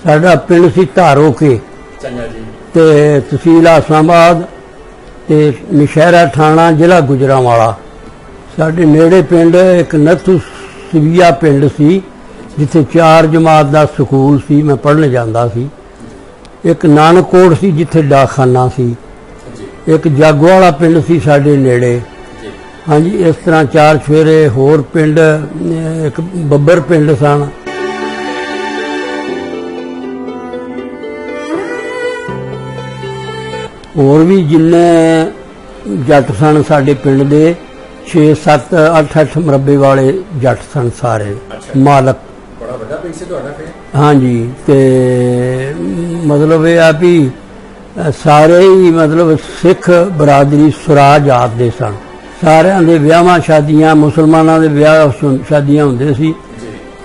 साडा पिंड सी धारो के चंगा जी ते तहसील आसमाबाद ते नशहरा थाना जिला गुजरांवाला। साडे नेड़े पिंड एक नथू सिविया पिंड सी जिथे 4 जमात दा स्कूल सी, मैं पढ़ने जांदा सी। एक नानकोट सी जिथे डाकखाना सी। एक जागोवाला पिंड सी साडे नेड़े। हाँ जी, इस तरह 4 फेरे होर पिंड, एक बब्बर पिंड सन। होर भी जिन्ने जट सन साडे पिंड दे 6 7 8 8 मरबे वाले जट सन सारे। मालक बड़ा बड़ा पिंड से तुहाडा फिर? हाँ जी, ते मतलब ये आ भी सारे ही मतलब सिख बरादरी स्वराज जात दे सन। सारिਆਂ ਦੇ ਵਿਆਹਾਂ ਸ਼ਾਦੀਆਂ, ਮੁਸਲਮਾਨਾਂ ਦੇ ਵਿਆਹ ਸ਼ਾਦੀਆਂ ਹੁੰਦੇ ਸੀ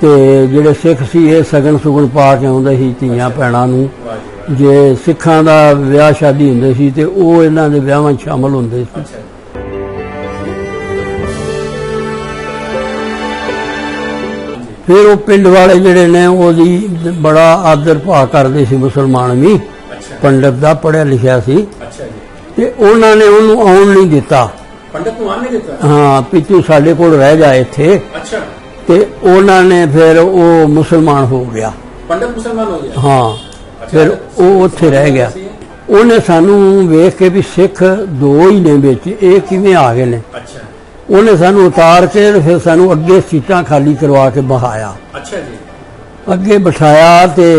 ਤੇ ਜਿਹੜੇ ਸਿੱਖ ਸੀ ਇਹ ਸਗਨ ਸੁਗਨ ਪਾ ਕੇ ਆਉਂਦੇ ਸੀ ਧੀਆਂ ਭੈਣਾਂ ਨੂੰ। ਜੇ ਸਿੱਖਾਂ ਦਾ ਵਿਆਹ ਸ਼ਾਦੀ ਹੁੰਦੇ ਸੀ ਤੇ ਉਹ ਇਹਨਾਂ ਦੇ ਵਿਆਹਾਂ 'ਚ ਸ਼ਾਮਲ ਹੁੰਦੇ ਸੀ। ਫਿਰ ਉਹ ਪਿੰਡ ਵਾਲੇ ਜਿਹੜੇ ਨੇ ਉਹਦੀ ਬੜਾ ਆਦਰ ਭਾਅ ਕਰਦੇ ਸੀ। ਮੁਸਲਮਾਨ ਵੀ ਪੰਡਤ ਦਾ ਪੜ੍ਹਿਆ ਲਿਖਿਆ ਸੀ ਤੇ ਉਹਨਾਂ ਨੇ ਉਹਨੂੰ ਆਉਣ ਨਹੀਂ ਦਿੱਤਾ। पंडित ਨੂੰ ਆਉਣ ਨਹੀਂ ਦਿੱਤਾ? ਹਾਂ, ਵੀ ਤੂੰ ਸਾਡੇ ਕੋਲ ਰਹਿ ਜਾ ਇੱਥੇ। ਅੱਛਾ। ਤੇ ਉਹਨਾਂ ਨੇ ਫਿਰ ਉਹ ਮੁਸਲਮਾਨ ਹੋ ਗਿਆ। ਪੰਡਤ ਮੁਸਲਮਾਨ ਹੋ ਗਿਆ? ਹਾਂ, ਫਿਰ ਉਹ ਉੱਥੇ ਰਹਿ ਗਿਆ। ਉਹਨੇ ਸਾਨੂੰ ਵੇਖ ਕੇ ਵੀ ਸਿੱਖ 2 ਹੀ ਨੇ ਵਿੱਚ, ਇਹ ਕਿਵੇਂ ਆ ਗਏ ਨੇ। ਅੱਛਾ। ਉਹਨੇ ਸਾਨੂੰ ਉਤਾਰ ਕੇ ਫਿਰ ਸਾਨੂੰ ਅੱਗੇ ਸੀਟਾਂ ਖਾਲੀ ਕਰਵਾ ਕੇ ਬਹਾਇਆ। ਅੱਛਾ ਜੀ। ਅੱਗੇ ਬਿਠਾਇਆ ਤੇ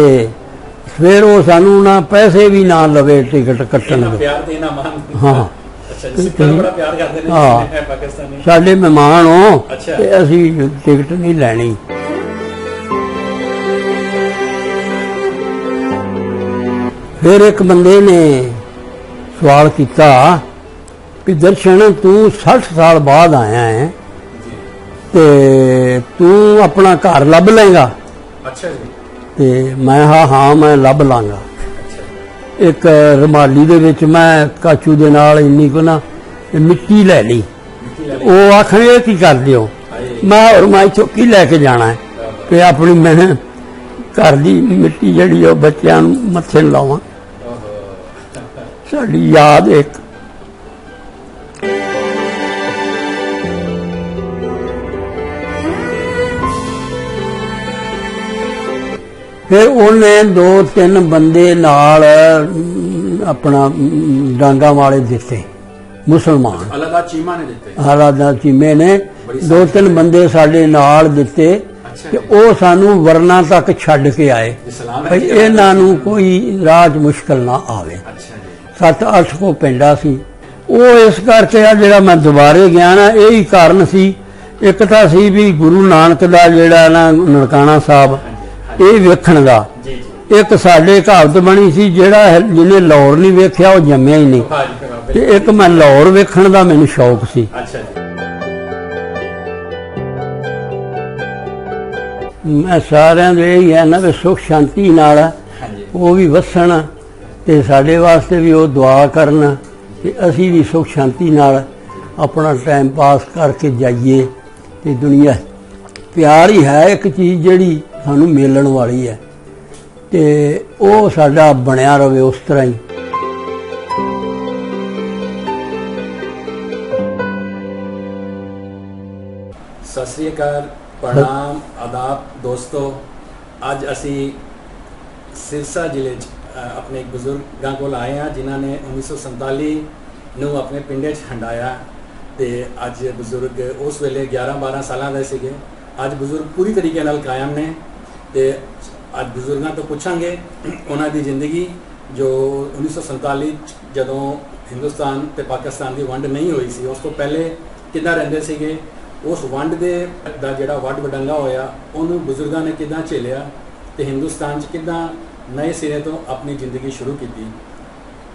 ਫਿਰ ਉਹ ਸਾਨੂੰ ਨਾ ਪੈਸੇ ਵੀ ਨਾ ਲਵੇ ਟਿਕਟ ਕੱਟਣ ਦੇ। ਪਿਆਰ ਤੇ ਨਾ ਮਾਨ। ਹਾਂ, ਬੜਾ ਪਿਆਰ ਕਰਦੇ ਨੇ ਪਾਕਿਸਤਾਨੀ। ਸਾਡੇ ਮਹਿਮਾਨ ਹੋ ਤੇ ਅਸੀਂ ਟਿਕਟ ਨਹੀਂ ਲੈਣੀ। ਫਿਰ ਇੱਕ ਬੰਦੇ ਨੇ ਸਵਾਲ ਕੀਤਾ ਵੀ ਦਰਸ਼ਨ ਤੂੰ 60 ਸਾਲ ਬਾਅਦ ਆਇਆ ਹੈ ਤੇ ਤੂੰ ਆਪਣਾ ਘਰ ਲੱਭ ਲਏਗਾ? ਅੱਛਾ ਜੀ। ਤੇ ਮੈਂ ਹਾਂ ਮੈਂ ਲੱਭ ਲਾਂਗਾ। ਇੱਕ ਰੁਮਾਲੀ ਦੇ ਵਿੱਚ ਮੈਂ ਕਾਚੂ ਦੇ ਨਾਲ ਇੰਨੀ ਕੁ ਨਾ ਮਿੱਟੀ ਲੈ ਲਈ। ਉਹ ਆਖਣਗੇ ਕੀ ਕਰਦੇ ਹੋ? ਮੈਂ ਹੋਰ ਮੈਂ ਚੁੱਕੀ ਲੈ ਕੇ ਜਾਣਾ ਤੇ ਆਪਣੀ ਮੈਂ ਘਰ ਦੀ ਮਿੱਟੀ ਜਿਹੜੀ ਉਹ ਬੱਚਿਆਂ ਨੂੰ ਮੱਥੇ ਨੂੰ ਲਾਵਾਂ। ਸਾਡੀ ਯਾਦ ਇੱਕ। फिर उन्हें 2-3 बंदे नाल अपना डांगा वाले दिते मुसलमान। अलादा चीमा ने दिते? अलादा चीमे ने 2-3 बंदे साडे नाल दिते ते ओ सानू वरना तक छड्ड के आए भाई इन्हां नूं कोई राह मुश्किल ना आवे। 7-8 को पिंडा सी। ओ इस करके आ जिहड़ा मैं दुबारे गया ना यही कारण सी। एक तां सी भी गुरु नानक दा जिहड़ा ना ननकाना साहब ਇਹ ਵੇਖਣ ਦਾ। ਇੱਕ ਸਾਡੇ ਕਹਾਵਤ ਬਣੀ ਸੀ ਜਿਹੜਾ ਜਿਹਨੇ ਲਾਹੌਰ ਨਹੀਂ ਵੇਖਿਆ ਉਹ ਜੰਮਿਆ ਹੀ ਨਹੀਂ। ਤੇ ਇੱਕ ਮੈਂ ਲਾਹੌਰ ਵੇਖਣ ਦਾ ਮੈਨੂੰ ਸ਼ੌਕ ਸੀ। ਮੈਂ ਸਾਰਿਆਂ ਦੇ ਇਹੀ ਹੈ ਨਾ ਵੀ ਸੁਖ ਸ਼ਾਂਤੀ ਨਾਲ ਉਹ ਵੀ ਵਸਣ ਤੇ ਸਾਡੇ ਵਾਸਤੇ ਵੀ ਉਹ ਦੁਆ ਕਰਨ ਤੇ ਅਸੀਂ ਵੀ ਸੁਖ ਸ਼ਾਂਤੀ ਨਾਲ ਆਪਣਾ ਟਾਈਮ ਪਾਸ ਕਰਕੇ ਜਾਈਏ। ਤੇ ਦੁਨੀਆ ਪਿਆਰ ਹੀ ਹੈ ਇੱਕ ਚੀਜ਼ ਜਿਹੜੀ ਸਾਨੂੰ ਮਿਲਣ ਵਾਲੀ ਹੈ ਤੇ ਉਹ ਸਾਡਾ ਬਣਿਆ ਰਵੇ ਉਸ ਤਰ੍ਹਾਂ ਹੀ। ਸਤਿ ਸ੍ਰੀ ਅਕਾਲ, ਪ੍ਰਣਾਮ, ਆਦਾਬ ਦੋਸਤੋ। ਅੱਜ ਅਸੀਂ ਸਿਰਸਾ ਜ਼ਿਲ੍ਹੇ 'ਚ ਆਪਣੇ ਬਜ਼ੁਰਗਾਂ ਕੋਲ ਆਏ ਹਾਂ ਜਿਨ੍ਹਾਂ ਨੇ 1947 ਨੂੰ ਆਪਣੇ ਪਿੰਡੇ 'ਚ ਹੰਡਾਇਆ ਤੇ ਅੱਜ ਬਜ਼ੁਰਗ ਉਸ ਵੇਲੇ 11-12 ਸਾਲਾਂ ਦੇ ਸੀਗੇ। ਅੱਜ ਬਜ਼ੁਰਗ ਪੂਰੀ ਤਰੀਕੇ ਨਾਲ ਕਾਇਮ ਨੇ ਤੇ ਅੱਜ ਬਜ਼ੁਰਗਾਂ ਤੋਂ ਪੁੱਛਾਂਗੇ ਉਹਨਾਂ ਦੀ ਜ਼ਿੰਦਗੀ ਜੋ 1947 ਜਦੋਂ ਹਿੰਦੁਸਤਾਨ ਤੇ ਪਾਕਿਸਤਾਨ ਦੀ ਵੰਡ ਨਹੀਂ ਹੋਈ ਸੀ ਉਸ ਤੋਂ ਪਹਿਲੇ ਕਿੱਦਾਂ ਰਹਿੰਦੇ ਸੀਗੇ। ਉਸ ਵੰਡ ਦਾ ਜਿਹੜਾ ਵੱਡ ਵਡੰਗਾ ਹੋਇਆ ਉਹਨੂੰ ਬਜ਼ੁਰਗਾਂ ਨੇ ਕਿੱਦਾਂ ਝੇਲਿਆ ਤੇ ਹਿੰਦੁਸਤਾਨ 'ਚ ਕਿੱਦਾਂ ਨਵੇਂ ਸਿਰੇ ਤੋਂ ਆਪਣੀ ਜ਼ਿੰਦਗੀ ਸ਼ੁਰੂ ਕੀਤੀ।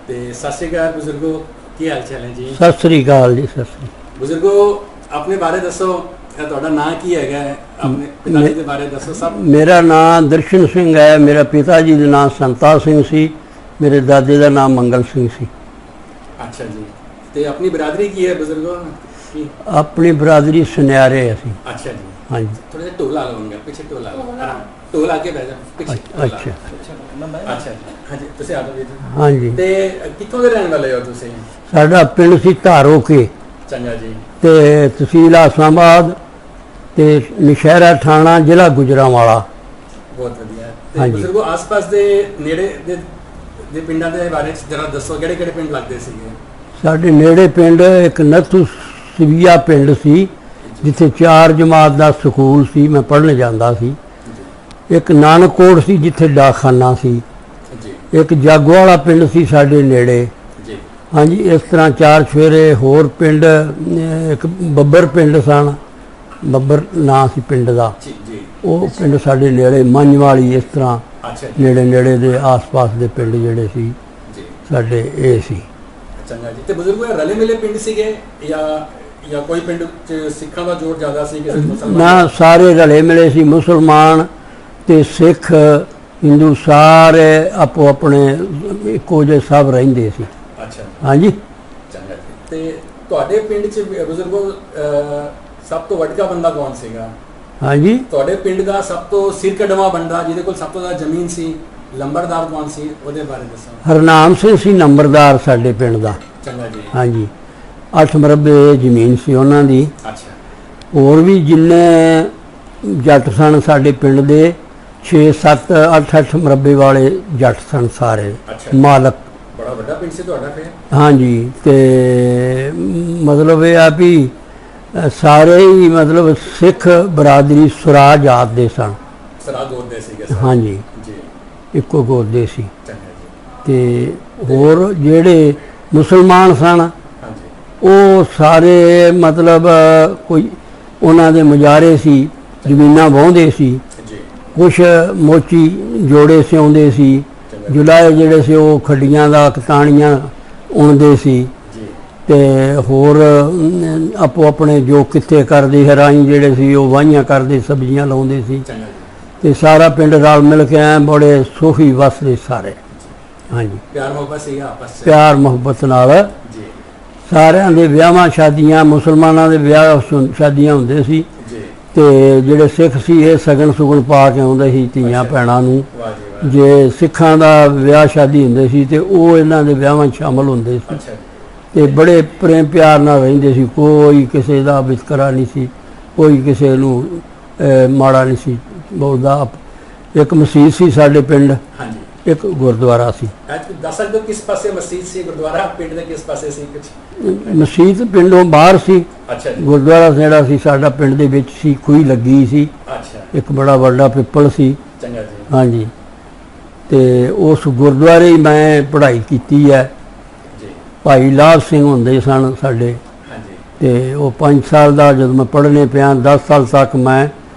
ਤੇ ਸਤਿ ਸ਼੍ਰੀ ਅਕਾਲ ਬਜ਼ੁਰਗੋ, ਕੀ ਹਾਲ ਚਾਲ ਹੈ ਜੀ? ਸਤਿ ਸ਼੍ਰੀ ਅਕਾਲ ਜੀ। ਸਤਿ ਸ਼੍ਰੀ ਅਕਾਲ ਬਜ਼ੁਰਗੋ, ਆਪਣੇ ਬਾਰੇ ਦੱਸੋ, ਤੁਹਾਡਾ ਨਾਂ ਕੀ ਹੈਗਾ? ਆਪਣੇ ਪਿਤਾ ਜੀ ਦੇ ਬਾਰੇ ਦੱਸੋ ਸਭ। ਮੇਰਾ ਨਾਮ ਦਰਸ਼ਨ ਸਿੰਘ ਹੈ। ਮੇਰਾ ਪਿਤਾ ਜੀ ਦਾ ਨਾਮ ਸੰਤਾ ਸਿੰਘ ਸੀ। ਮੇਰੇ ਦਾਦੇ ਦਾ ਨਾਮ ਮੰਗਲ ਸਿੰਘ ਸੀ। ਅੱਛਾ ਜੀ। ਤੇ ਆਪਣੀ ਬਰਾਦਰੀ ਕੀ ਹੈ ਬਜ਼ੁਰਗੋ? अपनी बरादरी सुनियारे असी। अच्छा जी। हाँ जी। थोड़ा सा ढोल आ लूंगा, पीछे ढोल आ लो, ढोल आके बैठ जाओ पीछे। अच्छा। ਅੱਛਾ ਜੀ, ਹਾਂਜੀ ਤੁਸੀਂ ਆ ਜਾਓ ਵੀਰ ਜੀ। ਹਾਂਜੀ, ਤੇ ਕਿੱਥੋਂ ਦੇ ਰਹਿਣ ਵਾਲੇ ਹੋ ਤੁਸੀਂ? ਸਾਡਾ ਪਿੰਡ ਸੀ ਧਾਰੋਕੇ ਚੰਗਾ ਜੀ। ਤੇ ਤਹਿਸੀਲ ਆਸਮਾਬਾਦ ਤੇ ਨਸ਼ਹਿਰਾ ਥਾਣਾ ਜ਼ਿਲ੍ਹਾ ਗੁਜਰਾਂਵਾਲਾ। ਬਹੁਤ ਵਧੀਆ। ਤੇ ਹਾਂਜੀ। ਬਜ਼ੁਰਗੋ ਆਸ-ਪਾਸ ਦੇ ਨੇੜੇ ਦੇ ਪਿੰਡਾਂ ਦੇ ਬਾਰੇ ਚ ਜਰਾ ਦੱਸੋ, ਕਿਹੜੇ ਪਿੰਡ ਲੱਗਦੇ ਸੀਗੇ? ਸਾਡੇ ਨੇੜੇ ਪਿੰਡ ਇੱਕ ਨੱਥੂ ਸਵੀਆ ਪਿੰਡ ਸੀ, ਜਿੱਥੇ 4 ਜਮਾਤ ਦਾ ਸਕੂਲ ਸੀ, ਮੈਂ ਪੜ੍ਹਨ ਜਾਂਦਾ ਸੀ। ਇੱਕ ਨਾਨਕੋਟ ਸੀ ਜਿੱਥੇ ਡਾਕਖਾਨਾ ਸੀ। ਜੀ ਇੱਕ ਜਾਗੋਵਾਲਾ ਪਿੰਡ ਸੀ ਸਾਡੇ ਨੇੜੇ। ਜੀ ਹਾਂਜੀ, ਇਸ ਤਰ੍ਹਾਂ 4 ਸਵੇਰੇ ਹੋਰ ਪਿੰਡ, ਇੱਕ ਬੱਬਰ ਪਿੰਡ ਸਨ, ਬੱਬਰ ਨਾਂ ਸੀ ਪਿੰਡ ਦਾ, ਜੀ ਜੀ। ਉਹ ਪਿੰਡ ਸਾਡੇ ਨੇੜੇ। ਮੰਝਵਾਲੀ, ਇਸ ਤਰ੍ਹਾਂ ਅੱਛਾ ਜੀ ਨੇੜੇ ਦੇ ਆਸ-ਪਾਸ ਦੇ ਪਿੰਡ ਜਿਹੜੇ ਸੀ ਜੀ। ਸਾਡੇ ਇਹ ਸੀ। ਚੰਗਾ ਜੀ। ਤੇ ਬਜ਼ੁਰਗੋ ਇਹ ਰਲੇ ਮਿਲੇ ਪਿੰਡ ਸੀਗੇ ਜਾਂ ਕੋਈ ਪਿੰਡ ਚ ਸਿੱਖਾਂ ਦਾ ਜ਼ੋਰ ਜ਼ਿਆਦਾ ਸੀ, ਕਿਸੇ ਮੁਸਲਮਾਨ? ਨਾ, ਸਾਰੇ ਰਲੇ ਮਿਲੇ ਸੀ, ਮੁਸਲਮਾਨ ਤੇ ਸਿੱਖ, ਹਿੰਦੂ ਸਾਰੇ ਆਪੋ ਆਪਣੇ ਇੱਕੋ ਜਿਹੇ ਸਭ ਰਹਿੰਦੇ ਸੀ। ਅੱਛਾ ਹਾਂਜੀ। ਚੰਗਾ ਜੀ। ਤੇ ਤੁਹਾਡੇ ਪਿੰਡ ਚ ਬਜ਼ੁਰਗੋ ਸਭ ਤੋਂ ਵੱਡਾ ਬੰਦਾ ਕੌਣ ਸੀਗਾ? ਹਾਂਜੀ, ਤੁਹਾਡੇ ਪਿੰਡ ਦਾ ਸਭ ਤੋਂ ਸਿਰਕੜਵਾ ਬੰਦਾ, ਜਿਹਦੇ ਕੋਲ ਸਭ ਤੋਂ ਜ਼ਿਆਦਾ ਜ਼ਮੀਨ ਸੀ, ਲੰਬੜਦਾਰ ਕੌਣ ਸੀ? ਉਹਦੇ ਬਾਰੇ ਦੱਸੋ। ਹਰਨਾਮ ਸਿੰਘ ਸੀ ਨੰਬਰਦਾਰ ਸਾਡੇ ਪਿੰਡ ਦਾ। ਚੰਗਾ ਜੀ। ਹਾਂਜੀ, 8 ਮਰਬੇ ਜ਼ਮੀਨ ਸੀ ਉਹਨਾਂ ਦੀ। ਅੱਛਾ। ਹੋਰ ਵੀ ਜਿੰਨੇ ਜੱਟ ਸਨ ਸਾਡੇ ਪਿੰਡ ਦੇ, 6 7 8 8 ਮਰਬੇ ਵਾਲੇ ਜੱਟ ਸਨ ਸਾਰੇ ਅੱਛਾ। ਮਾਲਕ। ਬੜਾ ਵੱਡਾ ਪਿੰਡ ਸੀ ਤੁਹਾਡਾ ਫਿਰ? ਹਾਂਜੀ, ਤੇ ਮਤਲਬ ਇਹ ਆ ਵੀ ਸਾਰੇ ਹੀ ਮਤਲਬ ਸਿੱਖ ਬਰਾਦਰੀ ਸੁਰਾਜ ਜਾਤ ਦੇ ਸਨ। ਸਰਾ ਗੋਦ ਦੇ ਸੀਗੇ ਸਾਰੇ? ਹਾਂਜੀ, ਜੀ। ਇੱਕੋ ਗੋਤ ਦੇ ਸੀ। ਚੰਗਾ ਜੀ। ਤੇ ਹੋਰ ਜਿਹੜੇ ਮੁਸਲਮਾਨ ਸਨ, ਹਾਂਜੀ। ਉਹ ਸਾਰੇ ਮਤਲਬ ਕੋਈ ਉਹਨਾਂ ਦੇ ਮੁਜਾਰੇ ਸੀ, ਜ਼ਮੀਨਾਂ ਵਾਹੁੰਦੇ ਸੀ, ਜੀ ਕੁਛ ਮੋਚੀ ਜੋੜੇ ਸਿਉਂਦੇ ਸੀ, ਜੁਲਾਏ ਜਿਹੜੇ ਸੀ ਉਹ ਖੱਡੀਆਂ ਦਾ ਕਤਾਣੀਆਂ ਉਣਦੇ ਸੀ। ਜੀ। ਤੇ ਹੋਰ ਆਪੋ ਆਪਣੇ ਜੋ ਕਿੱਥੇ ਕਰਦੇ, ਹਰਾਈ ਜਿਹੜੇ ਸੀ ਉਹ ਵਾਹੀਆਂ ਕਰਦੇ, ਸਬਜ਼ੀਆਂ ਲਾਉਂਦੇ ਸੀ। ਚੰਗਾ ਜੀ। ਤੇ ਸਾਰਾ ਪਿੰਡ ਰਲ ਮਿਲ ਕੇ ਐਂ ਬੜੇ ਸੁਖੀ ਵਸਦੇ ਸਾਰੇ। ਹਾਂਜੀ, ਪਿਆਰ ਮੁਹੱਬਤ ਸੀਗਾ ਆਪਸ ਚ? ਪਿਆਰ ਮੁਹੱਬਤ ਨਾਲ ਜੀ ਸਾਰਿਆਂ ਦੇ ਵਿਆਹਾਂ ਸ਼ਾਦੀਆਂ, ਮੁਸਲਮਾਨਾਂ ਦੇ ਵਿਆਹ ਸ਼ਾਦੀਆਂ ਹੁੰਦੇ ਸੀ, ਜੀ। ਤੇ ਜਿਹੜੇ ਸਿੱਖ ਸੀ ਇਹ ਸਗਨ ਸੁਗਨ ਪਾ ਕੇ ਆਉਂਦੇ ਸੀ ਧੀਆਂ ਭੈਣਾਂ ਨੂੰ। ਵਾਹ ਜੀ ਵਾਹ। ਜੇ ਸਿੱਖਾਂ ਦਾ ਵਿਆਹ ਸ਼ਾਦੀ ਹੁੰਦੇ ਸੀ ਤੇ ਉਹ ਇਹਨਾਂ ਦੇ ਵਿਆਹਾਂ 'ਚ ਸ਼ਾਮਲ ਹੁੰਦੇ ਸੀ। ਅੱਛਾ ਜੀ। ਤੇ ਬੜੇ ਪ੍ਰੇਮ ਪਿਆਰ ਨਾਲ ਰਹਿੰਦੇ ਸੀ, ਕੋਈ ਕਿਸੇ ਦਾ ਵਿਤਕਰਾ ਨਹੀਂ ਸੀ, ਕੋਈ ਕਿਸੇ ਨੂੰ ਮਾੜਾ ਨਹੀਂ ਸੀ ਬੋਲਦਾ। ਇੱਕ ਮਸਜਿਦ ਸੀ ਸਾਡੇ ਪਿੰਡ, ਹਾਂਜੀ। ਇੱਕ ਗੁਰਦੁਆਰਾ ਸੀ। ਦੱਸ ਸਕਦੇ ਹੋ ਕਿਸ ਪਾਸੇ ਮਸਜਿਦ ਸੀ, ਗੁਰਦੁਆਰਾ ਪਿੰਡ ਦੇ ਕਿਸ ਪਾਸੇ ਸੀ ਕੁਝ? ਮਸਜਿਦ ਪਿੰਡੋਂ ਬਾਹਰ ਸੀ, ਅੱਛਾ ਜੀ। ਗੁਰਦੁਆਰਾ ਜਿਹੜਾ ਸੀ ਸਾਡਾ ਪਿੰਡ ਦੇ ਵਿੱਚ ਸੀ, ਖੂਹੀ ਲੱਗੀ ਸੀ, ਅੱਛਾ। ਇੱਕ ਬੜਾ ਵੱਡਾ ਪਿੱਪਲ ਸੀ। ਚੰਗਾ ਜੀ। ਹਾਂਜੀ, ਤੇ ਉਸ ਗੁਰਦੁਆਰੇ ਹੀ ਮੈਂ ਪੜ੍ਹਾਈ ਕੀਤੀ ਹੈ। ਜੀ। ਭਾਈ ਲਾਭ ਸਿੰਘ ਹੁੰਦੇ ਸਨ ਸਾਡੇ, ਹਾਂਜੀ। ਤੇ ਉਹ 5 ਸਾਲ ਦਾ ਜਦੋਂ ਮੈਂ ਪੜ੍ਹਨੇ ਪਿਆ, 10 ਸਾਲ ਤੱਕ ਮੈਂ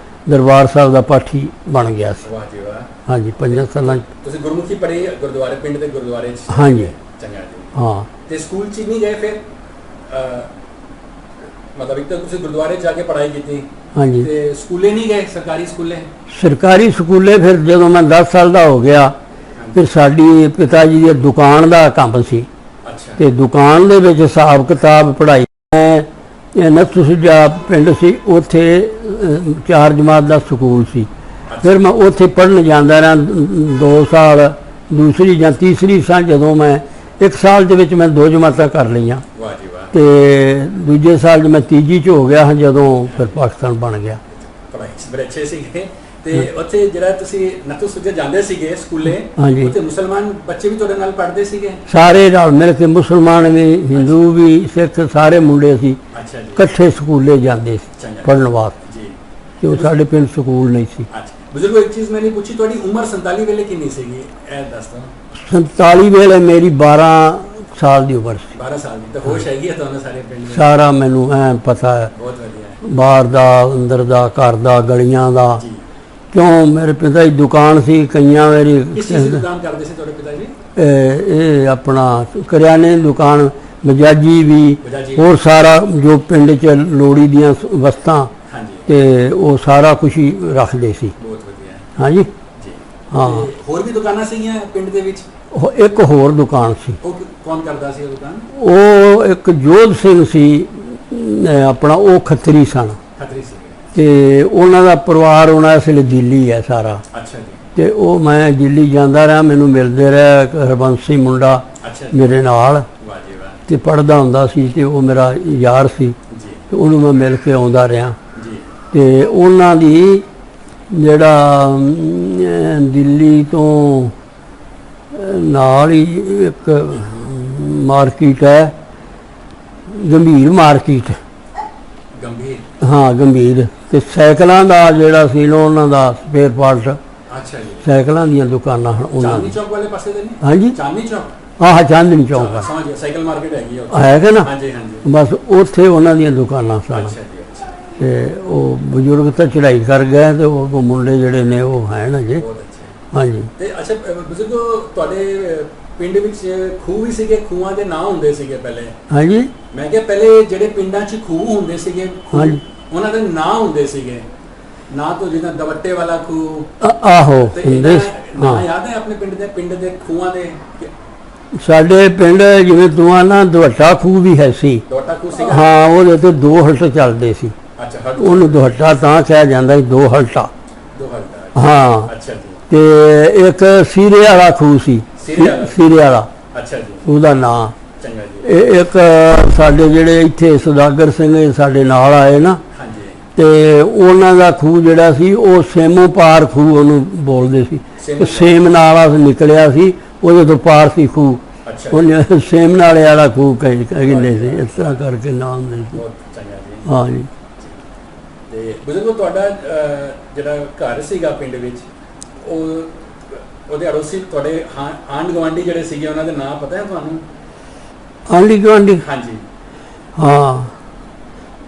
ਦਰਬਾਰ ਸਾਹਿਬ ਦਾ ਪਾਠੀ ਬਣ ਗਿਆ ਸੀ। ਵਾਹ ਜੀ ਵਾਹ। ਹਾਂਜੀ, 5 ਸਾਲਾਂ 'ਚ। ਤੁਸੀਂ ਗੁਰਮੁਖੀ ਪੜ੍ਹੀ ਗੁਰਦੁਆਰੇ, ਪਿੰਡ ਦੇ ਗੁਰਦੁਆਰੇ ਚ? ਹਾਂਜੀ। ਚੰਗਾ ਜੀ। ਹਾਂ, ਤੇ ਸਕੂਲ ਚ ਨਹੀਂ ਗਏ ਫਿਰ? ਮਤਲਬ ਇੱਕ ਤਾਂ ਤੁਸੀਂ ਗੁਰਦੁਆਰੇ ਜਾ ਕੇ ਪੜ੍ਹਾਈ ਕੀਤੀ, ਹਾਂਜੀ। ਤੇ ਸਕੂਲੇ ਨਹੀਂ ਗਏ, ਸਰਕਾਰੀ ਸਕੂਲੇ? ਸਰਕਾਰੀ ਸਕੂਲੇ ਫਿਰ ਜਦੋਂ ਮੈਂ 10 ਸਾਲ ਦਾ ਹੋ ਗਿਆ, ਫਿਰ ਸਾਡੀ ਪਿਤਾ ਜੀ ਦੀ ਦੁਕਾਨ ਦਾ ਕੰਮ ਸੀ, ਅੱਛਾ। ਤੇ ਦੁਕਾਨ ਦੇ ਵਿੱਚ ਹਿਸਾਬ ਕਿਤਾਬ ਪੜ੍ਹਾਈ। ਮੈਂ ਨੱਥੂ ਸੁਜਾ ਪਿੰਡ ਸੀ, ਉੱਥੇ 4 ਜਮਾਤ ਦਾ ਸਕੂਲ ਸੀ। ਫਿਰ ਮੈਂ ਉੱਥੇ ਪੜ੍ਹਨ ਜਾਂਦਾ ਰਿਹਾ 2 ਸਾਲ, ਦੂਸਰੀ ਜਾਂ ਤੀਸਰੀ ਸਾਲ ਜਦੋਂ ਮੈਂ 1 ਸਾਲ ਦੇ ਵਿੱਚ ਮੈਂ 2 ਜਮਾਤਾਂ ਕਰ ਲਈਆਂ। ਵਾਹ ਜੀ ਵਾਹ। ਤੇ ਦੂਜੇ ਸਾਲ 'ਚ ਮੈਂ ਤੀਜੀ 'ਚ ਹੋ ਗਿਆ ਹਾਂ ਜਦੋਂ ਫਿਰ ਪਾਕਿਸਤਾਨ ਬਣ ਗਿਆ। ਪੜ੍ਹਾਈ ਚ ਬੜੇ ਅੱਛੇ ਸੀਗੇ। ਤੇ ਉੱਥੇ ਜਿਹੜਾ ਤੁਸੀਂ ਨੱਥੂ ਸੁਜਾ ਜਾਂਦੇ ਸੀਗੇ ਸਕੂਲੇ, ਹਾਂਜੀ। ਉੱਥੇ ਮੁਸਲਮਾਨ ਬੱਚੇ ਵੀ ਤੁਹਾਡੇ ਨਾਲ ਪੜ੍ਹਦੇ ਸੀਗੇ? ਸਾਰੇ ਰਲ ਮਿਲ ਕੇ, ਮੁਸਲਮਾਨ ਵੀ, ਹਿੰਦੂ ਵੀ, ਸਿੱਖ ਸਾਰੇ ਮੁੰਡੇ ਸੀ, ਅੱਛਾ ਜੀ। ਇਕੱਠੇ ਸਕੂਲੇ ਜਾਂਦੇ ਸੀ ਚੰਗਾ। ਪੜ੍ਹਨ ਵਾਸਤੇ, ਜੀ। ਕਿਉਂ ਸਾਡੇ ਪਿੰਡ ਸਕੂਲ ਨਹੀਂ ਸੀ। ਅੱਛਾ ਬਜ਼ੁਰਗੋ, ਇੱਕ ਚੀਜ਼ ਮੈंने ਪੁੱਛੀ, ਤੁਹਾਡੀ ਉਮਰ 47 ਵੇਲੇ ਕਿੰਨੀ ਸੀਗੀ, ਇਹ ਦੱਸ ਦਿਓ। 47 ਵੇਲੇ ਮੇਰੀ 12 ਸਾਲ ਦੀ ਉਮਰ ਸੀ। 12 ਸਾਲ ਦੀ ਤਾਂ ਹੋਸ਼ ਹੈਗੀ ਹੈ ਤੁਹਾਨੂੰ ਸਾਰੇ ਪਿੰਡ ਵਿੱਚ? ਸਾਰਾ ਮੈਨੂੰ ਐ ਪਤਾ ਹੈ, ਬਹੁਤ ਵਧੀਆ ਹੈ। ਬਾਹਰ ਦਾ, ਅੰਦਰ ਦਾ, ਘਰ ਦਾ, ਗਲੀਆਂ ਦਾ। ਜੀ। ਕਿਉਂ ਮੇਰੇ ਪਿਤਾ ਦੀ ਦੁਕਾਨ ਸੀ, ਕਈਆਂ ਵਾਰੀ ਕਿਸ ਚੀਜ਼ ਦੀ ਦੁਕਾਨ ਕਰਦੇ ਸੀ ਤੁਹਾਡੇ ਪਿਤਾ ਜੀ? ਇਹ ਆਪਣਾ ਕਰਿਆਨੇ ਦੀ ਦੁਕਾਨ, ਮਜਾਜੀ ਵੀ, ਬਜਾਜੀ। ਹੋਰ ਸਾਰਾ ਜੋ ਪਿੰਡ 'ਚ ਲੋੜੀ ਦੀਆਂ ਵਸਤਾਂ, ਹਾਂਜੀ। ਤੇ ਉਹ ਸਾਰਾ ਕੁਛ ਹੀ ਰੱਖਦੇ ਸੀ। ਬਹੁਤ ਵਧੀਆ ਹੈ। ਹਾਂਜੀ। ਜੀ। ਹਾਂ। ਤੇ ਹੋਰ ਵੀ ਦੁਕਾਨਾਂ ਸੀਗੀਆਂ ਪਿੰਡ ਦੇ ਵਿੱਚ? ਉਹ ਇੱਕ ਹੋਰ ਦੁਕਾਨ ਸੀ, ਉਹ ਕੌਣ ਕਰਦਾ ਸੀ ਉਹ ਦੁਕਾਨ? ਉਹ ਇੱਕ ਜੋਧ ਸਿੰਘ ਸੀ, ਆਪਣਾ ਉਹ ਖੱਤਰੀ ਸਨ, ਖੱਤਰੀ ਸੀਗੇ। ਤੇ ਉਹਨਾਂ ਦਾ ਪਰਿਵਾਰ ਉਹਨਾਂ ਇਸ ਵੇਲੇ ਦਿੱਲੀ ਹੈ ਸਾਰਾ। ਅੱਛਾ ਜੀ। ਤੇ ਉਹ ਮੈਂ ਦਿੱਲੀ ਜਾਂਦਾ ਰਿਹਾ, ਮੈਨੂੰ ਮਿਲਦੇ ਰਿਹਾ ਇੱਕ ਹਰਬੰਸ ਸਿੰਘ ਮੁੰਡਾ ਅੱਛਾ ਜੀ, ਮੇਰੇ ਨਾਲ ਵਾਹ ਜੀ ਵਾਹ, ਤੇ ਪੜ੍ਹਦਾ ਹੁੰਦਾ ਸੀ ਤੇ ਉਹ ਮੇਰਾ ਯਾਰ ਸੀ ਜੀ ਤੇ ਉਹਨੂੰ ਮੈਂ ਮਿਲ ਕੇ ਆਉਂਦਾ ਰਿਹਾ। ਜੀ, ਤੇ ਉਹਨਾਂ ਦੀ ਜਿਹੜਾ ਦਿੱਲੀ ਤੋਂ ਨਾਲ ਹੀ ਇੱਕ ਮਾਰਕੀਟ ਹੈ, ਗੰਭੀਰ ਮਾਰਕੀਟ, ਗੰਭੀਰ, ਹਾਂ ਗੰਭੀਰ, ਤੇ ਸਾਈਕਲਾਂ ਦਾ ਜਿਹੜਾ ਸੀ ਨਾ ਉਹਨਾਂ ਦਾ ਸਪੇਅਰ ਪਾਰਟ, ਅੱਛਾ ਜੀ, ਸਾਈਕਲਾਂ ਦੀਆਂ ਦੁਕਾਨਾਂ ਹਨ ਉਹਨਾਂ ਚਾਂਦਨੀ ਦੀ। ਚੌਕ ਵਾਲੇ ਪਾਸੇ ਦੇ ਨਹੀਂ, ਹਾਂਜੀ, ਚਾਂਦਨੀ ਚੌਕ, ਆਹ ਚਾਂਦਨੀ ਚੌਕ ਆ, ਸਮਝ ਗਿਆ, ਸਾਈਕਲ ਮਾਰਕੀਟ ਹੈਗੀ ਉੱਥੇ, ਹੈ ਕਿ ਨਾ, ਹਾਂਜੀ ਹਾਂਜੀ, ਬਸ ਉੱਥੇ ਉਹਨਾਂ ਦੀਆਂ ਦੁਕਾਨਾਂ ਸਨ। ਅੱਛਾ ਜੀ, ਅੱਛਾ, ਤੇ ਉਹ ਬਜ਼ੁਰਗ ਤਾਂ ਚੜ੍ਹਾਈ ਕਰ ਗਏ ਤੇ ਉਹ ਮੁੰਡੇ ਜਿਹੜੇ ਨੇ ਉਹ ਹੈ ਨਾ ਜੀ। ਬਹੁਤ ਅੱਛਾ। ਹਾਂਜੀ, ਤੇ ਅੱਛਾ ਬਜ਼ੁਰਗੋ, ਤੁਹਾਡੇ ਪਿੰਡ ਵਿੱਚ ਖੂਹ ਵੀ ਸੀਗੇ, ਖੂਹਾਂ ਦੇ ਨਾਂ ਹੁੰਦੇ ਸੀਗੇ ਪਹਿਲੇ? ਹਾਂਜੀ, ਮੈਂ ਕਿਹਾ ਪਹਿਲੇ ਜਿਹੜੇ ਪਿੰਡਾਂ 'ਚ ਖੂਹ ਹੁੰਦੇ ਸੀਗੇ, ਖੂਹ, ਹਾਂਜੀ, ਉਹਨਾਂ ਦੇ ਨਾਂ ਹੁੰਦੇ ਸੀਗੇ, ਨਾਂ ਤੋਂ ਜਿੱਦਾਂ ਦਵੱਟੇ ਵਾਲਾ ਖੂਹ, ਆਹੋ ਤੇ ਹੁੰਦੇ ਨਾਂ ਹਾਂ। ਯਾਦ ਹੈ ਆਪਣੇ ਪਿੰਡ ਦੇ ਖੂਹਾਂ ਦੇ? ਸਾਡੇ ਪਿੰਡ ਜਿਵੇਂ ਤੂੰ ਨਾ ਦੁਹੱਟਾ ਖੂਹ ਵੀ ਹੈ ਸੀ, ਦੋਟਾ ਖੂਹ ਸੀਗਾ? ਹਾਂ, ਉਹਦੇ ਤੇ ਦੋ ਹਲਟ ਚੱਲਦੇ ਸੀ, ਅੱਛਾ, ਹਟ ਉਹਨੂੰ ਦੁਹੱਟਾ ਤਾਂ ਕਿਹਾ ਜਾਂਦਾ ਸੀ, ਦੋ ਹਲਟਾ। ਦੋ ਹਲਟਾ, ਹਾਂ, ਅੱਛਾ ਜੀ, ਤੇ ਇੱਕ ਸੀਰੇ ਵਾਲਾ ਖੂਹ ਸੀ, ਸੀਰੇ ਵਾਲਾ? ਸੀਰੇ ਵਾਲਾ ਅੱਛਾ ਜੀ, ਉਹਦਾ ਨਾਂ। ਚੰਗਾ ਜੀ, ਇਹ ਇੱਕ ਸਾਡੇ ਜਿਹੜੇ ਇੱਥੇ ਸੁਦਾਗਰ ਸਿੰਘ ਸਾਡੇ ਨਾਲ ਆਏ ਨਾ, ਹਾਂਜੀ, ਤੇ ਉਹਨਾਂ ਦਾ ਖੂਹ ਜਿਹੜਾ ਸੀ ਉਹ ਸੇਮੋਂ ਪਾਰ ਖੂਹ ਉਹਨੂੰ ਬੋਲਦੇ ਸੀ, ਸੇਮੋਂ ਸੇਮ ਨਾਲਾ ਨਿਕਲਿਆ ਸੀ, ਉਹਦੇ ਤੋਂ ਪਾਰ ਸੀ ਖੂਹ, ਅੱਛਾ, ਉਹਨੇ ਸੇਮ ਨਾਲੇ ਵਾਲਾ ਖੂਹ ਕਹਿੰਦੇ ਸੀ, ਇਸ ਤਰ੍ਹਾਂ ਕਰਕੇ ਨਾਮ ਦੇ ਸੀ। ਬਹੁਤ ਚੰਗਾ ਜੀ। ਹਾਂ ਜੀ, ਤੇ ਬਜ਼ੁਰਗੋ, ਤੁਹਾਡਾ ਜਿਹੜਾ ਘਰ ਸੀਗਾ ਪਿੰਡ ਵਿੱਚ, ਉਹ ਉਹਦੇ ਅੜੋਸੀ ਤੁਹਾਡੇ ਆਂਢ ਗੁਆਂਢੀ ਜਿਹੜੇ ਸੀਗੇ, ਉਹਨਾਂ ਦੇ ਨਾਂ ਪਤਾ ਹੈ ਤੁਹਾਨੂੰ? ਆਂਢੀ ਗੁਆਂਢੀ, ਹਾਂਜੀ, ਹਾਂ,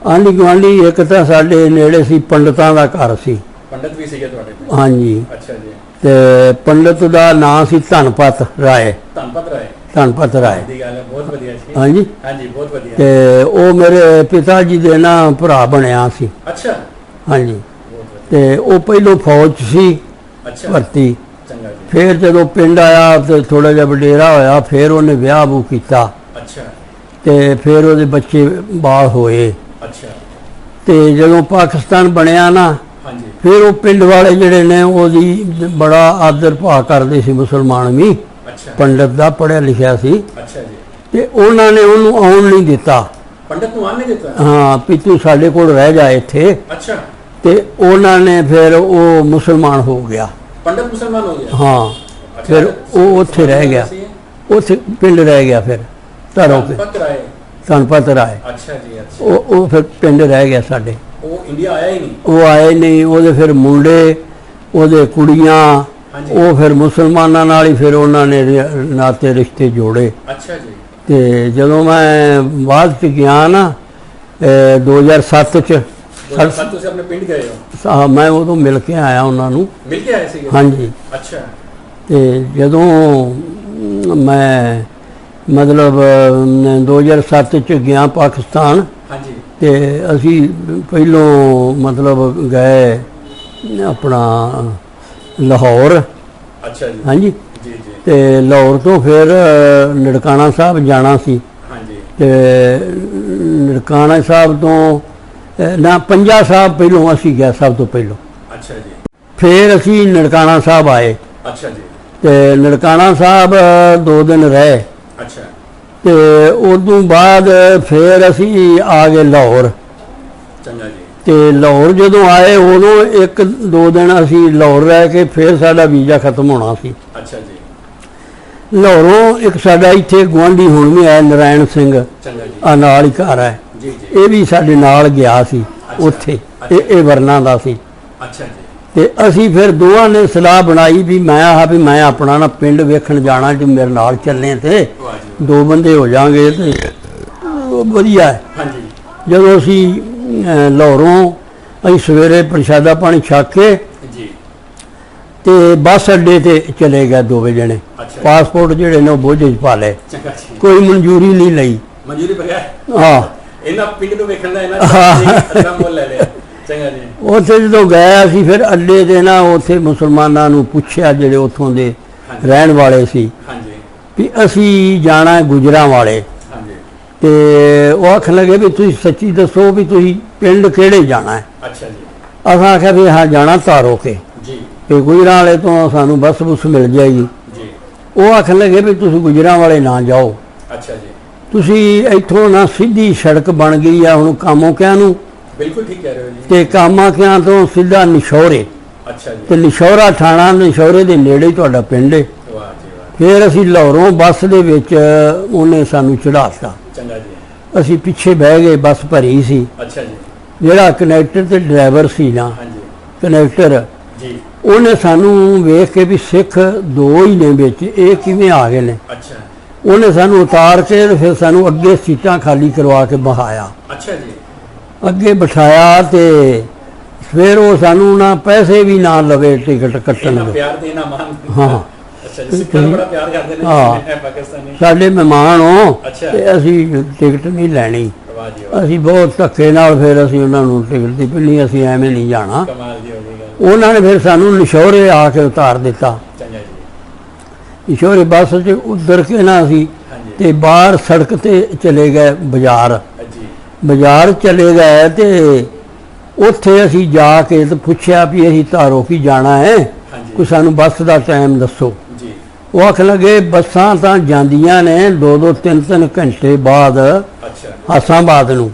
ਆਂਢੀ ਗੁਆਂਢੀ ਇੱਕ ਤਾਂ ਸਾਡੇ ਨੇੜੇ ਸੀ, ਪੰਡਤਾਂ ਦਾ ਘਰ ਸੀ। ਪੰਡਤ ਵੀ ਸੀਗੇ ਤੁਹਾਡੇ ਪਿੰਡ? ਹਾਂਜੀ, ਅੱਛਾ ਜੀ, ਤੇ ਪੰਡਤ ਦਾ ਨਾਂ ਸੀ ਧਨਪਤ ਰਾਏ, ਧਨਪਤ ਰਾਏ, ਧਨਪਤ ਰਾਏ। ਦੀ ਗੱਲ ਹੈ, ਬਹੁਤ ਵਧੀਆ ਸੀ। ਹਾਂਜੀ, ਹਾਂਜੀ, ਬਹੁਤ ਵਧੀਆ। ਤੇ ਉਹ ਮੇਰੇ ਪਿਤਾ ਜੀ ਦੇ ਨਾ ਭਰਾ ਬਣਿਆ ਸੀ। ਅੱਛਾ, ਹਾਂਜੀ, ਬਹੁਤ ਵਧੀਆ, ਤੇ ਉਹ ਪਹਿਲੋਂ ਫੌਜ 'ਚ ਸੀ ਅੱਛਾ, ਭਰਤੀ, ਚੰਗਾ ਜੀ, ਫਿਰ ਜਦੋਂ ਪਿੰਡ ਆਇਆ ਤੇ ਥੋੜਾ ਜਿਹਾ ਵਡੇਰਾ ਹੋਇਆ, ਫਿਰ ਉਹਨੇ ਵਿਆਹ ਵੂ ਕੀਤਾ ਅੱਛਾ, ਤੇ ਫਿਰ ਉਹਦੇ ਬੱਚੇ ਬਾਲ ਹੋਏ। ਅੱਛਾ, ਤੇ ਜਦੋਂ ਪਾਕਿਸਤਾਨ ਬਣਿਆ ਨਾ, ਹਾਂਜੀ, ਫਿਰ ਉਹ ਪਿੰਡ ਵਾਲੇ ਜਿਹੜੇ ਨੇ ਉਹਦੀ ਬੜਾ ਆਦਰ ਭਾਅ ਕਰਦੇ ਸੀ, ਮੁਸਲਮਾਨ ਵੀ, ਅੱਛਾ, ਪੰਡਤ ਦਾ ਪੜ੍ਹਿਆ ਲਿਖਿਆ ਸੀ, ਅੱਛਾ ਜੀ, ਤੇ ਉਹਨਾਂ ਨੇ ਉਹਨੂੰ ਆਉਣ ਨਹੀਂ ਦਿੱਤਾ। ਪੰਡਤ ਨੂੰ ਆਉਣ ਨਹੀਂ ਦਿੱਤਾ? ਹਾਂ, ਵੀ ਤੂੰ ਸਾਡੇ ਕੋਲ ਰਹਿ ਜਾ ਇੱਥੇ, ਅੱਛਾ, ਤੇ ਉਹਨਾਂ ਨੇ ਫਿਰ ਉਹ ਮੁਸਲਮਾਨ ਹੋ ਗਿਆ। ਪੰਡਤ ਮੁਸਲਮਾਨ ਹੋ ਗਿਆ? ਹਾਂ, ਅੱਛਾ, ਫਿਰ ਉਹ ਉੱਥੇ ਰਹਿ ਗਿਆ, ਉੱਥੇ ਪਿੰਡ ਰਹਿ ਗਿਆ, ਫਿਰ ਧਰੋ ਕੇ ਧਨਪਤ ਰਾਏ, ਧਨਪਤ ਰਾਏ, ਅੱਛਾ ਜੀ, ਅੱਛਾ, ਉਹ ਫਿਰ ਪਿੰਡ ਰਹਿ ਗਿਆ ਸਾਡੇ, ਉਹ ਇੰਡੀਆ ਆਇਆ ਹੀ ਨਹੀਂ? ਉਹ ਆਏ ਨਹੀਂ, ਉਹਦੇ ਫਿਰ ਮੁੰਡੇ, ਉਹਦੇ ਕੁੜੀਆਂ, ਹਾਂਜੀ, ਉਹ ਫਿਰ ਮੁਸਲਮਾਨਾਂ ਨਾਲ ਹੀ ਫਿਰ ਉਹਨਾਂ ਨੇ ਨਾਤੇ ਰਿਸ਼ਤੇ ਜੋੜੇ। ਅੱਛਾ ਜੀ, ਤੇ ਜਦੋਂ ਮੈਂ ਬਾਅਦ ਚ ਗਿਆ ਨਾ 2007 ਚ, ਤੁਸੀਂ ਆਪਣੇ ਪਿੰਡ ਗਏ ਹੋ? ਮੈਂ ਉਦੋਂ ਮਿਲ ਕੇ ਆਇਆ ਉਹਨਾਂ ਨੂੰ। ਮਿਲ ਕੇ ਆਏ ਸੀਗੇ? ਹਾਂਜੀ, ਅੱਛਾ, ਤੇ ਜਦੋਂ ਮੈਂ ਮਤਲਬ 2007 ਚ ਗਿਆ ਪਾਕਿਸਤਾਨ, ਹਾਂਜੀ, ਤੇ ਅਸੀਂ ਪਹਿਲੋਂ ਮਤਲਬ ਗਏ ਆਪਣਾ ਲਾਹੌਰ। ਅੱਛਾ ਜੀ, ਹਾਂਜੀ, ਜੀ ਜੀ, ਤੇ ਲਾਹੌਰ ਤੋਂ ਫਿਰ ਨਨਕਾਣਾ ਸਾਹਿਬ ਜਾਣਾ ਸੀ, ਹਾਂਜੀ, ਤੇ ਨਨਕਾਣਾ ਸਾਹਿਬ ਤੋਂ ਨਾ ਪੰਜਾ ਸਾਹਿਬ ਪਹਿਲੋਂ ਅਸੀਂ ਗਏ ਸਭ ਤੋਂ ਪਹਿਲੋਂ, ਅੱਛਾ ਜੀ, ਫਿਰ ਅਸੀਂ ਨਨਕਾਣਾ ਸਾਹਿਬ ਆਏ, ਅੱਛਾ ਜੀ, ਤੇ ਨਨਕਾਣਾ ਸਾਹਿਬ 2 ਦਿਨ ਰਹੇ, ਅੱਛਾ, ਤੇ ਉਦੋਂ ਬਾਅਦ ਫਿਰ ਅਸੀਂ ਆ ਗਏ ਲਾਹੌਰ। ਚੰਗਾ ਜੀ, ਤੇ ਲਾਹੌਰ ਜਦੋਂ ਆਏ ਉਦੋਂ 1-2 ਦਿਨ ਅਸੀਂ ਲਾਹੌਰ ਰਹਿ ਕੇ ਫਿਰ ਸਾਡਾ ਵੀਜ਼ਾ ਖਤਮ ਹੋਣਾ ਸੀ। ਅੱਛਾ ਜੀ, ਲਾਹੌਰੋਂ ਇੱਕ ਸਾਡਾ ਇੱਥੇ ਗੁਆਂਢੀ ਹੁਣ ਵੀ ਆਇਆ, ਨਰਾਇਣ ਸਿੰਘ, ਚੰਗਾ ਜੀ, ਆ ਨਾਲ ਹੀ ਘਰ ਹੈ, ਜੀ ਜੀ, ਇਹ ਵੀ ਸਾਡੇ ਨਾਲ ਗਿਆ ਸੀ ਉੱਥੇ, ਇਹ ਵਰਨਾ ਦਾ ਸੀ। ਅੱਛਾ ਜੀ, ਤੇ ਅਸੀਂ ਫਿਰ ਦੋਵਾਂ ਨੇ ਸਲਾਹ ਬਣਾਈ ਵੀ ਮੈਂ ਆਪਣਾ ਨਾ ਪਿੰਡ ਵੇਖਣ ਜਾਣਾ, ਜੇ ਮੇਰੇ ਨਾਲ ਚੱਲੇ ਤੇ ਵਾਹ ਜੀ, 2 ਬੰਦੇ ਹੋ ਜਾਾਂਗੇ ਤੇ ਵਧੀਆ ਹੈ। ਹਾਂਜੀ, ਜਦੋਂ ਅਸੀਂ ਲਾਹੌਰੋਂ ਅਸੀਂ ਸਵੇਰੇ ਪ੍ਰਸ਼ਾਦਾ ਪਾਣੀ ਛਕ ਕੇ ਜੀ, ਤੇ ਬੱਸ ਅੱਡੇ ਤੇ ਚਲੇ ਗਏ 2 ਜਣੇ, ਅੱਛਾ, ਪਾਸਪੋਰਟ ਜਿਹੜੇ ਨੇ ਉਹ ਬੋਝੇ 'ਚ ਪਾ ਲਏ, ਚੰਗਾ ਜੀ, ਕੋਈ ਮਨਜ਼ੂਰੀ ਨਹੀਂ ਲਈ। ਮਨਜ਼ੂਰੀ ਬਗੈਰ ਹਾਂ, ਇਹਨਾਂ ਪਿੰਡ ਨੂੰ ਵੇਖਣ ਦਾ ਇਹਨਾਂ ਅੱਛਾ ਮੁੱਲ ਲੈ ਲਿਆ, ਚੰਗਾ ਜੀ, ਉੱਥੇ ਜਦੋਂ ਗਏ ਅਸੀਂ ਫਿਰ ਅੱਡੇ ਤੇ ਨਾ ਉੱਥੇ ਮੁਸਲਮਾਨਾਂ ਨੂੰ ਪੁੱਛਿਆ ਜਿਹੜੇ ਉੱਥੋਂ ਦੇ ਰਹਿਣ ਵਾਲੇ ਸੀ, ਹਾਂਜੀ, ਵੀ ਅਸੀਂ ਜਾਣਾ ਗੁਜਰਾਂ ਵਾਲੇ, ਹਾਂਜੀ, ਤੇ ਉਹ ਆਖਣ ਲੱਗੇ ਵੀ ਤੁਸੀਂ ਸੱਚੀ ਦੱਸੋ ਵੀ ਤੁਸੀਂ ਪਿੰਡ ਕਿਹੜੇ ਜਾਣਾ ਹੈ। ਅੱਛਾ ਜੀ, ਅਸਾਂ ਆਖਿਆ ਵੀ ਹਾਂ ਜਾਣਾ ਤਾਰੋ ਕੇ। ਜੀ, ਕਿ ਗੁਜਰਾਂ ਵਾਲੇ ਤੋਂ ਸਾਨੂੰ ਬੱਸ ਬੁੱਸ ਮਿਲ ਜਾਏਗੀ। ਜੀ ਉਹ ਆਖਣ ਲੱਗੇ ਵੀ ਤੁਸੀਂ ਗੁਜਰਾਂ ਵਾਲੇ ਨਾ ਜਾਓ, ਅੱਛਾ ਜੀ, ਤੁਸੀਂ ਇੱਥੋਂ ਨਾ ਸਿੱਧੀ ਸੜਕ ਬਣ ਗਈ ਆ ਹੁਣ ਕਾਮੋਕਿਆਂ ਨੂੰ, ਬਿਲਕੁਲ ਠੀਕ ਕਹਿ ਰਹੇ ਹੋ ਜੀ। ਤੇ ਕਾਮਾਕਿਆਂ ਤੋਂ ਸਿੱਧਾ ਨਿਸ਼ੌਰੇ, ਅੱਛਾ ਜੀ, ਤੇ ਨਿਸ਼ੌਰਾ ਥਾਣਾ, ਨਿਸ਼ੌਰੇ ਦੇ ਨੇੜੇ ਹੀ ਤੁਹਾਡਾ ਪਿੰਡ ਹੈ। ਵਾਹ ਜੀ ਵਾਹ, ਫਿਰ ਅਸੀਂ ਲਾਹੌਰੋਂ ਬੱਸ ਦੇ ਵਿੱਚ ਉਹਨੇ ਸਾਨੂੰ ਚੜ੍ਹਾਤਾ, ਚੰਗਾ ਜੀ, ਅਸੀਂ ਪਿੱਛੇ ਬਹਿ ਗਏ, ਬੱਸ ਭਰੀ ਸੀ। ਅੱਛਾ ਜੀ, ਜਿਹੜਾ ਕਨੈਕਟਰ ਤੇ ਡਰਾਈਵਰ ਸੀ ਨਾ, ਹਾਂਜੀ ਕਨੈਕਟਰ, ਜੀ, ਉਹਨੇ ਸਾਨੂੰ ਵੇਖ ਕੇ ਵੀ ਸਿੱਖ ਦੋ ਹੀ ਨੇ ਵਿੱਚ, ਇਹ ਕਿਵੇਂ ਆ ਗਏ ਨੇ, ਅੱਛਾ ਉਹਨੇ ਸਾਨੂੰ ਉਤਾਰ ਕੇ ਤੇ ਫਿਰ ਸਾਨੂੰ ਅੱਗੇ ਸੀਟਾਂ ਖਾਲੀ ਕਰਵਾ ਕੇ ਬਹਾਇਆ, ਅੱਛਾ ਜੀ, ਅੱਗੇ ਬਿਠਾਇਆ। ਤੇ ਫਿਰ ਉਹ ਸਾਨੂੰ ਨਾ ਪੈਸੇ ਵੀ ਨਾ ਲਵੇ ਟਿਕਟ ਕੱਟਣ ਇੰਨਾ ਦੇ। ਪਿਆਰ ਦੇਣਾ ਮਾਨ, ਹਾਂ, ਅੱਛਾ ਜੀ, ਸਿੱਖਾਂ ਨੂੰ ਬੜਾ ਪਿਆਰ ਕਰਦੇ ਨੇ ਹਾਂ। ਪਾਕਿਸਤਾਨੀ, ਸਾਡੇ ਮਹਿਮਾਨ ਹੋ ਅੱਛਾ। ਤੇ ਅਸੀਂ ਟਿਕਟ ਨਹੀਂ ਲੈਣੀ, ਵਾਹ ਜੀ ਵਾਹ, ਅਸੀਂ ਬਹੁਤ ਧੱਕੇ ਨਾਲ ਫਿਰ ਅਸੀਂ ਉਹਨਾਂ ਨੂੰ ਟਿਕਟ ਦੀ ਪਿੰਨੀ, ਅਸੀਂ ਐਵੇਂ ਨਹੀਂ ਜਾਣਾ। ਕਮਾਲ ਦੀ ਹੋ ਗਈ ਗੱਲ, ਉਹਨਾਂ ਨੇ ਫਿਰ ਸਾਨੂੰ ਨਿਸ਼ੌਰੇ ਆ ਕੇ ਉਤਾਰ ਦਿੱਤਾ। ਚੰਗਾ ਜੀ, ਨਿਸ਼ੌਰੇ ਬੱਸ 'ਚ ਉਤਰ ਕੇ ਨਾ ਅਸੀਂ ਹਾਂਜੀ, ਤੇ ਬਾਹਰ ਸੜਕ ਤੇ ਚਲੇ ਗਏ, ਬਾਜ਼ਾਰ ਜੀ, ਬਾਜ਼ਾਰ ਚਲੇ ਗਏ। ਤੇ ਉੱਥੇ ਅਸੀਂ ਜਾ ਕੇ ਤੇ ਪੁੱਛਿਆ ਵੀ ਅਸੀਂ ਧਾਰੋ ਕੀ ਜਾਣਾ ਹੈ, ਹਾਂਜੀ, ਕੋਈ ਸਾਨੂੰ ਬੱਸ ਦਾ ਟਾਈਮ ਦੱਸੋ। ਜੀ, ਉਹ ਆਖਣ ਲੱਗੇ ਬੱਸਾਂ ਤਾਂ ਜਾਂਦੀਆਂ ਨੇ 2-2 3-3 ਘੰਟੇ ਬਾਅਦ ਅੱਛਾ, ਹਾਸਾਬਾਦ ਨੂੰ,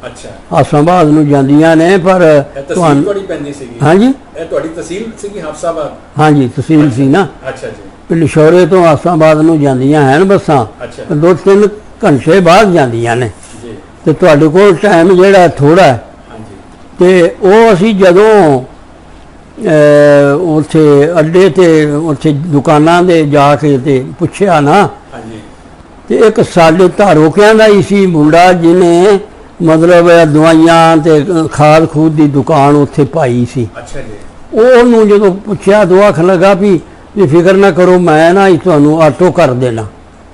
ਅੱਛਾ, ਹਾਸਾਬਾਦ ਨੂੰ ਜਾਂਦੀਆਂ ਨੇ, ਪਰ ਇਹ ਤਹਿਸੀਲ ਤੁਹਾਨੂੰ ਤੁਹਾਡੀ ਪੈਂਦੀ ਸੀਗੀ, ਹਾਂਜੀ ਇਹ ਤੁਹਾਡੀ ਤਹਿਸੀਲ ਸੀਗੀ ਹਫਸਾਬਾਦ, ਹਾਂਜੀ ਤਹਿਸੀਲ ਸੀ ਨਾ, ਅੱਛਾ ਜੀ, ਨਿਸ਼ੌਰੇ ਤੋਂ ਹਾਸਾਬਾਦ ਨੂੰ ਜਾਂਦੀਆਂ ਹਨ ਬੱਸਾਂ, ਅੱਛਾ, 2-3 ਘੰਟੇ ਬਾਅਦ ਜਾਂਦੀਆਂ ਨੇ, ਜੀ, ਤੇ ਤੁਹਾਡੇ ਕੋਲ ਟਾਈਮ ਜਿਹੜਾ ਥੋੜਾ ਹੈ। ਹਾਂਜੀ, ਤੇ ਉਹ ਅਸੀਂ ਜਦੋਂ ਉੱਥੇ ਅੱਡੇ ਤੇ ਉੱਥੇ ਦੁਕਾਨਾਂ ਦੇ ਜਾ ਕੇ ਤੇ ਪੁੱਛਿਆ ਨਾ, ਹਾਂਜੀ, ਤੇ ਇੱਕ ਸਾਡੇ ਧਾਰੋਕਿਆਂ ਦਾ ਹੀ ਸੀ ਮੁੰਡਾ, ਜਿਹਨੇ ਮਤਲਬ ਦਵਾਈਆਂ ਤੇ ਖਾਦ ਖੂਦ ਦੀ ਦੁਕਾਨ ਉੱਥੇ ਪਾਈ ਸੀ। ਅੱਛਾ ਜੀ, ਉਹਨੂੰ ਜਦੋਂ ਪੁੱਛਿਆ ਤਾਂ ਆਖਣ ਲੱਗਾ ਵੀ ਫਿਕਰ ਨਾ ਕਰੋ, ਮੈਂ ਨਾ ਤੁਹਾਨੂੰ ਆਟੋ ਕਰ ਦੇਣਾ,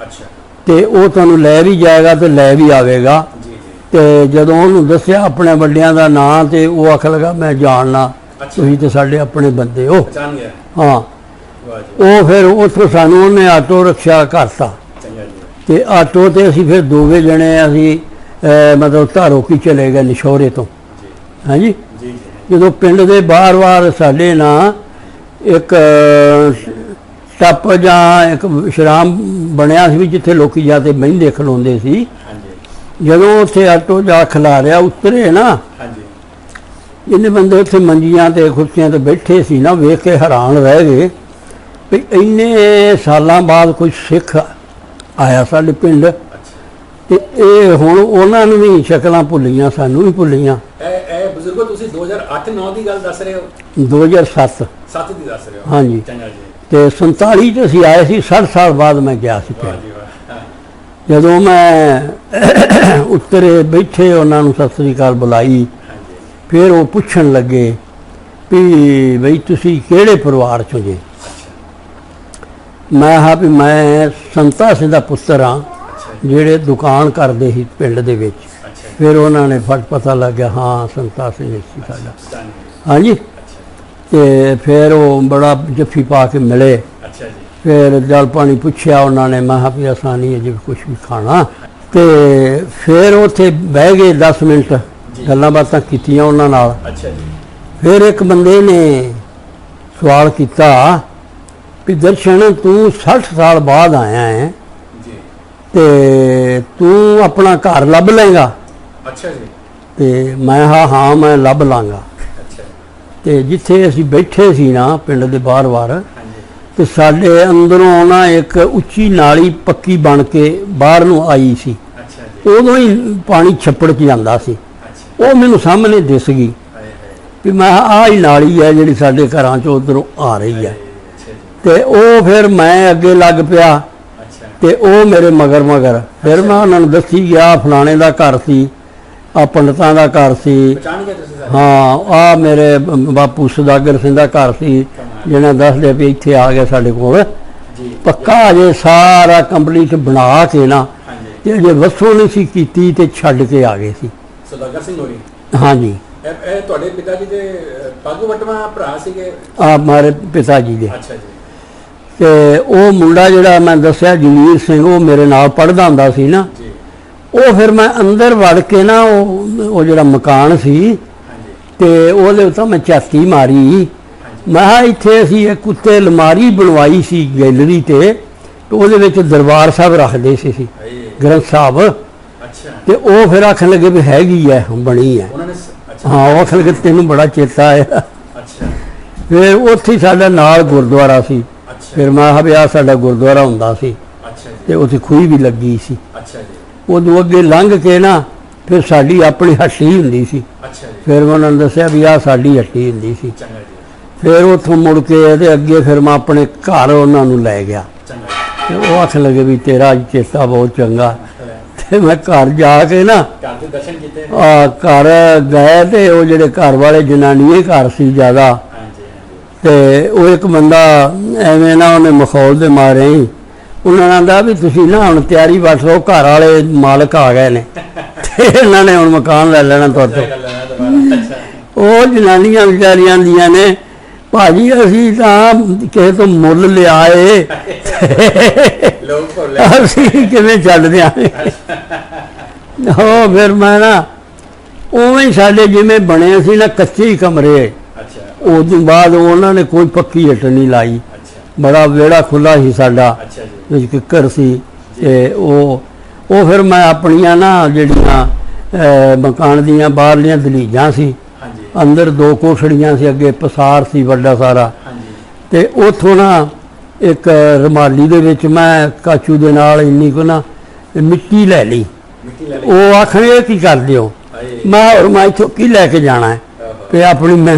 ਅੱਛਾ, ਤੇ ਉਹ ਤੁਹਾਨੂੰ ਲੈ ਵੀ ਜਾਏਗਾ ਤੇ ਲੈ ਵੀ ਆਵੇਗਾ। ਜੀ, ਜੀ, ਤੇ ਜਦੋਂ ਉਹਨੂੰ ਦੱਸਿਆ ਆਪਣੇ ਵੱਡਿਆਂ ਦਾ ਨਾਂ, ਤੇ ਉਹ ਆਖਣ ਲੱਗਾ ਮੈਂ ਜਾਣਨਾ, ਅੱਛਾ, ਤੁਸੀਂ ਤੇ ਸਾਡੇ ਆਪਣੇ ਬੰਦੇ ਹੋ। ਪਛਾਣ ਗਿਆ, ਹਾਂ, ਵਾਹ ਜੀ, ਉਹ ਫਿਰ ਉੱਥੋਂ ਸਾਨੂੰ ਉਹਨੇ ਆਟੋ ਰਿਕਸ਼ਾ ਕਰਤਾ, ਚੰਗਾ ਜੀ, ਤੇ ਆਟੋ ਤੇ ਅਸੀਂ ਫਿਰ ਦੋਵੇਂ ਜਣੇ ਅਸੀਂ ਮਤਲਬ ਧਾਰੋਕੀ ਚਲੇ ਗਏ ਨਿਸ਼ੌਰੇ ਤੋਂ। ਜੀ, ਹਾਂਜੀ, ਜੀ, ਜੀ, ਜਦੋਂ ਪਿੰਡ ਦੇ ਬਾਹਰ ਸਾਡੇ ਨਾ ਇੱਕ ਟੱਪ ਜਾਂ ਇੱਕ ਵਿਸ਼ਰਾਮ ਬਣਿਆ ਸੀ ਵੀ ਜਿੱਥੇ ਲੋਕੀ ਜਾ ਕੇ ਬਹਿੰਦੇ ਖਲੋਂਦੇ ਸੀ। ਹਾਂਜੀ, ਜਦੋਂ ਉੱਥੇ ਆਟੋ ਜਾ ਖਿਲਾਰਿਆ ਉਤਰੇ ਨਾ, ਹਾਂਜੀ, ਜਿੰਨੇ ਬੰਦੇ ਉੱਥੇ ਮੰਜੀਆਂ ਤੇ ਕੁਰਸੀਆਂ ਤੇ ਬੈਠੇ ਸੀ ਨਾ, ਵੇਖ ਕੇ ਹੈਰਾਨ ਰਹਿ ਗਏ ਵੀ ਇੰਨੇ ਸਾਲਾਂ ਬਾਅਦ ਕੋਈ ਸਿੱਖ ਆਇਆ ਸਾਡੇ ਪਿੰਡ। ਅੱਛਾ, ਤੇ ਇਹ ਹੁਣ ਉਹਨਾਂ ਨੂੰ ਵੀ ਸ਼ਕਲਾਂ ਭੁੱਲੀਆਂ, ਸਾਨੂੰ ਵੀ ਭੁੱਲੀਆਂ। ਇਹ ਬਜ਼ੁਰਗੋ ਤੁਸੀਂ 2008-9 ਦੀ ਗੱਲ ਦੱਸ ਰਹੇ ਹੋ, 2007 7 ਦੀ ਦੱਸ ਰਹੇ ਹੋ, ਹਾਂਜੀ, ਚੰਗਾ ਜੀ, ਤੇ 47 'ਚ ਅਸੀਂ ਆਏ ਸੀ, 60 ਸਾਲ ਬਾਅਦ ਮੈਂ ਗਿਆ ਸੀ ਵਾਹ ਪਿੰਡ। ਜੀ ਵਾਹ, ਹਾਂ, ਜਦੋਂ ਮੈਂ ਉੱਤਰੇ ਬੈਠੇ ਉਹਨਾਂ ਨੂੰ ਸਤਿ ਸ੍ਰੀ ਅਕਾਲ ਬੁਲਾਈ, ਹਾਂਜੀ, ਫਿਰ ਉਹ ਪੁੱਛਣ ਲੱਗੇ ਵੀ ਬਈ ਤੁਸੀਂ ਕਿਹੜੇ ਪਰਿਵਾਰ 'ਚੋਂ ਜੇ। ਅੱਛਾ, ਮੈਂ ਹਾਂ ਵੀ ਮੈਂ ਸੰਤਾ ਸਿੰਘ ਦਾ ਪੁੱਤਰ ਹਾਂ, ਅੱਛਾ ਜੀ, ਜਿਹੜੇ ਦੁਕਾਨ ਕਰਦੇ ਸੀ ਪਿੰਡ ਦੇ ਵਿੱਚ। ਅੱਛਾ ਜੀ, ਫਿਰ ਉਹਨਾਂ ਨੇ ਫਟ ਪਤਾ ਲੱਗਿਆ, ਹਾਂ ਸੰਤਾ ਸਿੰਘ ਸੀ ਸਾਡਾ। ਪਛਾਣ ਗਿਆ, ਹਾਂਜੀ, ਅੱਛਾ, ਤੇ ਫਿਰ ਉਹ ਬੜਾ ਜੱਫੀ ਪਾ ਕੇ ਮਿਲੇ, ਅੱਛਾ ਜੀ, ਫਿਰ ਜਲ ਪਾਣੀ ਪੁੱਛਿਆ ਉਹਨਾਂ ਨੇ, ਮੈਂ ਕਿਹਾ ਵੀ ਆਸਾਨੀ ਅਜੇ ਕੁਝ ਵੀ ਖਾਣਾ। ਤੇ ਫਿਰ ਉੱਥੇ ਬਹਿ ਗਏ 10 ਮਿੰਟ, ਗੱਲਾਂ ਬਾਤਾਂ ਕੀਤੀਆਂ ਉਹਨਾਂ ਨਾਲ। ਅੱਛਾ ਜੀ, ਫਿਰ ਇੱਕ ਬੰਦੇ ਨੇ ਸਵਾਲ ਕੀਤਾ ਵੀ ਦਰਸ਼ਨ ਤੂੰ 60 ਸਾਲ ਬਾਅਦ ਆਇਆ ਹੈ ਜੀ, ਤੇ ਤੂੰ ਆਪਣਾ ਘਰ ਲੱਭ ਲਏਗਾ। ਅੱਛਾ ਜੀ, ਤੇ ਮੈਂ ਹਾਂ ਮੈਂ ਲੱਭ ਲਾਂਗਾ। ਅੱਛਾ, ਤੇ ਜਿੱਥੇ ਅਸੀਂ ਬੈਠੇ ਸੀ ਨਾ ਪਿੰਡ ਦੇ ਬਾਹਰ ਹਾਂਜੀ, ਤੇ ਸਾਡੇ ਅੰਦਰੋਂ ਨਾ ਇੱਕ ਉੱਚੀ ਨਾਲੀ ਪੱਕੀ ਬਣ ਕੇ ਬਾਹਰ ਨੂੰ ਆਈ ਸੀ। ਅੱਛਾ ਜੀ, ਉਦੋਂ ਹੀ ਪਾਣੀ ਛੱਪੜ 'ਚ ਜਾਂਦਾ ਸੀ। ਅੱਛਾ, ਉਹ ਮੈਨੂੰ ਸਾਹਮਣੇ ਦਿਸ ਗਈ ਹਾਏ ਹਾਏ, ਵੀ ਮੈਂ ਆਹ ਹੀ ਨਾਲੀ ਹੈ ਜਿਹੜੀ ਸਾਡੇ ਘਰਾਂ 'ਚੋਂ ਉੱਧਰੋਂ ਆ ਰਹੀ ਹੈ। ਅੱਛਾ ਜੀ, ਤੇ ਉਹ ਫਿਰ ਮੈਂ ਅੱਗੇ ਲੱਗ ਪਿਆ ਅੱਛਾ, ਤੇ ਉਹ ਮੇਰੇ ਮਗਰ ਫਿਰ ਮੈਂ ਉਹਨਾਂ ਨੂੰ ਦੱਸੀ ਗਿਆ ਫਲਾਣੇ ਦਾ ਘਰ ਸੀ, ਆ ਪੰਡਤਾਂ ਦਾ ਘਰ ਸੀ, ਪਛਾਣ ਗਏ ਤੁਸੀਂ ਸਾਰੇ, ਹਾਂ ਆ ਮੇਰੇ ਬਾਪੂ ਸੁਦਾਗਰ ਸਿੰਘ ਦਾ ਘਰ ਸੀ, ਜਿਹਨਾਂ ਦੱਸਦੇ ਵੀ ਇੱਥੇ ਆ ਗਿਆ ਸਾਡੇ ਕੋਲ। ਜੀ, ਪੱਕਾ ਅਜੇ ਸਾਰਾ ਕੰਪਲੀਟ ਬਣਾ ਕੇ ਨਾ, ਹਾਂਜੀ, ਤੇ ਅਜੇ ਵਸੋਂ ਨਹੀਂ ਸੀ ਕੀਤੀ ਤੇ ਛੱਡ ਕੇ ਆ ਗਏ ਸੀ। ਸੁਦਾਗਰ ਸਿੰਘ ਹੋਰੀ, ਹਾਂਜੀ, ਇਹ ਤੁਹਾਡੇ ਪਿਤਾ ਜੀ ਦੇ ਪੱਗ ਵਟਵਾ ਭਰਾ ਸੀਗੇ। ਆ ਮਾਰੇ ਪਿਤਾ ਜੀ ਦੇ। ਅੱਛਾ ਜੀ, ਤੇ ਉਹ ਮੁੰਡਾ ਜਿਹੜਾ ਮੈਂ ਦੱਸਿਆ ਜਗੀਰ ਸਿੰਘ, ਉਹ ਮੇਰੇ ਨਾਲ ਪੜ੍ਹਦਾ ਹੁੰਦਾ ਸੀ ਨਾ। ਜੀ, ਉਹ ਫਿਰ ਮੈਂ ਅੰਦਰ ਵੜ ਕੇ ਨਾ ਉਹ ਜਿਹੜਾ ਮਕਾਨ ਸੀ ਹਾਂਜੀ, ਤੇ ਉਹਦੇ ਉੱਤੇ ਮੈਂ ਝਾਤੀ ਮਾਰੀ, ਮੈਂ ਕਿਹਾ ਇੱਥੇ ਅਸੀਂ ਇੱਕ ਉੱਤੇ ਅਲਮਾਰੀ ਬਣਵਾਈ ਸੀ ਗੈਲਰੀ ਤੇ ਉਹਦੇ ਵਿੱਚ ਦਰਬਾਰ ਸਾਹਿਬ ਰੱਖਦੇ ਸੀ ਅਸੀਂ, ਗ੍ਰੰਥ ਸਾਹਿਬ। ਅੱਛਾ। ਤੇ ਉਹ ਫਿਰ ਆਖਣ ਲੱਗੇ ਵੀ ਹੈਗੀ ਹੈ, ਬਣੀ ਹੈ। ਉਹਨਾਂ ਨੇ ਅੱਛਾ। ਹਾਂ, ਉਹ ਆਖਣ ਲੱਗੇ ਤੈਨੂੰ ਬੜਾ ਚੇਤਾ ਆਇਆ। ਅੱਛਾ। ਫਿਰ ਉੱਥੇ ਹੀ ਸਾਡਾ ਨਾਲ ਗੁਰਦੁਆਰਾ ਸੀ। ਅੱਛਾ। ਫਿਰ ਮੈਂ ਕਿਹਾ ਵੀ ਆਹ ਸਾਡਾ ਗੁਰਦੁਆਰਾ ਹੁੰਦਾ ਸੀ ਅੱਛਾ ਜੀ। ਤੇ ਉੱਥੇ ਖੂਹੀ ਵੀ ਲੱਗੀ ਸੀ। ਅੱਛਾ ਜੀ। ਉਦੋਂ ਅੱਗੇ ਲੰਘ ਕੇ ਨਾ ਫਿਰ ਸਾਡੀ ਆਪਣੀ ਹੱਟੀ ਹੁੰਦੀ ਸੀ। ਅੱਛਾ ਜੀ। ਫਿਰ ਮੈਂ ਉਹਨਾਂ ਨੂੰ ਦੱਸਿਆ ਵੀ ਆਹ ਸਾਡੀ ਹੱਟੀ ਹੁੰਦੀ ਸੀ। ਚੰਗਾ ਜੀ। ਫਿਰ ਉੱਥੋਂ ਮੁੜ ਕੇ ਇਹਦੇ ਅੱਗੇ ਫਿਰ ਮੈਂ ਆਪਣੇ ਘਰ ਉਹਨਾਂ ਨੂੰ ਲੈ ਗਿਆ। ਚੰਗਾ ਤੇ ਉਹ ਆਖਣ ਲੱਗੇ ਵੀ ਤੇਰਾ ਅੱਜ ਚੇਤਾ ਬਹੁਤ ਚੰਗਾ। ਤੇ ਮੈਂ ਘਰ ਜਾ ਕੇ ਨਾ ਘਰ ਦੇ ਦਰਸ਼ਨ ਕੀਤੇ। ਘਰ ਗਏ ਤੇ ਉਹ ਜਿਹੜੇ ਘਰ ਵਾਲੇ ਜਨਾਨੀਏ ਘਰ ਸੀ ਜ਼ਿਆਦਾ। ਹਾਂਜੀ ਹਾਂਜੀ। ਤੇ ਉਹ ਇੱਕ ਬੰਦਾ ਐਵੇਂ ਨਾ ਉਹਨੇ ਮਖੌਲ ਦੇ ਮਾਰੇ ਹੀ ਉਹਨਾਂ ਨੇ ਆਂਦਾ ਵੀ ਤੁਸੀਂ ਨਾ ਹੁਣ ਤਿਆਰੀ ਬਸ ਲਓ, ਘਰ ਵਾਲੇ ਮਾਲਕ ਆ ਗਏ ਨੇ ਤੇ ਇਹਨਾਂ ਨੇ ਹੁਣ ਮਕਾਨ ਲੈ ਲੈਣਾ ਤੁਹਾਡੇ ਤੋਂ। ਅੱਛਾ। ਉਹ ਜਨਾਨੀਆਂ ਵਿਚਾਰੀਆਂ ਦੀਆਂ ਨੇ ਭਾਜੀ ਅਸੀਂ ਤਾਂ ਕਿਸੇ ਤੋਂ ਮੁੱਲ ਲਿਆਏ ਲੋਕ ਭੁੱਲੇ ਅਸੀਂ ਕਿਵੇਂ ਛੱਡ ਦਿਆਂਗੇ। ਹੋ ਫਿਰ ਮੈਂ ਨਾ ਉਵੇਂ ਹੀ ਸਾਡੇ ਜਿਵੇਂ ਬਣੇ ਸੀ ਨਾ ਕੱਚੇ ਹੀ ਕਮਰੇ। ਅੱਛਾ। ਉਸ ਤੋਂ ਬਾਅਦ ਉਹਨਾਂ ਨੇ ਕੋਈ ਪੱਕੀ ਇੱਟ ਨਹੀਂ ਲਾਈ। ਅੱਛਾ। ਬੜਾ ਵਿਹੜਾ ਖੁੱਲਾ ਸੀ ਸਾਡਾ, ਅੱਛਾ ਜੀ। ਵਿੱਚ ਕਿੱਕਰ ਸੀ। ਤੇ ਉਹ ਫਿਰ ਮੈਂ ਆਪਣੀਆਂ ਨਾ ਜਿਹੜੀਆਂ ਮਕਾਨ ਦੀਆਂ ਬਾਹਰਲੀਆਂ ਦਲੀਜਾਂ ਸੀ, ਹਾਂਜੀ। ਅੰਦਰ 2 ਕੋਠੜੀਆਂ ਸੀ, ਅੱਗੇ ਪਸਾਰ ਸੀ ਵੱਡਾ ਸਾਰਾ। ਹਾਂਜੀ। ਤੇ ਉੱਥੋਂ ਨਾ ਇੱਕ ਰੁਮਾਲੀ ਦੇ ਵਿੱਚ ਮੈਂ ਕਾਚੂ ਦੇ ਨਾਲ ਇੰਨੀ ਕੁ ਨਾ ਮਿੱਟੀ ਲੈ ਲਈ। ਮਿੱਟੀ ਲੈ ਲਈ। ਉਹ ਆਖਣ ਇਹ ਕੀ ਕਰਦੇ ਹੋ? ਹਾਏ। ਮੈਂ ਇੱਥੋਂ ਕੀ ਲੈ ਕੇ ਜਾਣਾ ਹੈ? ਓਹੋ। ਤੇ ਆਪਣੀ ਮੈਂ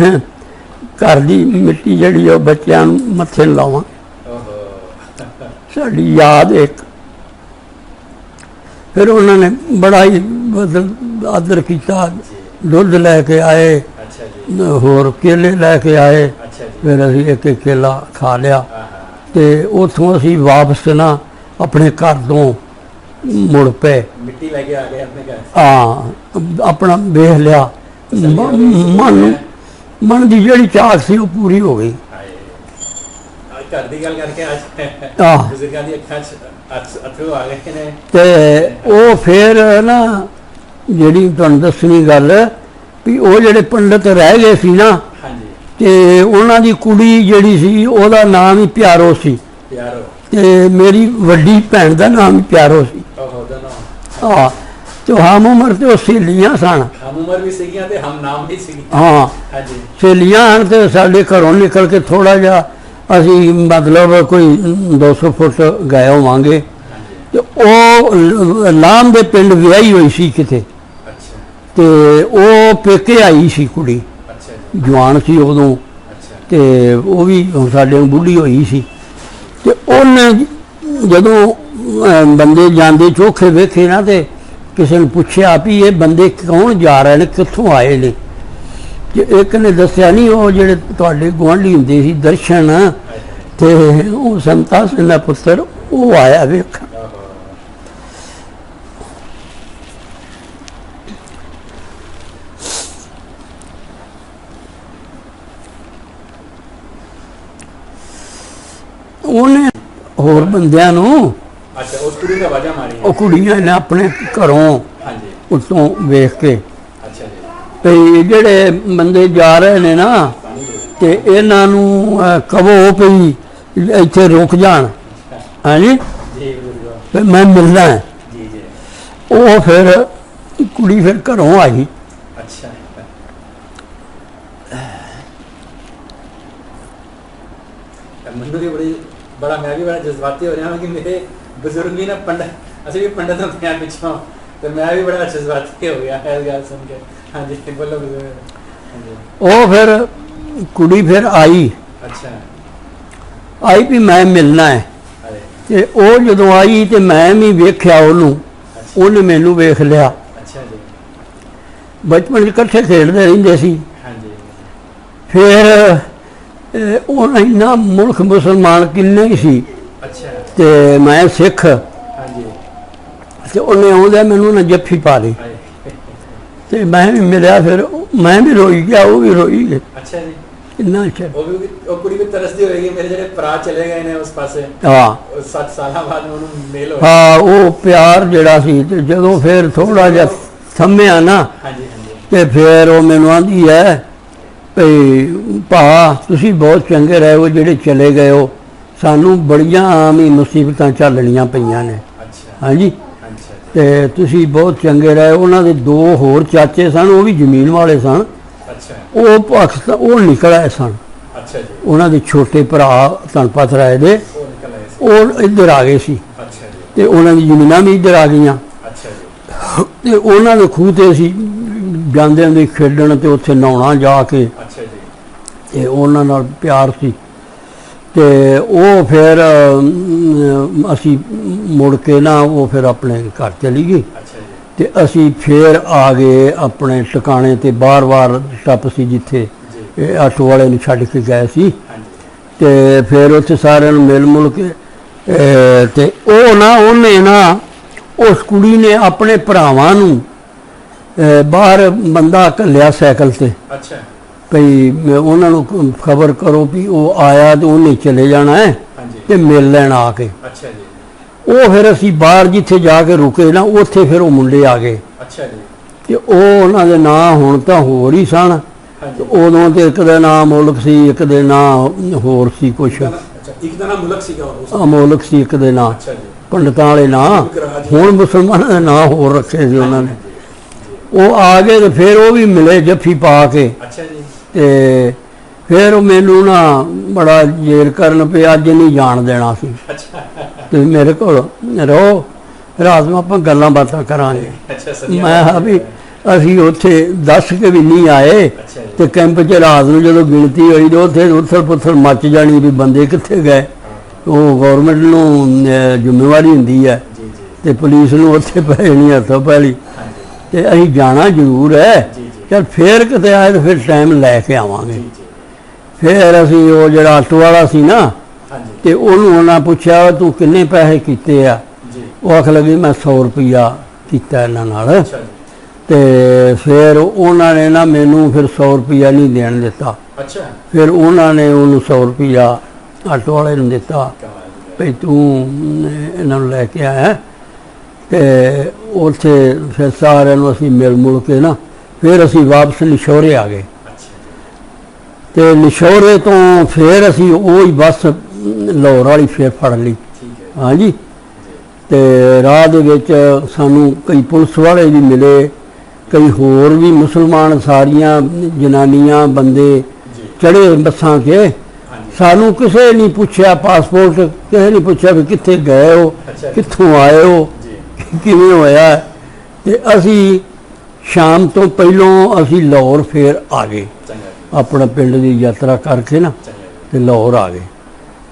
ਘਰ ਦੀ ਮਿੱਟੀ ਜਿਹੜੀ ਉਹ ਬੱਚਿਆਂ ਨੂੰ ਮੱਥੇ ਨੂੰ ਲਾਵਾਂ। ਓਹੋ। ਸਾਡੀ ਯਾਦ ਇੱਕ। ਫਿਰ ਉਹਨਾਂ ਨੇ ਬੜਾ ਹੀ ਆਦਰ ਕੀਤਾ, ਦੁੱਧ ਲੈ ਕੇ ਆਏ, ਅੱਛਾ ਜੀ। ਹੋਰ ਕੇਲੇ ਲੈ ਕੇ ਆਏ। ਅੱਛਾ ਜੀ। ਫਿਰ ਅਸੀਂ ਇੱਕ ਇੱਕ ਕੇਲਾ ਖਾ ਲਿਆ। ਆਹਾ। ਤੇ ਉੱਥੋਂ ਅਸੀਂ ਵਾਪਸ ਨਾ ਆਪਣੇ ਘਰ ਤੋਂ ਮੁੜ ਪਏ। ਮਿੱਟੀ ਲੈ ਕੇ ਆ ਗਏ ਆਪਣੇ ਘਰ। ਹਾਂ, ਆਪਣਾ ਵੇਖ ਲਿਆ, ਮਨ ਦੀ ਜਿਹੜੀ ਚਾਹਤ ਸੀ ਉਹ ਪੂਰੀ ਹੋ ਗਈ। ਹਾਏ। ਅੱਜ ਘਰ ਦੀ ਗੱਲ ਕਰਕੇ ਅੱਜ ਆਹ। ਬਜ਼ੁਰਗਾਂ ਦੀ ਅੱਖਾਂ 'ਚ ਅਥਰੂ ਆ ਗਏ ਨੇ। ਤੇ ਉਹ ਫਿਰ ਨਾ ਜਿਹੜੀ ਤੁਹਾਨੂੰ ਦੱਸਣੀ ਗੱਲ ਵੀ ਉਹ ਜਿਹੜੇ ਪੰਡਤ ਰਹਿ ਗਏ ਸੀ ਨਾ, ਹਾਂਜੀ। ਤੇ ਉਹਨਾਂ ਦੀ ਕੁੜੀ ਜਿਹੜੀ ਸੀ ਉਹਦਾ ਨਾਮ ਹੀ ਪਿਆਰੋ ਸੀ, ਪਿਆਰੋ। ਤੇ ਮੇਰੀ ਵੱਡੀ ਭੈਣ ਦਾ ਨਾਮ ਵੀ ਪਿਆਰੋ ਸੀ। ਓਹੋ ਦੋਨੋਂ। ਹਾਂ, ਤੇ ਹਮ ਉਮਰ ਤੇ ਉਹ ਸਹੇਲੀਆਂ ਸਨ। ਹਮ ਉਮਰ ਵੀ ਸੀਗੀਆਂ ਤੇ ਹਮ ਨਾਮ ਵੀ ਸੀਗੇ। ਹਾਂ, ਹਾਂਜੀ। ਸਹੇਲੀਆਂ ਹਨ। ਤੇ ਸਾਡੇ ਘਰੋਂ ਨਿਕਲ ਕੇ ਥੋੜਾ ਜਿਹਾ ਅਸੀਂ ਮਤਲਬ ਕੋਈ 200 ਫੁੱਟ ਗਏ ਹੋਵਾਂਗੇ। ਹਾਂਜੀ। ਤੇ ਉਹ ਲਾਮ ਦੇ ਪਿੰਡ ਵਿਆਹੀ ਹੋਈ ਸੀ ਕਿਤੇ। ਅੱਛਾ। ਤੇ ਉਹ ਪੇਕੇ ਆਈ ਸੀ ਕੁੜੀ, ਅੱਛਾ ਜੀ। ਜਵਾਨ ਸੀ ਉਦੋਂ। ਅੱਛਾ। ਤੇ ਉਹ ਵੀ ਹੁਣ ਸਾਡੇ ਨੂੰ ਬੁੱਢੀ ਹੋਈ ਸੀ। ਤੇ ਉਹਨੇ ਜਦੋਂ ਬੰਦੇ ਜਾਂਦੇ ਚੋਖੇ ਵੇਖੇ ਨਾ, ਤੇ ਕਿਸੇ ਨੂੰ ਪੁੱਛਿਆ ਵੀ ਇਹ ਬੰਦੇ ਕੌਣ ਜਾ ਰਹੇ ਨੇ, ਕਿੱਥੋਂ ਆਏ ਨੇ? ਤੇ ਇੱਕ ਨੇ ਦੱਸਿਆ ਨਹੀਂ, ਉਹ ਜਿਹੜੇ ਤੁਹਾਡੇ ਗੁਆਂਢੀ ਹੁੰਦੇ ਸੀ ਦਰਸ਼ਨ, ਤੇ ਉਹ ਸੰਤਾ ਸਿੰਘ ਦਾ ਪੁੱਤਰ ਉਹ ਆਇਆ ਵੇਖਣ। ਉਹਨੇ ਹੋਰ ਬੰਦਿਆਂ ਨੂੰ, ਅੱਛਾ। ਉਸ ਕੁੜੀ ਨੇ ਆਵਾਜ਼ਾਂ ਮਾਰੀਆਂ। ਉਹ ਕੁੜੀਆਂ ਨੇ ਆਪਣੇ ਘਰੋਂ ਹਾਂਜੀ। ਉੱਤੋਂ ਵੇਖ ਕੇ ਅੱਛਾ ਜੀ। ਵੀ ਜਿਹੜੇ ਬੰਦੇ ਜਾ ਰਹੇ ਨੇ ਨਾ, ਤੇ ਇਹਨਾਂ ਨੂੰ ਕਹੋ ਵੀ ਇੱਥੇ ਰੁਕ ਜਾਣ। ਹਾਂਜੀ। ਜੀ ਬਜ਼ੁਰਗੋ। ਫਿਰ ਮੈਂ ਮਿਲਣਾ ਹੈ। ਜੀ ਜੀ। ਉਹ ਫਿਰ ਕੁੜੀ ਫਿਰ ਘਰੋਂ ਆਈ। ਅੱਛਾ। ਮੈਨੂੰ ਵੀ ਬੜਾ ਮੈਂ ਵੀ ਬੜਾ ਜਜ਼ਬਾਤੀ ਹੋ ਰਿਹਾ ਹਾਂ ਕਿ ਮੇਰੇ ਬਜ਼ੁਰਗ ਵੀ ਨਾ ਪੰਡਤ, ਅਸੀਂ ਵੀ ਪੰਡਤ ਹੁੰਦੇ ਹਾਂ ਪਿੱਛੋਂ, ਤੇ ਮੈਂ ਵੀ ਬੜਾ ਜਜ਼ਬਾਤੀ ਹੋ ਗਿਆ ਇਸ ਗੱਲ ਸੁਣ ਕੇ। ਹਾਂਜੀ ਬੋਲੋ ਬਜ਼ੁਰਗ। ਹਾਂਜੀ। ਉਹ ਫਿਰ ਕੁੜੀ ਫਿਰ ਆਈ ਅੱਛਾ। ਵੀ ਮੈਂ ਮਿਲਣਾ ਹੈ। ਅਰੇ। ਤੇ ਉਹ ਜਦੋਂ ਆਈ ਤੇ ਮੈਂ ਵੀ ਵੇਖਿਆ ਉਹਨੂੰ, ਉਹਨੇ ਮੈਨੂੰ ਵੇਖ ਲਿਆ। ਅੱਛਾ ਜੀ। ਬਚਪਨ 'ਚ ਇਕੱਠੇ ਖੇਡਦੇ ਰਹਿੰਦੇ ਸੀ। ਹਾਂਜੀ। ਫਿਰ ਉਹ ਇੰਨਾ ਮੁਲਕ ਮੁਸਲਮਾਨ ਕਿੰਨੇ ਹੀ ਸੀ, ਅੱਛਾ। ਤੇ ਮੈਂ ਸਿੱਖ, ਹਾਂਜੀ। ਤੇ ਉਹਨੇ ਆਉਂਦਾ ਮੈਨੂੰ ਨਾ ਜੱਫੀ ਪਾ ਲਈ, ਹਾਏ। ਤੇ ਮੈਂ ਵੀ ਮਿਲਿਆ। ਫਿਰ ਮੈਂ ਵੀ ਰੋਈ ਗਿਆ, ਉਹ ਵੀ ਰੋਈ ਗਏ। ਅੱਛਾ ਜੀ। ਇੰਨਾ ਅੱਛਾ। ਉਹ ਕੁੜੀ ਵੀ ਤਰਸਦੀ ਹੋਏਗੀ, ਮੇਰੇ ਜਿਹੜੇ ਭਰਾ ਚਲੇ ਗਏ ਨੇ ਉਸ ਪਾਸੇ, ਹਾਂ 7 ਸਾਲਾਂ ਬਾਅਦ ਉਹਨੂੰ ਮੇਲ ਹੋਇਆ। ਹਾਂ, ਉਹ ਪਿਆਰ ਜਿਹੜਾ ਸੀ। ਤੇ ਜਦੋਂ ਫਿਰ ਥੋੜਾ ਜਿਹਾ ਥੰਮਿਆ ਨਾ, ਹਾਂਜੀ ਹਾਂਜੀ। ਤੇ ਫਿਰ ਉਹ ਮੈਨੂੰ ਆਂਦੀ ਹੈ ਭਈ ਭਾ ਤੁਸੀਂ ਬਹੁਤ ਚੰਗੇ ਰਹੇ ਹੋ ਜਿਹੜੇ ਚਲੇ ਗਏ ਹੋ, ਸਾਨੂੰ ਬੜੀਆਂ ਆਮ ਹੀ ਮੁਸੀਬਤਾਂ ਝੱਲਣੀਆਂ ਪਈਆਂ ਨੇ। ਅੱਛਾ ਹਾਂਜੀ, ਅੱਛਾ ਤੇ ਤੁਸੀਂ ਬਹੁਤ ਚੰਗੇ ਰਹੇ। ਉਹਨਾਂ ਦੇ 2 ਹੋਰ ਚਾਚੇ ਸਨ, ਉਹ ਵੀ ਜ਼ਮੀਨ ਵਾਲੇ ਸਨ, ਅੱਛਾ ਉਹ ਪਾਕਿਸਤਾਨ ਉਹ ਨਿਕਲ ਆਏ ਸਨ। ਅੱਛਾ ਜੀ, ਉਹਨਾਂ ਦੇ ਛੋਟੇ ਭਰਾ ਧਨਪਤ ਰਾਏ ਦੇ ਉਹ ਨਿਕਲ ਆਏ ਸੀ। ਉਹ ਇੱਧਰ ਆ ਗਏ ਸੀ, ਅੱਛਾ ਜੀ, ਤੇ ਉਹਨਾਂ ਦੀ ਜ਼ਮੀਨਾਂ ਵੀ ਇੱਧਰ ਆ ਗਈਆਂ। ਅੱਛਾ ਜੀ, ਤੇ ਉਹਨਾਂ ਦੇ ਖੂਹ ਤੇ ਅਸੀਂ ਜਾਂਦੇ ਹੁੰਦੇ ਖੇਡਣ, ਤੇ ਉੱਥੇ ਨਹਾਉਣਾ ਜਾ ਕੇ, ਅੱਛਾ ਜੀ, ਤੇ ਉਹਨਾਂ ਨਾਲ ਪਿਆਰ ਸੀ। ਤੇ ਉਹ ਫਿਰ ਅਸੀਂ ਮੁੜ ਕੇ ਨਾ ਉਹ ਫਿਰ ਆਪਣੇ ਘਰ ਚਲੀ ਗਈ, ਅੱਛਾ ਜੀ, ਤੇ ਅਸੀਂ ਫਿਰ ਆ ਗਏ ਆਪਣੇ ਟਿਕਾਣੇ ਤੇ। ਬਾਰ-ਬਾਰ ਟੱਪ ਸੀ ਜਿੱਥੇ ਜੀ, ਇਹ ਆਟੋ ਵਾਲੇ ਨੂੰ ਛੱਡ ਕੇ ਗਏ ਸੀ, ਹਾਂਜੀ, ਤੇ ਫਿਰ ਉੱਥੇ ਸਾਰਿਆਂ ਨੂੰ ਮਿਲ ਮੁਲ ਕੇ ਤੇ ਉਹਨੇ ਨਾ ਉਸ ਕੁੜੀ ਨੇ ਆਪਣੇ ਭਰਾਵਾਂ ਨੂੰ ਬਾਹਰ ਬੰਦਾ ਘੱਲਿਆ ਸਾਈਕਲ ਤੇ, ਅੱਛਾ, ਭਈ ਉਹਨਾਂ ਨੂੰ ਖਬਰ ਕਰੋ ਵੀ ਉਹ ਆਇਆ ਤੇ ਉਹਨੇ ਚਲੇ ਜਾਣਾ ਹੈ, ਹਾਂਜੀ, ਤੇ ਮਿਲ ਲੈਣ ਆ ਕੇ। ਅੱਛਾ ਜੀ, ਉਹ ਫਿਰ ਅਸੀਂ ਬਾਹਰ ਜਿੱਥੇ ਜਾ ਕੇ ਰੁਕੇ ਨਾ, ਉੱਥੇ ਫਿਰ ਉਹ ਮੁੰਡੇ ਆ ਗਏ, ਅੱਛਾ ਜੀ, ਤੇ ਉਹ ਉਹਨਾਂ ਦੇ ਨਾਂ ਹੁਣ ਤਾਂ ਹੋਰ ਹੀ ਸਨ। ਹਾਂਜੀ, ਉਦੋਂ ਤੇ ਇੱਕ ਦਾ ਨਾਮ ਮੁਲਕ ਸੀ, ਇੱਕ ਦੇ ਨਾਂ ਹੋਰ ਸੀ ਕੁਛ, ਅੱਛਾ, ਇੱਕ ਦਾ ਨਾਮ ਮੁਲਕ ਸੀਗਾ ਉਸ। ਅਮੋਲਕ ਸੀ ਇੱਕ ਦੇ ਨਾਂ, ਅੱਛਾ ਜੀ, ਪੰਡਤਾਂ ਵਾਲੇ ਨਾਂ। ਹੁਣ ਮੁਸਲਮਾਨਾਂ ਦੇ ਨਾਂ ਹੋਰ ਰੱਖੇ ਸੀ ਉਹਨਾਂ ਨੇ। ਉਹ ਆ ਗਏ ਤੇ ਫਿਰ ਉਹ ਵੀ ਮਿਲੇ ਜੱਫੀ ਪਾ ਕੇ, ਅੱਛਾ ਜੀ, ਤੇ ਫਿਰ ਉਹ ਮੈਨੂੰ ਨਾ ਬੜਾ ਜ਼ੇਰ ਕਰਨ ਪਿਆ, ਅੱਜ ਨਹੀਂ ਜਾਣ ਦੇਣਾ ਸੀ, ਅੱਛਾ, ਤੇ ਮੇਰੇ ਕੋਲ ਰਹੋ, ਰਾਤ ਨੂੰ ਆਪਾਂ ਗੱਲਾਂ ਬਾਤਾਂ ਕਰਾਂਗੇ। ਅੱਛਾ, ਸਹੀ ਮੈਂ ਕਿਹਾ ਵੀ ਅਸੀਂ ਉੱਥੇ ਦੱਸ ਕੇ ਵੀ ਨਹੀਂ ਆਏ, ਅੱਛਾ ਜੀ, ਤੇ ਕੈਂਪ 'ਚ ਰਾਤ ਨੂੰ ਜਦੋਂ ਗਿਣਤੀ ਹੋਈ ਤੇ ਉੱਥੇ ਉਥਲ ਪੁਥਲ ਮੱਚ ਜਾਣੀ ਵੀ ਬੰਦੇ ਕਿੱਥੇ ਗਏ। ਉਹ ਗੌਰਮੈਂਟ ਨੂੰ ਜ਼ਿੰਮੇਵਾਰੀ ਹੁੰਦੀ ਹੈ, ਜੀ, ਜੀ, ਤੇ ਪੁਲਿਸ ਨੂੰ ਉੱਥੇ ਪੈ ਜਾਣੀ ਹੱਥੋਂ ਪਹਿਲੀ। ਹਾਂਜੀ, ਤੇ ਅਸੀਂ ਜਾਣਾ ਜ਼ਰੂਰ ਹੈ, ਜੀ, ਜੀ, ਚਲ ਫੇਰ ਕਿਤੇ ਆਏ ਤਾਂ ਫਿਰ ਟਾਈਮ ਲੈ ਕੇ ਆਵਾਂਗੇ। ਜੀ, ਜੀ, ਫਿਰ ਅਸੀਂ ਉਹ ਜਿਹੜਾ ਆਟੋ ਵਾਲਾ ਸੀ ਨਾ, ਹਾਂਜੀ, ਤੇ ਉਹਨੂੰ ਉਹਨਾਂ ਪੁੱਛਿਆ ਤੂੰ ਕਿੰਨੇ ਪੈਸੇ ਕੀਤੇ ਆ? ਜੀ, ਉਹ ਆਖ ਲੱਗੀ ਮੈਂ 100 ਰੁਪਈਆ ਕੀਤਾ ਇਹਨਾਂ ਨਾਲ। ਅੱਛਾ ਜੀ, ਤੇ ਫਿਰ ਉਹਨਾਂ ਨੇ ਨਾ ਮੈਨੂੰ ਫਿਰ 100 ਰੁਪਈਆ ਨਹੀਂ ਦੇਣ ਦਿੱਤਾ। ਅੱਛਾ, ਫਿਰ ਉਹਨਾਂ ਨੇ ਉਹਨੂੰ 100 ਰੁਪਈਆ ਆਟੋ ਵਾਲੇ ਨੂੰ ਦਿੱਤਾ, ਕਮਾਲ ਦੀ ਗੱਲ। ਭਈ ਤੂੰ ਇਹਨਾਂ ਨੂੰ ਲੈ ਕੇ ਆਇਆ। ਤੇ ਉੱਥੇ ਫਿਰ ਸਾਰਿਆਂ ਨੂੰ ਅਸੀਂ ਮਿਲ ਮੁਲ ਕੇ ਨਾ ਫਿਰ ਅਸੀਂ ਵਾਪਸ ਨਿਸ਼ੋਰੇ ਆ ਗਏ, ਅੱਛਾ ਜੀ, ਤੇ ਨਿਸ਼ੋਰੇ ਤੋਂ ਫਿਰ ਅਸੀਂ ਉਹ ਹੀ ਬੱਸ ਲਾਹੌਰ ਵਾਲੀ ਫਿਰ ਫੜ ਲਈ। ਠੀਕ ਹੈ, ਹਾਂਜੀ, ਜੀ, ਤੇ ਰਾਹ ਦੇ ਵਿੱਚ ਸਾਨੂੰ ਕਈ ਪੁਲਿਸ ਵਾਲੇ ਵੀ ਮਿਲੇ, ਕਈ ਹੋਰ ਵੀ ਮੁਸਲਮਾਨ, ਸਾਰੀਆਂ ਜਨਾਨੀਆਂ ਬੰਦੇ ਜੀ, ਚੜ੍ਹੇ ਬੱਸਾਂ 'ਤੇ। ਹਾਂਜੀ, ਸਾਨੂੰ ਕਿਸੇ ਨਹੀਂ ਪੁੱਛਿਆ ਪਾਸਪੋਰਟ, ਕਿਸੇ ਨੇ ਪੁੱਛਿਆ ਵੀ ਕਿੱਥੇ ਗਏ ਹੋ, ਅੱਛਾ, ਕਿੱਥੋਂ ਆਏ ਹੋ, ਜੀ, ਕਿਵੇਂ ਹੋਇਆ। ਤੇ ਅਸੀਂ ਸ਼ਾਮ ਤੋਂ ਪਹਿਲੋਂ ਅਸੀਂ ਲਾਹੌਰ ਫੇਰ ਆ ਗਏ, ਚੰਗਾ ਜੀ, ਆਪਣਾ ਪਿੰਡ ਦੀ ਯਾਤਰਾ ਕਰਕੇ ਨਾ, ਚੰਗਾ ਜੀ, ਤੇ ਲਾਹੌਰ ਆ ਗਏ।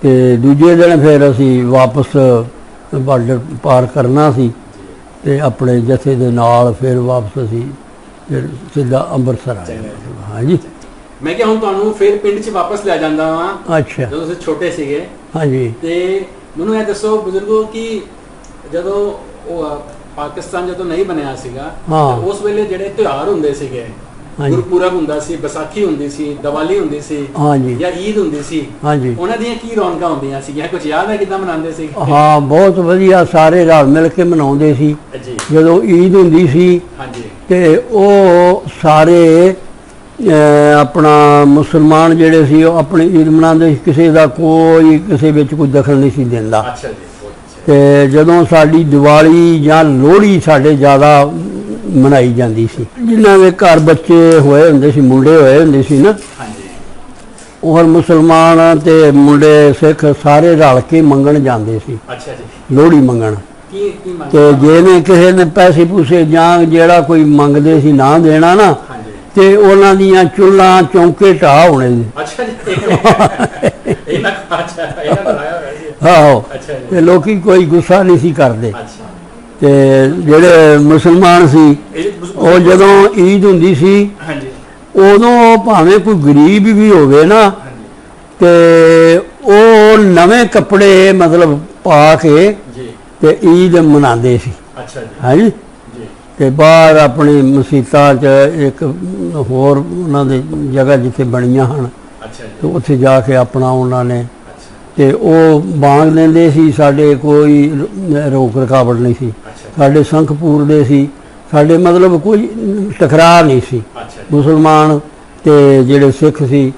ਤੇ ਦੂਜੇ ਦਿਨ ਫਿਰ ਅਸੀਂ ਵਾਪਸ ਬਾਰਡਰ ਪਾਰ ਕਰਨਾ ਸੀ, ਜੀ, ਤੇ ਆਪਣੇ ਜਥੇ ਦੇ ਨਾਲ ਫਿਰ ਵਾਪਸ ਅਸੀਂ ਫਿਰ ਸਿੱਧਾ ਅੰਮ੍ਰਿਤਸਰ ਆਏ। ਚੰਗਾ ਜੀ। ਹਾਂਜੀ, ਮੈਂ ਕਿਹਾ ਹੁਣ ਤੁਹਾਨੂੰ ਫਿਰ ਪਿੰਡ 'ਚ ਵਾਪਸ ਲੈ ਜਾਂਦਾ ਵਾਂ। ਅੱਛਾ, ਜਦੋਂ ਤੁਸੀਂ ਛੋਟੇ ਸੀਗੇ, ਹਾਂਜੀ, ਤੇ ਮੈਨੂੰ ਇਹ ਦੱਸੋ ਬਜ਼ੁਰਗੋ ਕਿ ਜਦੋਂ ਉਹ ਪਾਕਿਸਤਾਨ ਜਦੋਂ ਨਹੀਂ ਬਣਿਆ ਸੀਗਾ, ਹਾਂ। ਤੇ ਉਸ ਵੇਲੇ ਜਿਹੜੇ ਤਿਉਹਾਰ ਹੁੰਦੇ ਸੀਗੇ, ਹਾਂਜੀ, ਗੁਰਪੁਰਬ ਹੁੰਦਾ ਸੀ, ਵਿਸਾਖੀ ਹੁੰਦੀ ਸੀ, ਦੀਵਾਲੀ ਹੁੰਦੀ ਸੀ, ਹਾਂਜੀ, ਜਾਂ ਈਦ ਹੁੰਦੀ ਸੀ, ਹਾਂਜੀ, ਉਹਨਾਂ ਦੀਆਂ ਕੀ ਰੌਣਕਾਂ ਹੁੰਦੀਆਂ ਸੀਗੀਆਂ? ਕੁਝ ਯਾਦ ਹੈ ਕਿੱਦਾਂ ਮਨਾਉਂਦੇ ਸੀ? ਹਾਂ, ਬਹੁਤ ਵਧੀਆ, ਸਾਰੇ ਰਲ ਮਿਲ ਕੇ ਮਨਾਉਂਦੇ ਸੀ। ਜੀ, ਜਦੋਂ ਈਦ ਹੁੰਦੀ ਸੀ ਹਾਂਜੀ, ਤੇ ਉਹ ਸਾਰੇ ਆਪਣਾ ਮੁਸਲਮਾਨ ਜਿਹੜੇ ਸੀ ਉਹ ਆਪਣੀ ਈਦ ਮਨਾਉਂਦੇ ਸੀ, ਕਿਸੇ ਦਾ ਕੋਈ ਕਿਸੇ ਵਿੱਚ ਕੋਈ ਦਖਲ ਨਹੀਂ ਸੀ ਦਿੰਦਾ। ਅੱਛਾ ਜੀ, ਬਹੁਤ ਅੱਛਾ, ਤੇ ਜਦੋਂ ਸਾਡੀ ਦੀਵਾਲੀ ਜਾਂ ਲੋਹੜੀ ਸਾਡੇ ਜ਼ਿਆਦਾ ਮਨਾਈ ਜਾਂਦੀ ਸੀ, ਜਿਨ੍ਹਾਂ ਦੇ ਘਰ ਬੱਚੇ ਹੋਏ ਹੁੰਦੇ ਸੀ, ਮੁੰਡੇ ਹੋਏ ਹੁੰਦੇ ਸੀ ਨਾ, ਹਾਂਜੀ, ਉਹ ਮੁਸਲਮਾਨ ਤੇ ਮੁੰਡੇ ਸਿੱਖ ਸਾਰੇ ਰਲ ਕੇ ਮੰਗਣ ਜਾਂਦੇ ਸੀ, ਅੱਛਾ ਜੀ, ਲੋਹੜੀ ਮੰਗਣ। ਕੀ ਕੀ ਤੇ ਮੰਗਦੇ? ਜਿਵੇਂ ਕਿਸੇ ਨੇ ਪੈਸੇ ਪੂਸੇ ਜਾਂ ਜਿਹੜਾ ਕੋਈ ਮੰਗਦੇ ਸੀ ਨਾ ਦੇਣਾ ਨਾ, ਹਾਂਜੀ, ਤੇ ਉਹਨਾਂ ਦੀਆਂ ਚੁੱਲ੍ਹਾਂ ਚੌਂਕੇ ਢਾਹ ਹੋਣੇ ਨੇ। ਅੱਛਾ ਜੀ, ਇਹਨਾਂ ਅੱਛਾ ਇਹਨਾਂ ਦਾ ਆਇਆ ਹੋਇਆ ਸੀ। ਆਹੋ, ਅੱਛਾ ਜੀ, ਤੇ ਲੋਕੀ ਕੋਈ ਗੁੱਸਾ ਨਹੀਂ ਸੀ ਕਰਦੇ। ਅੱਛਾ, ਤੇ ਜਿਹੜੇ ਮੁਸਲਮਾਨ ਸੀ ਉਹ ਜਦੋਂ ਈਦ ਹੁੰਦੀ ਸੀ ਹਾਂਜੀ, ਉਦੋਂ ਭਾਵੇਂ ਕੋਈ ਗਰੀਬ ਵੀ ਹੋਵੇ ਨਾ, ਹਾਂਜੀ, ਤੇ ਉਹ ਨਵੇਂ ਕੱਪੜੇ ਮਤਲਬ ਪਾ ਕੇ ਜੀ, ਤੇ ਈਦ ਮਨਾਉਂਦੇ ਸੀ। ਅੱਛਾ ਜੀ, ਹਾਂਜੀ, ਜੀ, ਤੇ ਬਾਹਰ ਆਪਣੀ ਮਸੀਤਾਂ 'ਚ ਇੱਕ ਹੋਰ ਉਹਨਾਂ ਦੇ ਜਗ੍ਹਾ ਜਿੱਥੇ ਬਣੀਆਂ ਹਨ, ਅੱਛਾ ਤੇ ਜੀ, ਉੱਥੇ ਜਾ ਕੇ ਆਪਣਾ ਉਹਨਾਂ ਨੇ ਅੱਛਾ, ਤੇ ਉਹ ਬਾਂਗ ਦਿੰਦੇ ਸੀ। ਸਾਡੇ ਕੋਈ ਰੋਕ ਰੁਕਾਵਟ ਨਹੀਂ ਸੀ, ਅੱਛਾ, ਸਾਡੇ ਸੰਖ ਪੂਰਦੇ ਸੀ, ਸਾਡੇ ਮਤਲਬ ਕੋਈ ਟਕਰਾਅ ਨਹੀਂ ਸੀ। ਅੱਛਾ ਜੀ, ਮੁਸਲਮਾਨ ਤੇ ਜਿਹੜੇ ਸਿੱਖ ਸੀ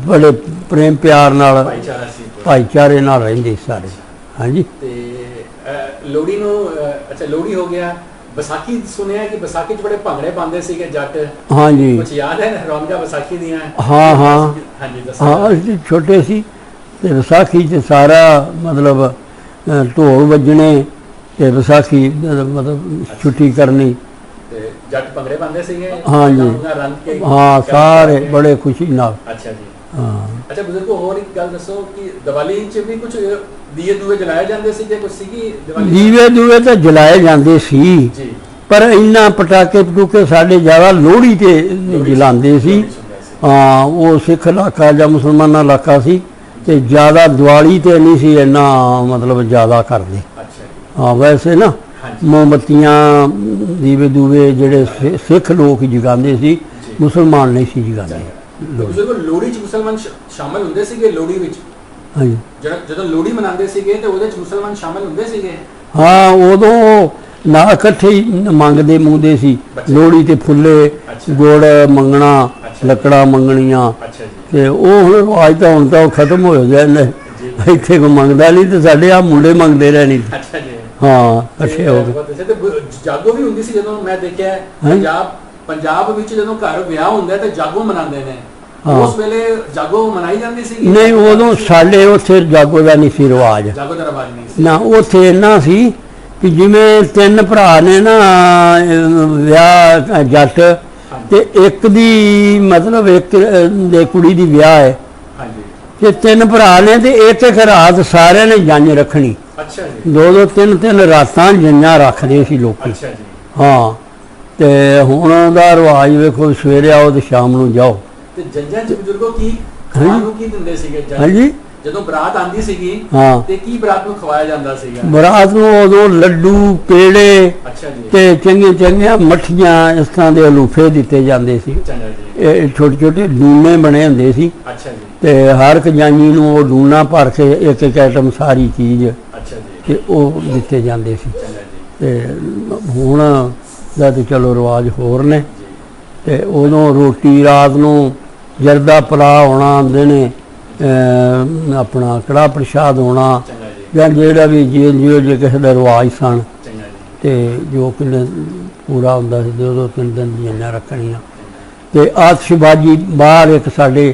ਬੜੇ ਪ੍ਰੇਮ ਪਿਆਰ ਨਾਲ ਭਾਈਚਾਰਾ ਸੀ ਭਾਈਚਾਰੇ ਨਾਲ ਰਹਿੰਦੇ ਸੀ ਸਾਰੇ। ਹਾਂਜੀ ਤੇ ਲੋਹੜੀ ਨੂੰ ਅੱਛਾ ਲੋਹੜੀ ਹੋ ਗਿਆ। ਵਿਸਾਖੀ ਸੁਣਿਆ ਕਿ ਵਿਸਾਖੀ 'ਚ ਬੜੇ ਭੰਗੜੇ ਪਾਉਂਦੇ ਸੀਗੇ ਜੱਟ। ਹਾਂਜੀ ਕੁਝ ਯਾਦ ਹੈ ਰੌਣਕਾਂ ਵਿਸਾਖੀ ਦੀਆਂ? ਹਾਂ ਹਾਂ ਹਾਂਜੀ ਦੱਸੋ। ਹਾਂ ਅਸੀਂ ਛੋਟੇ ਸੀ ਤੇ ਵਿਸਾਖੀ 'ਚ ਸਾਰਾ ਮਤਲਬ ਢੋਲ ਵੱਜਣੇ ਤੇ ਵਿਸਾਖੀ ਮਤਲਬ ਛੁੱਟੀ ਕਰਨੀ ਤੇ ਜੱਟ ਭੰਗੜੇ ਪਾਉਂਦੇ ਸੀਗੇ। ਹਾਂਜੀ ਰੰਗ ਕੇ ਹਾਂ ਸਾਰੇ ਬੜੇ ਖੁਸ਼ੀ ਨਾਲ। ਅੱਛਾ ਜੀ ਹਾਂ ਅੱਛਾ ਬਜ਼ੁਰਗੋ ਹੋਰ ਇੱਕ ਗੱਲ ਦੱਸੋ ਕਿ ਦੀਵਾਲੀ 'ਚ ਵੀ ਕੁਝ ਦੀਏ ਦੂਏ ਜਲਾਏ ਜਾਂਦੇ ਸੀ ਜਾਂ ਕੁਝ ਸੀਗੀ ਦੀਵਾਲੀ? ਦੀਵੇ ਦੂਵੇ ਤਾਂ ਜਲਾਏ ਜਾਂਦੇ ਸੀ ਜੀ ਪਰ ਇੰਨਾ ਪਟਾਕੇ ਪਟੂਕੇ ਸਾਡੇ ਜ਼ਿਆਦਾ ਲੋਹੜੀ ਤੇ ਜਲਾਉਂਦੇ ਸੀ। ਹਾਂ ਉਹ ਸਿੱਖ ਇਲਾਕਾ ਜਾਂ ਮੁਸਲਮਾਨਾਂ ਇਲਾਕਾ ਸੀ ਤੇ ਜ਼ਿਆਦਾ ਦੀਵਾਲੀ ਤੇ ਨਹੀਂ ਸੀ ਇੰਨਾ ਮਤਲਬ ਜ਼ਿਆਦਾ ਕਰਦੇ। ਅੱਛਾ ਹਾਂ ਵੈਸੇ ਨਾ ਮੋਮਬੱਤੀਆਂ ਦੀਵੇ ਦੂਵੇ ਜਿਹੜੇ ਸਿੱਖ ਲੋਕ ਜਗਾਉਂਦੇ ਸੀ, ਮੁਸਲਮਾਨ ਨਹੀਂ ਸੀ ਜਗਾਉਂਦੇ। ਲੋਹੜੀ 'ਚ ਮੁਸਲਮਾਨ ਸ਼ਾਮਲ ਹੁੰਦੇ ਸੀਗੇ? ਲੋਹੜੀ ਵਿੱਚ ਹਾਂਜੀ ਜਦੋਂ ਲੋਹੜੀ ਮਨਾਉਂਦੇ ਸੀਗੇ ਤੇ ਉਹਦੇ 'ਚ ਮੁਸਲਮਾਨ ਸ਼ਾਮਲ ਹੁੰਦੇ ਸੀਗੇ? ਹਾਂ ਉਦੋਂ ਨਾਲ ਇਕੱਠੇ ਹੀ ਮੰਗਦੇ ਮੁੰਗਦੇ ਸੀ। ਲੋਹੜੀ ਤੇ ਫੁੱਲੇ ਗੁੜ ਮੰਗਣਾ, ਲੱਕੜਾਂ ਮੰਗਣੀਆਂ ਤੇ ਉਹ ਹੁਣ ਰਿਵਾਜ ਤਾਂ ਹੁਣ ਤਾਂ ਖਤਮ ਹੋ ਗਿਆ ਨੇ। ਇੱਥੇ ਕੋਈ ਮੰਗਦਾ ਨਹੀਂ ਤੇ ਸਾਡੇ ਆ ਮੁੰਡੇ ਮੰਗਦੇ ਰਹਿਣੀ। ਹਾਂ ਇਕੱਠੇ ਹੋ ਗਏ। ਜਾਗੋ ਵੀ ਹੁੰਦੀ ਸੀ ਜਦੋਂ ਮੈਂ ਦੇਖਿਆ ਪੰਜਾਬ ਵਿੱਚ ਜਦੋਂ ਘਰ ਵਿਆਹ ਹੁੰਦਾ ਤੇ ਜਾਗੋ ਮਨਾਉਂਦੇ ਨੇ। ਉਸ ਵੇਲੇ ਜਾਗੋ ਮਨਾਈ ਜਾਂਦੀ ਸੀ? ਨਹੀਂ ਉਦੋਂ ਸਾਡੇ ਉੱਥੇ ਜਾਗੋ ਦਾ ਨਹੀਂ ਸੀ ਰਿਵਾਜ। ਜਾਗੋ ਦਾ ਰਿਵਾਜ ਨਹੀਂ ਸੀ ਨਾ। ਉੱਥੇ ਇੰਨਾ ਸੀ ਕਿ ਜਿਵੇਂ ਤਿੰਨ ਭਰਾ ਨੇ ਨਾ ਵਿਆਹ ਜੱਟ ਤੇ ਇੱਕ ਦੀ ਮਤਲਬ ਇੱਕ ਦੇ ਕੁੜੀ ਦੀ ਵਿਆਹ ਹੈ ਤੇ ਤਿੰਨ ਭਰਾ ਨੇ ਤੇ ਇੱਕ ਇੱਕ ਰਾਤ ਸਾਰਿਆਂ ਨੇ ਜੰਝ ਰੱਖਣੀ। ਅੱਛਾ ਜੀ ਦੋ ਦੋ ਤਿੰਨ ਤਿੰਨ ਰਾਤਾਂ ਜੰਝਾਂ ਰੱਖਦੇ ਸੀ ਲੋਕੀ। ਅੱਛਾ ਜੀ ਹਾਂ ਤੇ ਹੁਣ ਦਾ ਰਿਵਾਜ ਵੇਖੋ ਸਵੇਰੇ ਆਓ ਤੇ ਸ਼ਾਮ ਨੂੰ ਜਾਓ। ਤੇ ਜੰਝਾਂ 'ਚ ਬਜ਼ੁਰਗੋ ਕੀ ਖਾਣ ਨੂੰ ਕੀ ਦਿੰਦੇ ਸੀਗੇ? ਹਾਂਜੀ ਜਦੋਂ ਬਰਾਤ ਆਂਦੀ ਸੀਗੀ ਹਾਂ ਤੇ ਕੀ ਬਰਾਤ ਨੂੰ ਖਵਾਇਆ ਜਾਂਦਾ ਸੀਗਾ? ਬਰਾਤ ਨੂੰ ਉਦੋਂ ਲੱਡੂ ਪੇੜੇ ਅੱਛਾ ਜੀ ਤੇ ਚੰਗੀਆਂ ਚੰਗੀਆਂ ਮੱਠੀਆਂ ਇਸ ਤਰ੍ਹਾਂ ਦੇ ਅਲੂਫੇ ਦਿੱਤੇ ਜਾਂਦੇ ਸੀ। ਚੰਗਾ ਜੀ ਇਹ ਛੋਟੇ ਛੋਟੇ ਡੂਨੇ ਬਣੇ ਹੁੰਦੇ ਸੀ। ਅੱਛਾ ਜੀ ਤੇ ਹਰ ਇੱਕ ਜਾਨੀ ਨੂੰ ਉਹ ਡੂਨਾ ਭਰ ਕੇ ਇੱਕ ਇੱਕ ਆਈਟਮ ਸਾਰੀ ਚੀਜ਼ ਅੱਛਾ ਜੀ ਤੇ ਉਹ ਦਿੱਤੇ ਜਾਂਦੇ ਸੀ। ਚੰਗਾ ਜੀ ਤੇ ਹੁਣ ਦਾ ਤੇ ਚਲੋ ਰਿਵਾਜ ਹੋਰ ਨੇ। ਤੇ ਉਦੋਂ ਰੋਟੀ ਰਾਤ ਨੂੰ ਜਰਦਾ ਪਲਾਹ ਹੋਣਾ ਦਿਨੇ ਆਪਣਾ ਕੜਾਹ ਪ੍ਰਸ਼ਾਦ ਹੋਣਾ ਚੰਗਾ ਜੀ ਜਾਂ ਜਿਹੜਾ ਵੀ ਜਿਉਂ ਜੇ ਕਿਸੇ ਦਾ ਰਿਵਾਜ ਸਨ ਚੰਗਾ ਜੀ ਤੇ ਜੋ ਕਿਨੇ ਪੂਰਾ ਹੁੰਦਾ ਸੀ ਦੋ ਤਿੰਨ ਦਿਨ ਦੀਆਂ ਰੱਖਣੀਆਂ। ਤੇ ਆਤਿਸ਼ਬਾਜ਼ੀ ਬਾਹਰ ਇੱਕ ਸਾਡੇ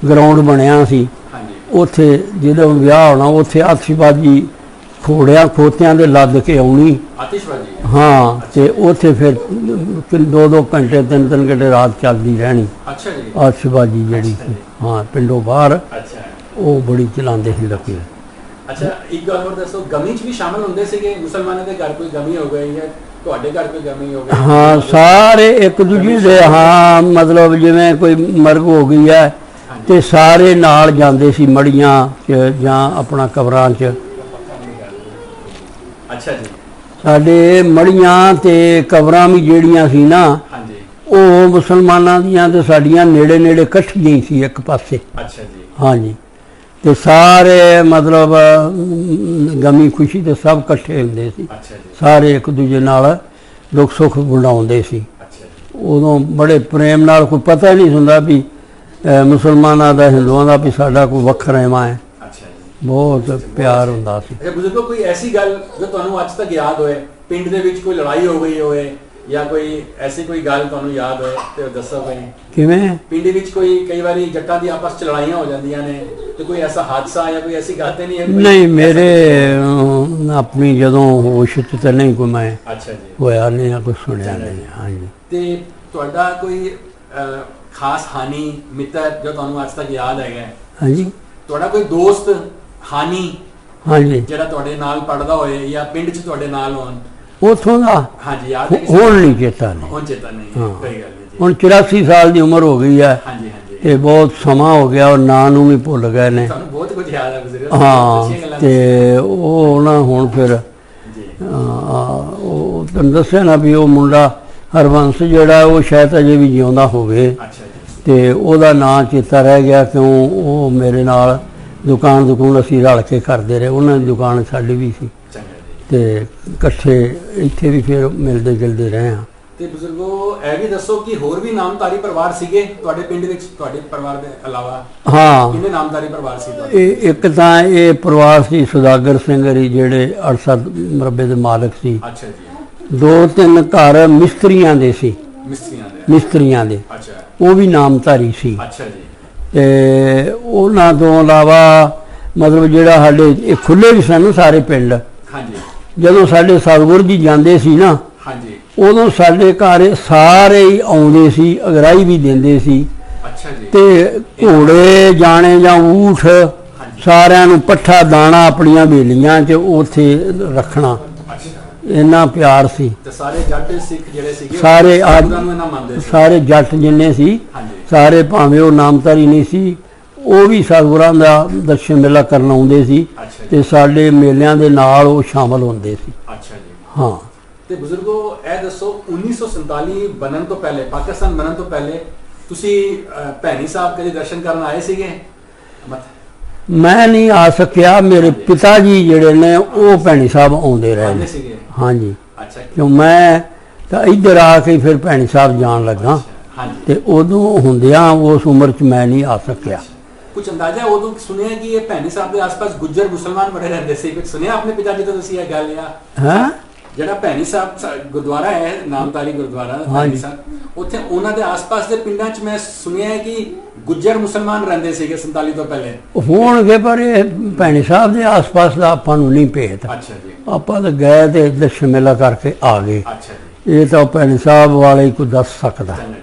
ਗਰਾਊਂਡ ਬਣਿਆ ਸੀ ਹਾਂਜੀ ਉੱਥੇ ਜਦੋਂ ਵਿਆਹ ਹੋਣਾ ਉੱਥੇ ਆਤਿਸ਼ਬਾਜ਼ੀ ਖੋੜਿਆਂ ਖੋਤਿਆਂ ਦੇ ਲੱਦ ਕੇ ਆਉਣੀ। ਆਤਿਸ਼ਬਾਜ਼ੀ ਹਾਂ ਤੇ ਉੱਥੇ ਫਿਰ ਦੋ ਦੋ ਘੰਟੇ ਤਿੰਨ ਤਿੰਨ ਘੰਟੇ ਰਾਤ ਚੱਲਦੀ ਰਹਿਣੀ ਅੱਛਾ ਜੀ ਆਤਿਸ਼ਬਾਜ਼ੀ ਜਿਹੜੀ ਸੀ। ਹਾਂ ਪਿੰਡੋਂ ਬਾਹਰ ਅੱਛਾ ਉਹ ਬੜੀ ਚਲਾਉਂਦੇ ਸੀ ਲੋਕੀ। ਅੱਛਾ ਇੱਕ ਗੱਲ ਹੋਰ ਦੱਸੋ ਗਮੀ 'ਚ ਵੀ ਸ਼ਾਮਲ ਹੁੰਦੇ ਸੀਗੇ? ਮੁਸਲਮਾਨਾਂ ਦੇ ਘਰ ਕੋਈ ਗਮੀ ਹੋ ਗਈ ਜਾਂ ਤੁਹਾਡੇ ਘਰ ਕੋਈ ਗਮੀ ਹੋ ਗਈ? ਹਾਂ ਸਾਰੇ ਇੱਕ ਦੂਜੇ ਦੇ ਹਾਂ ਮਤਲਬ ਜਿਵੇਂ ਕੋਈ ਮਰਗ ਹੋ ਗਈ ਹੈ ਤੇ ਸਾਰੇ ਨਾਲ ਜਾਂਦੇ ਸੀ ਮੜੀਆਂ 'ਚ ਜਾਂ ਆਪਣਾ ਕਬਰਾਂ 'ਚ। ਅੱਛਾ ਜੀ ਸਾਡੇ ਮੜੀਆਂ ਤੇ ਕਬਰਾਂ ਵੀ ਜਿਹੜੀਆਂ ਸੀ ਨਾ ਹਾਂਜੀ ਉਹ ਮੁਸਲਮਾਨਾਂ ਦੀਆਂ ਤੇ ਸਾਡੀਆਂ ਨੇੜੇ ਨੇੜੇ ਇਕੱਠੀਆਂ ਹੀ ਸੀ ਇੱਕ ਪਾਸੇ। ਅੱਛਾ ਜੀ ਹਾਂਜੀ ਤੇ ਸਾਰੇ ਮਤਲਬ ਗਮੀ ਖੁਸ਼ੀ ਤੇ ਸਭ ਇਕੱਠੇ ਹੁੰਦੇ ਸੀ। ਅੱਛਾ ਜੀ ਸਾਰੇ ਇੱਕ ਦੂਜੇ ਨਾਲ ਦੁੱਖ ਸੁੱਖ ਵੰਡਾਉਂਦੇ ਸੀ। ਅੱਛਾ ਜੀ ਉਦੋਂ ਬੜੇ ਪ੍ਰੇਮ ਨਾਲ ਕੋਈ ਪਤਾ ਨਹੀਂ ਹੁੰਦਾ ਵੀ ਮੁਸਲਮਾਨਾਂ ਦਾ ਹਿੰਦੂਆਂ ਦਾ ਵੀ ਸਾਡਾ ਕੋਈ ਵੱਖਰਾ ਹੈ। ਅੱਛਾ ਜੀ ਬਹੁਤ ਪਿਆਰ ਹੁੰਦਾ ਸੀ। ਅੱਛਾ ਬਜ਼ੁਰਗੋ ਕੋਈ ਐਸੀ ਗੱਲ ਜੋ ਤੁਹਾਨੂੰ ਅੱਜ ਤੱਕ ਯਾਦ ਹੋਏ? ਪਿੰਡ ਦੇ ਵਿੱਚ ਕੋਈ ਲੜਾਈ ਹੋ ਗਈ ਹੋਵੇ ਜਾਂ ਕੋਈ ਐਸੀ ਕੋਈ ਗੱਲ ਤੁਹਾਨੂੰ ਯਾਦ ਹੋਏ ਤੇ ਦੱਸੋ ਕੋਈ। ਕਿਵੇਂ? ਪਿੰਡ ਵਿੱਚ ਕੋਈ ਕਈ ਵਾਰੀ ਜੱਟਾਂ ਦੀ ਆਪਸ 'ਚ ਲੜਾਈਆਂ ਹੋ ਜਾਂਦੀਆਂ ਨੇ ਤੇ ਕੋਈ ਐਸਾ ਹਾਦਸਾ ਜਾਂ ਕੋਈ ਐਸੀ ਗੱਲ ਤੇ ਨਹੀਂ ਹੈ? ਨਹੀਂ ਮੇਰੇ ਆਪਣੀ ਜਦੋਂ ਹੋਸ਼ 'ਚ ਤਾਂ ਨਹੀਂ ਕੋਈ ਮੈਂ ਅੱਛਾ ਜੀ ਹੋਇਆ ਨਹੀਂ ਜਾਂ ਕੁਛ ਸੁਣਿਆ ਨਹੀਂ। ਹਾਂਜੀ ਤੇ ਤੁਹਾਡਾ ਕੋਈ ਖਾਸ ਹਾਨੀ ਮਿੱਤਰ ਜੋ ਤੁਹਾਨੂੰ ਅੱਜ ਤੱਕ ਯਾਦ ਹੈਗਾ? ਹਾਂਜੀ ਤੁਹਾਡਾ ਕੋਈ ਦੋਸਤ ਹਾਨੀ ਹਾਂਜੀ ਜਿਹੜਾ ਤੁਹਾਡੇ ਨਾਲ ਪੜਦਾ ਹੋਏ ਜਾਂ ਪਿੰਡ 'ਚ ਤੁਹਾਡੇ ਨਾਲ ਹੋਣ? ਉੱਥੋਂ ਦਾ ਹਾਂਜੀ ਯਾਦ ਹੈ? ਹੁਣ ਨਹੀਂ ਚੇਤਾ ਨਹੀਂ। ਹੁਣ ਚੇਤਾ ਨਹੀਂ ਹਾਂ। ਕੋਈ ਗੱਲ ਨਹੀਂ ਜੀ। ਹੁਣ 84 ਸਾਲ ਦੀ ਉਮਰ ਹੋ ਗਈ ਹੈ ਹਾਂਜੀ ਹਾਂਜੀ ਤੇ ਬਹੁਤ ਸਮਾਂ ਹੋ ਗਿਆ ਔਰ ਨਾਂ ਨੂੰ ਵੀ ਭੁੱਲ ਗਏ ਨੇ। ਤੁਹਾਨੂੰ ਬਹੁਤ ਕੁਝ ਯਾਦ ਹੈ ਬਜ਼ੁਰਗ। ਹਾਂ ਤੇ ਉਹ ਨਾ ਹੁਣ ਫਿਰ ਜੀ ਉਹ ਤੁਹਾਨੂੰ ਦੱਸਿਆ ਨਾ ਵੀ ਉਹ ਮੁੰਡਾ ਹਰਬੰਸ ਜਿਹੜਾ ਉਹ ਸ਼ਾਇਦ ਅਜੇ ਵੀ ਜਿਉਂਦਾ ਹੋਵੇ ਅੱਛਾ ਜੀ ਤੇ ਉਹਦਾ ਨਾਂ ਚੇਤਾ ਰਹਿ ਗਿਆ ਕਿਉਂ ਉਹ ਮੇਰੇ ਨਾਲ ਦੁਕਾਨ ਅਸੀਂ ਰਲ ਕੇ ਕਰਦੇ ਰਹੇ। ਉਹਨਾਂ ਦੀ ਦੁਕਾਨ ਸਾਡੀ ਵੀ ਸੀ ਚੰਗਾ ਜੀ। ਤੇ ਇਕੱਠੇ ਇੱਥੇ ਵੀ ਫਿਰ ਮਿਲਦੇ ਜੁਲਦੇ ਰਹੇ ਹਾਂ। ਤੇ ਬਜ਼ੁਰਗੋ ਇਹ ਵੀ ਦੱਸੋ ਕਿ ਹੋਰ ਵੀ ਨਾਮਧਾਰੀ ਪਰਿਵਾਰ ਸੀਗੇ ਤੁਹਾਡੇ ਪਿੰਡ ਵਿੱਚ, ਤੁਹਾਡੇ ਪਰਿਵਾਰ ਦੇ ਇਲਾਵਾ? ਹਾਂ, ਕਿੰਨੇ ਨਾਮਧਾਰੀ ਪਰਿਵਾਰ ਸੀ ਤੁਹਾਡੇ? ਇੱਕ ਤਾਂ ਇਹ ਪਰਿਵਾਰ ਸੀ ਸੁਦਾਗਰ ਸਿੰਘ ਹਰੀ, ਜਿਹੜੇ 68 ਮਰਬੇ ਦੇ ਮਾਲਕ ਸੀ। ਅੱਛਾ ਜੀ। 2-3 ਘਰ ਮਿਸਤਰੀਆਂ ਦੇ ਸੀ, ਮਿਸਤਰੀਆਂ ਦੇ, ਅੱਛਾ, ਉਹ ਵੀ ਨਾਮਧਾਰੀ ਸੀ। ਅੱਛਾ ਜੀ। ਤੇ ਉਹਨਾਂ ਤੋਂ ਇਲਾਵਾ ਮਤਲਬ ਜਿਹੜਾ ਸਾਡੇ ਇਹ ਖੁੱਲੇ ਵੀ ਸਨ ਸਾਰੇ ਪਿੰਡ। ਹਾਂਜੀ। ਜਦੋਂ ਸਾਡੇ ਸਤਿਗੁਰੂ ਜੀ ਜਾਂਦੇ ਸੀ ਨਾ, ਹਾਂਜੀ, ਉਦੋਂ ਸਾਡੇ ਘਰ ਸਾਰੇ ਹੀ ਆਉਂਦੇ ਸੀ, ਅਗਰਾਈ ਵੀ ਦਿੰਦੇ ਸੀ। ਅੱਛਾ ਜੀ। ਤੇ ਘੋੜੇ ਜਾਣੇ ਜਾਂ ਊਠ ਸਾਰਿਆਂ ਨੂੰ ਪੱਠਾ ਦਾਣਾ ਆਪਣੀਆਂ ਬੇਲੀਆਂ 'ਚ ਉੱਥੇ ਰੱਖਣਾ, ਇੰਨਾ ਪਿਆਰ ਸੀ। ਤੇ ਸਾਰੇ ਜੱਟ ਸਿੱਖ ਜਿਹੜੇ ਸੀਗੇ ਸਾਰੇ ਨੂੰ ਇਹਨਾਂ ਮੰਨਦੇ ਸੀ? ਸਾਰੇ ਜੱਟ ਜਿੰਨੇ ਸੀ ਹਾਂਜੀ, ਸਾਰੇ, ਭਾਵੇਂ ਉਹ ਨਾਮਧਾਰੀ ਨਹੀਂ ਸੀ, ਉਹ ਵੀ ਸਤਿਗੁਰਾਂ ਦਾ ਦਰਸ਼ਨ ਮੇਲਾ ਕਰਨ ਆਉਂਦੇ ਸੀ। ਅੱਛਾ ਜੀ। ਤੇ ਸਾਡੇ ਮੇਲਿਆਂ ਦੇ ਨਾਲ ਉਹ ਸ਼ਾਮਲ ਹੁੰਦੇ ਸੀ। ਅੱਛਾ ਜੀ। ਹਾਂ। ਤੇ ਬਜ਼ੁਰਗੋ ਇਹ ਦੱਸੋ 1947 ਬਣਨ ਤੋਂ ਪਹਿਲੇ, ਪਾਕਿਸਤਾਨ ਬਣਨ ਤੋਂ ਪਹਿਲੇ ਤੁਸੀਂ ਭੈਣੀ ਸਾਹਿਬ ਕਦੇ ਦਰਸ਼ਨ ਕਰਨ ਆਏ ਸੀਗੇ? ਮੈਂ ਨਹੀਂ ਆ ਸਕਿਆ, ਮੇਰੇ ਪਿਤਾ ਜੀ ਜਿਹੜੇ ਨੇ ਉਹ ਭੈਣੀ ਸਾਹਿਬ ਆਉਂਦੇ ਰਹੇ ਨੇ। ਸੀਗੇ? ਹਾਂਜੀ। ਅੱਛਾ। ਕਿਉਂ ਮੈਂ ਤਾਂ ਇੱਧਰ ਆ ਕੇ ਫਿਰ ਭੈਣੀ ਸਾਹਿਬ ਜਾਣ ਲੱਗਾ। ਹਾਂਜੀ। ਤੇ ਉਦੋਂ ਹੁੰਦਿਆਂ ਉਸ ਉਮਰ 'ਚ ਮੈਂ ਨਹੀਂ ਆ ਸਕਿਆ। ਕੁਝ ਅੰਦਾਜ਼ਾ ਉਦੋਂ ਸੁਣਿਆ ਕਿ ਇਹ ਭੈਣੀ ਸਾਹਿਬ ਦੇ ਆਸ-ਪਾਸ ਗੁੱਜਰ ਮੁਸਲਮਾਨ ਬੜੇ ਰਹਿੰਦੇ ਸੀ? ਕੁਝ ਸੁਣਿਆ ਆਪਣੇ ਪਿਤਾ ਜੀ ਤੋਂ ਤੁਸੀਂ ਇਹ ਗੱਲ? ਹਾਂ, ਜਿਹੜਾ ਭੈਣੀ ਸਾਹਿਬ ਗੁਰਦੁਆਰਾ ਹੈ, ਨਾਮਧਾਰੀ ਗੁਰਦੁਆਰਾ ਭੈਣੀ ਸਾਹਿਬ, ਉੱਥੇ ਉਹਨਾਂ ਦੇ ਆਸ-ਪਾਸ ਦੇ ਪਿੰਡਾਂ 'ਚ ਮੈਂ ਸੁਣਿਆ ਹੈ ਕਿ ਗੁੱਜਰ ਮੁਸਲਮਾਨ ਰਹਿੰਦੇ ਸੀਗੇ 47 ਤੋਂ ਪਹਿਲੇ। ਹੋਣਗੇ, ਪਰ ਇਹ ਭੈਣੀ ਸਾਹਿਬ ਦੇ ਆਸ-ਪਾਸ ਦਾ ਆਪਾਂ ਨੂੰ ਨਹੀਂ ਭੇਤ। ਅੱਛਾ ਜੀ। ਆਪਾਂ ਤਾਂ ਗਏ ਤੇ ਦਰਸ਼ਨ ਮੇਲਾ ਕਰਕੇ ਆ ਗਏ। ਅੱਛਾ ਜੀ। ਇਹ ਤਾਂ ਭੈਣੀ ਸਾਹਿਬ ਵਾਲੇ ਹੀ ਕੋਈ ਦੱਸ ਸਕਦਾ।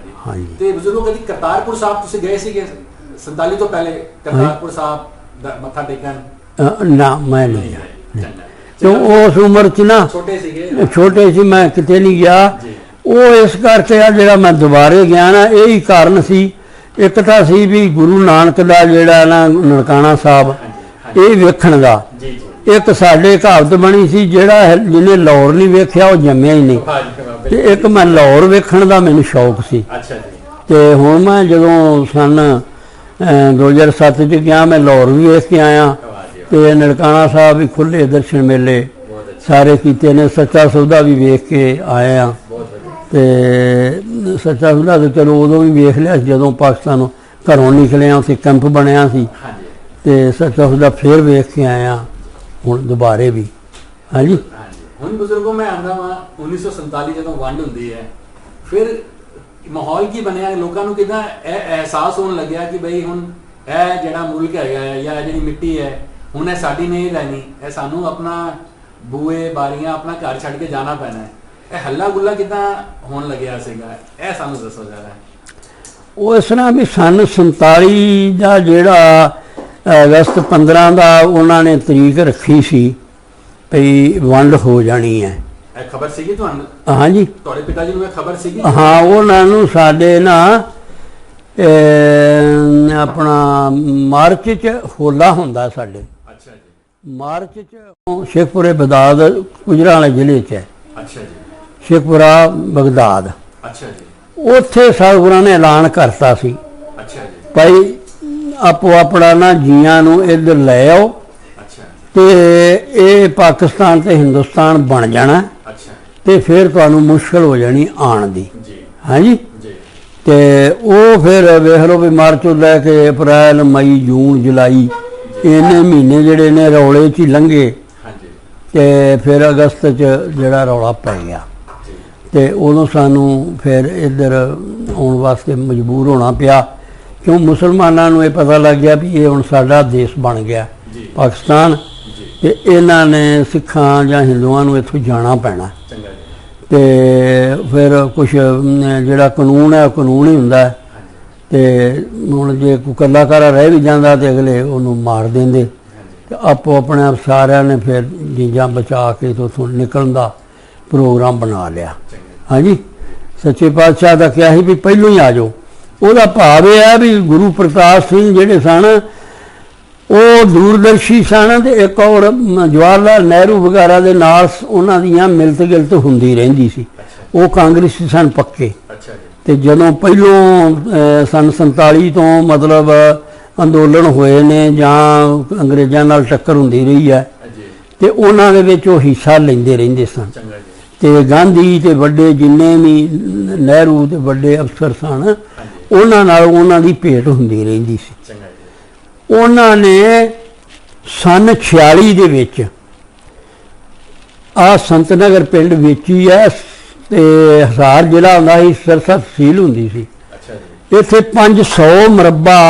ਹਾਂਜੀ। ਤੇ ਬਜ਼ੁਰਗੋ ਕਦੀ ਕਰਤਾਰਪੁਰ ਸਾਹਿਬ ਤੁਸੀਂ ਗਏ ਸੀਗੇ 47 ਤੋਂ ਪਹਿਲੇ? ਕਰਤਾਰਪੁਰ ਸਾਹਿਬ ਦਾ ਮੱਥਾ ਟੇਕਣ? ਨਾ, ਮੈਂ ਨਹੀਂ ਗਿਆ। ਚੰਗਾ। ਕਿਉਂ ਉਸ ਉਮਰ 'ਚ ਨਾ ਛੋਟੇ ਸੀਗੇ? ਛੋਟੇ ਸੀ, ਮੈਂ ਕਿਤੇ ਨਹੀਂ ਗਿਆ। ਉਹ ਇਸ ਕਰਕੇ ਆ ਜਿਹੜਾ ਮੈਂ ਦੁਬਾਰੇ ਗਿਆ ਨਾ, ਇਹ ਹੀ ਕਾਰਨ ਸੀ। ਇੱਕ ਤਾਂ ਸੀ ਵੀ ਗੁਰੂ ਨਾਨਕ ਦਾ ਜਿਹੜਾ ਨਾ ਨਨਕਾਣਾ ਸਾਹਿਬ, ਇਹ ਵੇਖਣ ਦਾ। ਇੱਕ ਸਾਡੇ ਕਹਾਵਤ ਬਣੀ ਸੀ, ਜਿਹੜਾ ਜਿਹਨੇ ਲਾਹੌਰ ਨਹੀਂ ਵੇਖਿਆ ਉਹ ਜੰਮਿਆ ਹੀ ਨਹੀਂ। ਤੇ ਇੱਕ ਮੈਂ ਲਾਹੌਰ ਵੇਖਣ ਦਾ ਮੈਨੂੰ ਸ਼ੌਕ ਸੀ। ਅੱਛਾ ਜੀ। ਤੇ ਹੁਣ ਮੈਂ ਜਦੋਂ ਸਨ 2007 'ਚ ਗਿਆ, ਮੈਂ ਲਾਹੌਰ ਵੀ ਵੇਖ ਕੇ ਆਇਆ। ਤੇ ਨਨਕਾਣਾ ਸਾਹਿਬ ਵੀ ਖੁੱਲੇ ਦਰਸ਼ਨ ਮੇਲੇ ਸਾਰੇ ਕੀਤੇ ਨੇ। ਸੱਚਾ ਸੌਦਾ ਵੀ ਵੇਖ ਕੇ ਆਏ ਆ। ਤੇ ਸੱਚਾ ਸੌਦਾ ਤੇ ਚਲੋ ਉਦੋਂ ਵੀ ਵੇਖ ਲਿਆ ਜਦੋਂ ਪਾਕਿਸਤਾਨ ਘਰੋਂ ਨਿਕਲਿਆ, ਉੱਥੇ ਕੈਂਪ ਬਣਿਆ ਸੀ। ਤੇ ਸੱਚਾ ਸੌਦਾ ਫੇਰ ਵੇਖ ਕੇ ਆਇਆ ਹੁਣ ਦੁਬਾਰੇ ਵੀ। ਹਾਂਜੀ। ਹੁਣ ਬਜ਼ੁਰਗੋ ਮੈਂ ਆਂਦਾ ਵਾਂ 1947 ਜਦੋਂ ਵੰਡ ਹੁੰਦੀ ਹੈ, ਫਿਰ ਮਾਹੌਲ ਕੀ ਬਣਿਆ? ਲੋਕਾਂ ਨੂੰ ਕਿੱਦਾਂ ਇਹ ਅਹਿਸਾਸ ਹੋਣ ਲੱਗਿਆ ਕਿ ਬਈ ਹੁਣ ਇਹ ਜਿਹੜਾ ਮੁਲਕ ਹੈਗਾ ਹੈ ਜਾਂ ਜਿਹੜੀ ਮਿੱਟੀ ਹੈ, ਹੁਣ ਇਹ ਸਾਡੀ ਨਹੀਂ ਰਹਿਣੀ, ਇਹ ਸਾਨੂੰ ਆਪਣਾ ਬੂਏ ਬਾਰੀਆਂ ਆਪਣਾ ਘਰ ਛੱਡ ਕੇ ਜਾਣਾ ਪੈਣਾ ਹੈ? ਇਹ ਹੱਲਾ ਗੁੱਲਾ ਕਿੱਦਾਂ ਹੋਣ ਲੱਗਿਆ ਸੀਗਾ, ਇਹ ਸਾਨੂੰ ਦੱਸੋ ਜ਼ਰਾ। ਉਹ ਇਸ ਤਰ੍ਹਾਂ ਵੀ ਸਨ 47 ਦਾ ਜਿਹੜਾ ਅਗਸਤ 15 ਦਾ ਉਹਨਾਂ ਨੇ ਤਰੀਕ ਰੱਖੀ ਸੀ ਵੀ ਵੰਡ ਹੋ ਜਾਣੀ ਹੈ। ਇਹ ਖਬਰ ਸੀਗੀ ਤੁਹਾਨੂੰ? ਹਾਂਜੀ। ਤੁਹਾਡੇ ਪਿਤਾ ਜੀ ਨੂੰ ਇਹ ਖਬਰ ਸੀਗੀ? ਹਾਂ, ਉਹਨਾਂ ਨੂੰ ਸਾਡੇ ਨਾ ਆਪਣਾ ਮਾਰਚ 'ਚ ਹੋਲਾ ਹੁੰਦਾ ਸਾਡੇ। ਅੱਛਾ ਜੀ। ਮਾਰਚ 'ਚ ਸ਼ੇਖਪੁਰੇ ਬਗਦਾਦ ਗੁਜਰਾਂਵਾਲੇ ਜ਼ਿਲ੍ਹੇ 'ਚ ਹੈ। ਅੱਛਾ ਜੀ। ਸ਼ੇਖਪੁਰਾ ਬਗਦਾਦ। ਅੱਛਾ ਜੀ। ਉੱਥੇ ਸਤਿਗੁਰਾਂ ਨੇ ਐਲਾਨ ਕਰਤਾ ਸੀ, ਅੱਛਾ ਜੀ, ਭਾਈ ਆਪੋ ਆਪਣਾ ਨਾ ਜੀਆਂ ਨੂੰ ਇੱਧਰ ਲੈ ਆਓ। ਅੱਛਾ। ਤੇ ਇਹ ਪਾਕਿਸਤਾਨ ਤੇ ਹਿੰਦੁਸਤਾਨ ਬਣ ਜਾਣਾ। ਅੱਛਾ। ਤੇ ਫਿਰ ਤੁਹਾਨੂੰ ਮੁਸ਼ਕਲ ਹੋ ਜਾਣੀ ਆਉਣ ਦੀ। ਜੀ। ਹਾਂਜੀ। ਜੀ। ਤੇ ਉਹ ਫਿਰ ਵੇਖ ਲਓ ਵੀ ਮਾਰਚ ਤੋਂ ਲੈ ਕੇ ਅਪ੍ਰੈਲ, ਮਈ, ਜੂਨ, ਜੁਲਾਈ, ਇਹਨੇ ਮਹੀਨੇ ਜਿਹੜੇ ਨੇ ਰੌਲੇ 'ਚ ਹੀ ਲੰਘੇ। ਹਾਂਜੀ। ਤੇ ਫਿਰ ਅਗਸਤ 'ਚ ਜਿਹੜਾ ਰੌਲਾ ਪੈ ਗਿਆ ਤੇ ਉਦੋਂ ਸਾਨੂੰ ਫਿਰ ਇੱਧਰ ਆਉਣ ਵਾਸਤੇ ਮਜਬੂਰ ਹੋਣਾ ਪਿਆ, ਕਿਉਂ ਮੁਸਲਮਾਨਾਂ ਨੂੰ ਇਹ ਪਤਾ ਲੱਗ ਗਿਆ ਵੀ ਇਹ ਹੁਣ ਸਾਡਾ ਦੇਸ਼ ਬਣ ਗਿਆ ਪਾਕਿਸਤਾਨ, ਤੇ ਇਹਨਾਂ ਨੇ ਸਿੱਖਾਂ ਜਾਂ ਹਿੰਦੂਆਂ ਨੂੰ ਇੱਥੋਂ ਜਾਣਾ ਪੈਣਾ। ਤੇ ਫਿਰ ਕੁਛ ਜਿਹੜਾ ਕਾਨੂੰਨ ਹੈ ਉਹ ਕਾਨੂੰਨ ਹੀ ਹੁੰਦਾ ਹੈ। ਤੇ ਹੁਣ ਜੇ ਕੋਈ ਕਲਾਕਾਰਾ ਰਹਿ ਵੀ ਜਾਂਦਾ ਤੇ ਅਗਲੇ ਉਹਨੂੰ ਮਾਰ ਦਿੰਦੇ। ਤੇ ਆਪੋ ਆਪਣੇ ਆਪ ਸਾਰਿਆਂ ਨੇ ਫਿਰ ਜੀਜਾਂ ਬਚਾ ਕੇ ਤੋਂ ਉੱਥੋਂ ਨਿਕਲਣ ਦਾ ਪ੍ਰੋਗਰਾਮ ਬਣਾ ਲਿਆ। ਹਾਂਜੀ। ਸੱਚੇ ਪਾਤਸ਼ਾਹ ਦਾ ਕਿਹਾ ਸੀ ਵੀ ਪਹਿਲੋਂ ਹੀ ਆ ਜਾਓ। ਉਹਦਾ ਭਾਵ ਇਹ ਹੈ ਵੀ ਗੁਰੂ ਪ੍ਰਤਾਪ ਸਿੰਘ ਜਿਹੜੇ ਸਨ ਉਹ ਦੂਰਦਰਸ਼ੀ ਸਨ, ਤੇ ਇੱਕ ਔਰ ਜਵਾਹਰ ਲਾਲ ਨਹਿਰੂ ਵਗੈਰਾ ਦੇ ਨਾਲ ਉਹਨਾਂ ਦੀਆਂ ਮਿਲਤ ਗਿਲਤ ਹੁੰਦੀ ਰਹਿੰਦੀ ਸੀ। ਉਹ ਕਾਂਗਰਸੀ ਸਨ ਪੱਕੇ। ਤੇ ਜਦੋਂ ਪਹਿਲੋਂ ਸਨ 47 ਤੋਂ ਮਤਲਬ ਅੰਦੋਲਨ ਹੋਏ ਨੇ ਜਾਂ ਅੰਗਰੇਜ਼ਾਂ ਨਾਲ ਟੱਕਰ ਹੁੰਦੀ ਰਹੀ ਹੈ, ਤੇ ਉਹਨਾਂ ਦੇ ਵਿੱਚ ਉਹ ਹਿੱਸਾ ਲੈਂਦੇ ਰਹਿੰਦੇ ਸਨ। ਤੇ ਗਾਂਧੀ ਤੇ ਵੱਡੇ ਜਿੰਨੇ ਵੀ ਨਹਿਰੂ ਤੇ ਵੱਡੇ ਅਫਸਰ ਸਨ ਉਹਨਾਂ ਨਾਲ ਉਹਨਾਂ ਦੀ ਭੇਟ ਹੁੰਦੀ ਰਹਿੰਦੀ ਸੀ। ਚੰਗਾ ਜੀ। ਉਹਨਾਂ ਨੇ ਸਨ 46 ਦੇ ਵਿੱਚ ਆ ਸੰਤਨਗਰ ਪਿੰਡ ਵੇਚੀ ਹੈ ਤੇ ਹਿਸਾਰ ਜ਼ਿਲ੍ਹਾ ਹੁੰਦਾ ਸੀ, ਸਿਰਸਾ ਤਹਿਸੀਲ ਹੁੰਦੀ ਸੀ। ਅੱਛਾ ਜੀ। ਇੱਥੇ 500 ਮਰਬਾ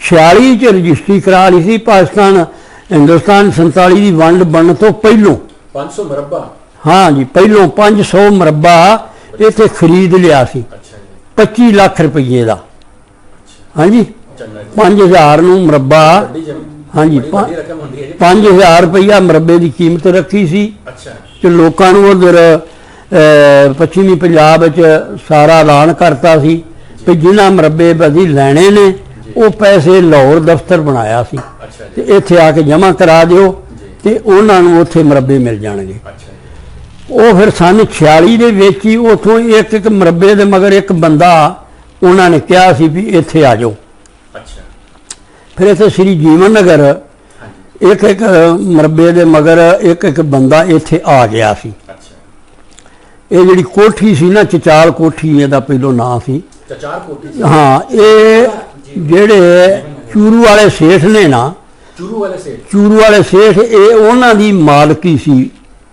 46 ਚ ਰਜਿਸਟਰੀ ਕਰਾ ਲਈ ਸੀ। ਪਾਕਿਸਤਾਨ ਹਿੰਦੁਸਤਾਨ 47 ਦੀ ਵੰਡ ਬਣਨ ਤੋਂ ਪਹਿਲੋਂ 500 ਮਰਬਾ। ਹਾਂ ਜੀ, ਪਹਿਲੋਂ 500 ਮਰਬਾ ਇੱਥੇ ਖਰੀਦ ਲਿਆ ਸੀ। ਅੱਛਾ ਜੀ। 25 ਲੱਖ ਰੁਪਏ ਦਾ। ਹਾਂਜੀ, ਚੰਗਾ ਜੀ। 5000 ਨੂੰ ਮਰਬਾ। ਵੱਡੀ ਜ਼ਮੀਨ। ਹਾਂਜੀ, ਬੜੀ ਵੱਡੀ ਰਕਮ ਹੁੰਦੀ ਹੈ ਜੀ। 5000 ਰੁਪਇਆ ਮਰਬੇ ਦੀ ਕੀਮਤ ਰੱਖੀ ਸੀ ਅੱਛਾ। ਤੇ ਲੋਕਾਂ ਨੂੰ ਉਧਰ ਪੱਛਮੀ ਪੰਜਾਬ ਵਿੱਚ ਸਾਰਾ ਐਲਾਨ ਕਰਤਾ ਸੀ ਕਿ ਜਿਨ੍ਹਾਂ ਮਰਬੇ ਅਸੀਂ ਲੈਣੇ ਨੇ ਉਹ ਪੈਸੇ ਲਾਹੌਰ ਦਫ਼ਤਰ ਬਣਾਇਆ ਸੀ ਅੱਛਾ ਤੇ ਜੀ। ਇੱਥੇ ਆ ਕੇ ਜਮ੍ਹਾਂ ਕਰਾ ਦਿਓ ਜੀ। ਤੇ ਉਹਨਾਂ ਨੂੰ ਉੱਥੇ ਮਰਬੇ ਮਿਲ ਜਾਣਗੇ। ਅੱਛਾ ਜੀ। ਉਹ ਫਿਰ ਸਨ 46 ਦੇ ਵਿੱਚ ਹੀ ਉੱਥੋਂ ਇੱਕ ਇੱਕ ਮਰਬੇ ਦੇ ਮਗਰ ਇੱਕ ਬੰਦਾ ਉਹਨਾਂ ਨੇ ਕਿਹਾ ਸੀ ਵੀ ਇੱਥੇ ਆ ਜਾਓ। ਅੱਛਾ। ਫਿਰ ਇੱਥੇ ਸ੍ਰੀ ਜੀਵਨ ਨਗਰ ਹਾਂਜੀ। ਇੱਕ ਇੱਕ ਮਰਬੇ ਦੇ ਮਗਰ ਇੱਕ ਇੱਕ ਬੰਦਾ ਇੱਥੇ ਆ ਗਿਆ ਸੀ। ਅੱਛਾ। ਇਹ ਜਿਹੜੀ ਕੋਠੀ ਸੀ ਨਾ, ਚਚਾਲ ਕੋਠੀ ਇਹਦਾ ਪਹਿਲੋਂ ਨਾਂ ਸੀ। ਚਾਰ ਕੋਠੀ ਸੀ। ਹਾਂ, ਇਹ ਜਿਹੜੇ ਚੂਰੂ ਵਾਲੇ ਸੇਠ ਨੇ ਨਾ, ਚੂਰੂ ਵਾਲੇ ਸੇਠ। ਚੂਰੂ ਵਾਲੇ ਸੇਠ, ਇਹ ਉਹਨਾਂ ਦੀ ਮਾਲਕੀ ਸੀ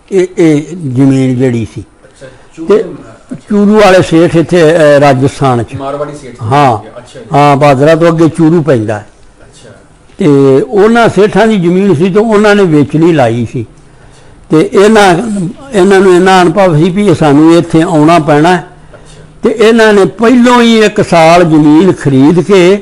ਇਹ ਜ਼ਮੀਨ ਜਿਹੜੀ ਸੀ। ਅੱਛਾ। ਤੇ ਚੂਰੂ ਚੂਰੂ ਵਾਲੇ ਸੇਠ ਇੱਥੇ ਰਾਜਸਥਾਨ 'ਚ। ਮਾਰਵਾੜੀ ਸੇਠ ਸੀ। ਹਾਂ ਅੱਛਾ ਜੀ। ਹਾਂ, ਬਾਦਰਾ ਤੋਂ ਅੱਗੇ ਚੂਰੂ ਪੈਂਦਾ ਹੈ। ਅੱਛਾ। ਤੇ ਉਹਨਾਂ ਸੇਠਾਂ ਦੀ ਜ਼ਮੀਨ ਸੀ ਤੇ ਉਹਨਾਂ ਨੇ ਵੇਚਣੀ ਲਾਈ ਸੀ ਤੇ ਇਹਨਾਂ ਨੂੰ ਇਹਨਾਂ ਅਨੁਭਵ ਸੀ ਵੀ ਸਾਨੂੰ ਇੱਥੇ ਆਉਣਾ ਪੈਣਾ ਅੱਛਾ। ਤੇ ਇਹਨਾਂ ਨੇ ਪਹਿਲੋਂ ਹੀ 1 ਸਾਲ ਜ਼ਮੀਨ ਖਰੀਦ ਕੇ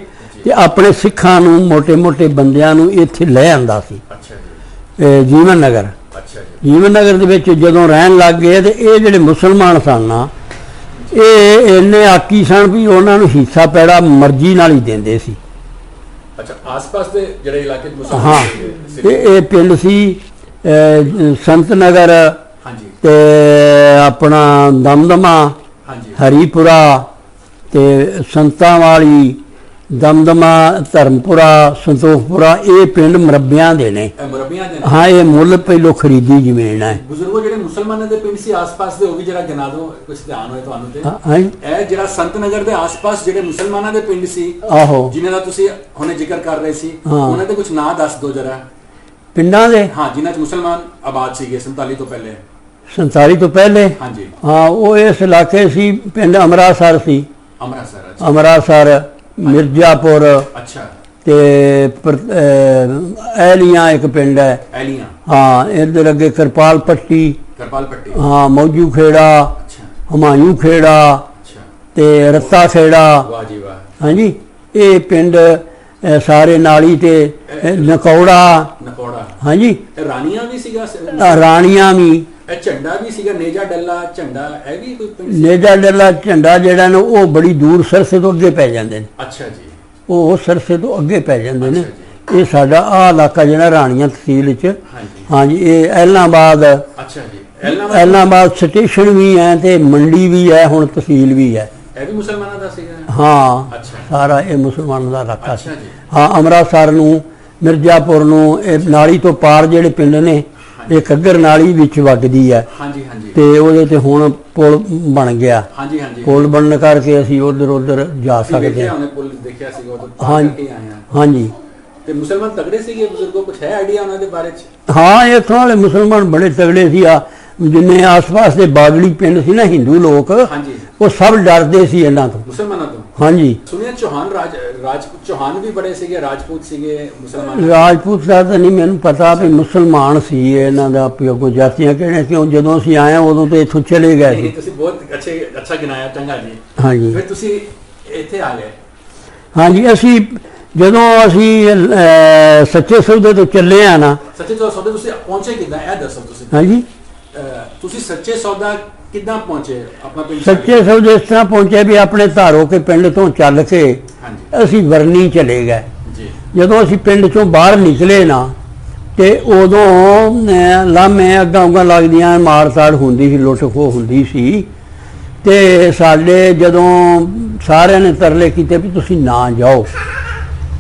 ਤੇ ਆਪਣੇ ਸਿੱਖਾਂ ਨੂੰ, ਮੋٹے ਬੰਦਿਆਂ ਨੂੰ ਇੱਥੇ ਲੈ ਆਂਦਾ ਸੀ। ਅੱਛਾ ਜੀ। ਜੀਵਨ ਨਗਰ। ਅੱਛਾ ਜੀ। ਜੀਵਨ ਨਗਰ ਦੇ ਵਿੱਚ ਜਦੋਂ ਰਹਿਣ ਲੱਗ ਗਏ ਤੇ ਇਹ ਜਿਹੜੇ ਮੁਸਲਮਾਨ ਸਨ ਨਾ, ਇਹ ਇੰਨੇ ਆਕੀ ਸਨ ਵੀ ਉਹਨਾਂ ਨੂੰ ਹਿੱਸਾ ਪੈੜਾ ਮਰਜ਼ੀ ਨਾਲ ਹੀ ਦਿੰਦੇ ਸੀ। ਅੱਛਾ। ਆਸ-ਪਾਸ ਦੇ ਜਿਹੜੇ ਇਲਾਕੇ ਚ ਹਾਂ, ਮੁਸਲਮਾਨ ਤੇ ਇਹ ਪਿੰਡ ਸੀ ਸੰਤ ਨਗਰ ਹਾਂਜੀ। ਤੇ ਆਪਣਾ ਦਮਦਮਾ, ਹਾਂਜੀ। ਹਰੀਪੁਰਾ ਤੇ ਸੰਤਾਂ ਵਾਲੀ, ਦਮਦਮਾ, ਧਰਮਪੁਰਾ, ਸੰਤੋਖਪੁਰਾ, ਇਹ ਪਿੰਡ ਮਰਬਿਆਂ ਦੇ ਨੇ। ਇਹ ਮੁਰੱਬੀਆਂ ਦੇ ਨੇ। ਹਾਂ, ਇਹ ਮੁੱਲ ਪਹਿਲੋਂ ਖਰੀਦੀ ਜ਼ਮੀਨ ਹੈ। ਬਜ਼ੁਰਗੋ ਜਿਹੜੇ ਮੁਸਲਮਾਨਾਂ ਦੇ ਪਿੰਡ ਸੀ ਆਸ-ਪਾਸ ਦੇ, ਉਹ ਵੀ ਜਰਾ ਗਿਣਾ ਦਿਓ, ਕੁਝ ਧਿਆਨ ਹੋਏ ਤੁਹਾਨੂੰ ਤੇ। ਹਾਂ ਇਹ ਜਿਹੜਾ ਸੰਤ ਨਗਰ ਦੇ ਆਸ-ਪਾਸ ਜਿਹੜੇ ਮੁਸਲਮਾਨਾਂ ਦੇ ਪਿੰਡ ਸੀ, ਆਹੋ, ਜਿਨ੍ਹਾਂ ਦਾ ਤੁਸੀਂ ਹੁਣੇ ਜ਼ਿਕਰ ਕਰ ਰਹੇ ਸੀ, ਹਾਂ। ਉਹਨਾਂ ਦੇ ਕੁਝ ਨਾਂ ਦੱਸ ਦਿਓ ਜਰਾ। ਪਿੰਡਾਂ ਦੇ। ਹਾਂ, ਜਿਨ੍ਹਾਂ 'ਚ ਮੁਸਲਮਾਨ ਆਬਾਦ ਸੀਗੇ 47 ਤੋਂ ਪਹਿਲੇ। 47 ਤੋਂ ਪਹਿਲੇ। ਹਾਂਜੀ। ਹਾਂ, ਉਹ ਇਸ ਇਲਾਕੇ ਸੀ। ਪਿੰਡ ਅਮਰਾਸਰ ਸੀ। ਅੰਮ੍ਰਿਤਸਰ। ਅੱਛਾ। ਅਮਰਾਸਰ, ਮਿਰਜ਼ਾਪੁਰ ਅੱਛਾ। ਤੇ ਐਲੀਆਂ ਇੱਕ ਪਿੰਡ ਹੈ। ਐਲੀਆਂ। ਹਾਂ, ਇੱਧਰ ਅੱਗੇ ਕਿਰਪਾਲ ਪੱਟੀ। ਕਰਪਾਲ ਪੱਟੀ। ਹਾਂ, ਮੌਜੂ ਖੇੜਾ, ਅੱਛਾ। ਹਮਾਯੂ ਖੇੜਾ ਅੱਛਾ। ਤੇ ਰੱਤਾ ਖੇੜਾ। ਵਾਹ ਜੀ ਵਾਹ। ਹਾਂਜੀ, ਇਹ ਪਿੰਡ ਸਾਰੇ ਨਾਲੀ ਤੇ ਨਕੌੜਾ। ਨਕੌੜਾ। ਹਾਂਜੀ, ਇਹ ਰਾਣੀਆਂ ਵੀ ਸੀਗਾ। ਰਾਣੀਆਂ ਵੀ। ਇਹ ਝੰਡਾ ਵੀ ਸੀਗਾ, ਨੇਜਾ ਡੱਲਾ ਝੰਡਾ, ਇਹ ਵੀ ਕੋਈ ਪਿੰਡ ਸੀ? ਨੇਜਾ ਡੱਲਾ ਝੰਡਾ ਜਿਹੜਾ ਨੇ ਉਹ ਬੜੀ ਦੂਰ ਸਰਸੇ ਤੋਂ ਅੱਗੇ ਪੈ ਜਾਂਦੇ ਨੇ। ਅੱਛਾ ਜੀ। ਉਹ ਸਰਸੇ ਤੋਂ ਅੱਗੇ ਪੈ ਜਾਂਦੇ ਨੇ। ਅੱਛਾ ਇਹ ਸਾਡਾ ਆਹ ਇਲਾਕਾ ਜਿਹੜਾ ਰਾਣੀਆਂ ਤਹਿਸੀਲ 'ਚ। ਹਾਂਜੀ। ਹਾਂਜੀ, ਇਹ ਐਲਾਹਾਬਾਦ। ਅੱਛਾ ਜੀ। ਐਲਾਹਾਬਾਦ ਸਟੇਸ਼ਨ ਵੀ ਹੈ ਤੇ ਮੰਡੀ ਵੀ ਹੈ, ਹੁਣ ਤਹਿਸੀਲ ਵੀ ਹੈ। ਇਹ ਵੀ ਮੁਸਲਮਾਨਾਂ ਦਾ ਸੀਗਾ। ਹਾਂ, ਅੱਛਾ। ਸਾਰਾ ਇਹ ਮੁਸਲਮਾਨਾਂ ਦਾ ਇਲਾਕਾ ਸੀ। ਅੱਛਾ ਜੀ। ਹਾਂ, ਅੰਮ੍ਰਿਤਸਰ ਨੂੰ, ਮਿਰਜ਼ਾਪੁਰ ਨੂੰ, ਇਹ ਨਾਲੀ ਤੋਂ ਪਾਰ ਜਿਹੜੇ ਪਿੰਡ ਨੇ, ਇਹ ਘੱਗਰ ਨਾਲੀ ਵਿੱਚ ਵੱਗਦੀ ਹੈ। ਹਾਂਜੀ ਹਾਂਜੀ। ਤੇ ਉਹਦੇ ਤੇ ਹੁਣ ਪੁਲ ਬਣ ਗਿਆ। ਹਾਂਜੀ ਹਾਂਜੀ। ਪੁਲ ਬਣਨ ਕਰਕੇ ਅਸੀਂ ਉਧਰ ਜਾ ਸਕਦੇ ਦੇਖਿਆ ਹਾਂ। ਉਹਨੇ ਪੁਲ ਦੇਖਿਆ ਸੀਗਾ, ਉਹ ਤਾਂ ਹਾਂਜੀ। ਕਰਕੇ ਆਏ ਹਾਂ। ਹਾਂਜੀ। ਤੇ ਮੁਸਲਮਾਨ ਤਗੜੇ ਸੀਗੇ ਬਜ਼ੁਰਗੋ, ਕੁਝ ਹੈ ਆਈਡੀਆ ਉਹਨਾਂ ਦੇ ਬਾਰੇ ਚ? ਹਾਂ, ਇੱਥੋਂ ਵਾਲੇ ਮੁਸਲਮਾਨ ਬੜੇ ਤਗੜੇ ਸੀ। ਆ ਜਿੰਨੇ ਆਸ-ਪਾਸ ਦੇ ਬਾਗੜੀ ਪਿੰਡ ਸੀ ਨਾ, ਹਿੰਦੂ ਲੋਕ, ਹਾਂਜੀ। ਉਹ ਸਭ ਡਰਦੇ ਸੀ ਇਹਨਾਂ ਤੋਂ। ਮੁਸਲਮਾਨਾਂ ਤੋਂ? ਹਾਂਜੀ। ਸੁਣਿਆ ਚੌਹਾਨ ਰਾਜਪੂਤ ਚੌਹਾਨ ਵੀ ਬੜੇ ਸੀਗੇ, ਰਾਜਪੂਤ ਸੀਗੇ ਮੁਸਲਮਾਨ। ਰਾਜਪੂਤ ਦਾ ਤਾਂ ਨਹੀਂ ਮੈਨੂੰ ਪਤਾ ਵੀ ਮੁਸਲਮਾਨ ਸੀ ਇਹਨਾਂ ਦਾ ਪਿਓ ਜਾਤੀਆਂ ਕਿਹੜੇ, ਕਿਉਂ ਜਦੋਂ ਅਸੀਂ ਆਏ ਉਦੋਂ ਤੇ ਇੱਥੋਂ ਚਲੇ ਗਏ ਸੀ। ਤੁਸੀਂ ਬਹੁਤ ਅੱਛਾ ਗਿਣਾਇਆ, ਚੰਗਾ ਜੀ। ਹਾਂਜੀ। ਫਿਰ ਤੁਸੀਂ ਇੱਥੇ ਆ ਗਏ? ਹਾਂਜੀ, ਜਦੋਂ ਅਸੀਂ ਸੱਚੇ ਸੌਦੇ ਤੋਂ ਚੱਲੇ ਆ ਨਾ। ਸੱਚੇ ਸੌਦੇ ਤੁਸੀਂ ਪਹੁੰਚੇ ਕਿੱਦਾਂ, ਇਹ ਦੱਸੋ ਤੁਸੀਂ। ਹਾਂਜੀ, ਤੁਸੀਂ ਸੱਚੇ ਸੌਦਾ ਕਿੱਦਾਂ ਪਹੁੰਚੇ ਆਪਣਾ ਪਿੰਡ? ਸੱਚੇ ਸੌਦੇ ਇਸ ਤਰ੍ਹਾਂ ਪਹੁੰਚੇ ਵੀ ਆਪਣੇ ਧਾਰੋ ਕੇ ਪਿੰਡ ਤੋਂ ਚੱਲ ਕੇ ਹਾਂਜੀ। ਅਸੀਂ ਵਰਨੀ ਚਲੇ ਗਏ ਜੀ। ਜਦੋਂ ਅਸੀਂ ਪਿੰਡ ਚੋਂ ਬਾਹਰ ਨਿਕਲੇ ਨਾ ਤੇ ਉਦੋਂ ਲਾਮੇ ਅੱਗਾਂ ਲੱਗਦੀਆਂ, ਮਾਰ ਤਾੜ ਹੁੰਦੀ ਸੀ, ਲੁੱਟ ਖੋਹ ਹੁੰਦੀ ਸੀ। ਤੇ ਸਾਡੇ ਜਦੋਂ ਸਾਰਿਆਂ ਨੇ ਤਰਲੇ ਕੀਤੇ ਵੀ ਤੁਸੀਂ ਨਾ ਜਾਓ,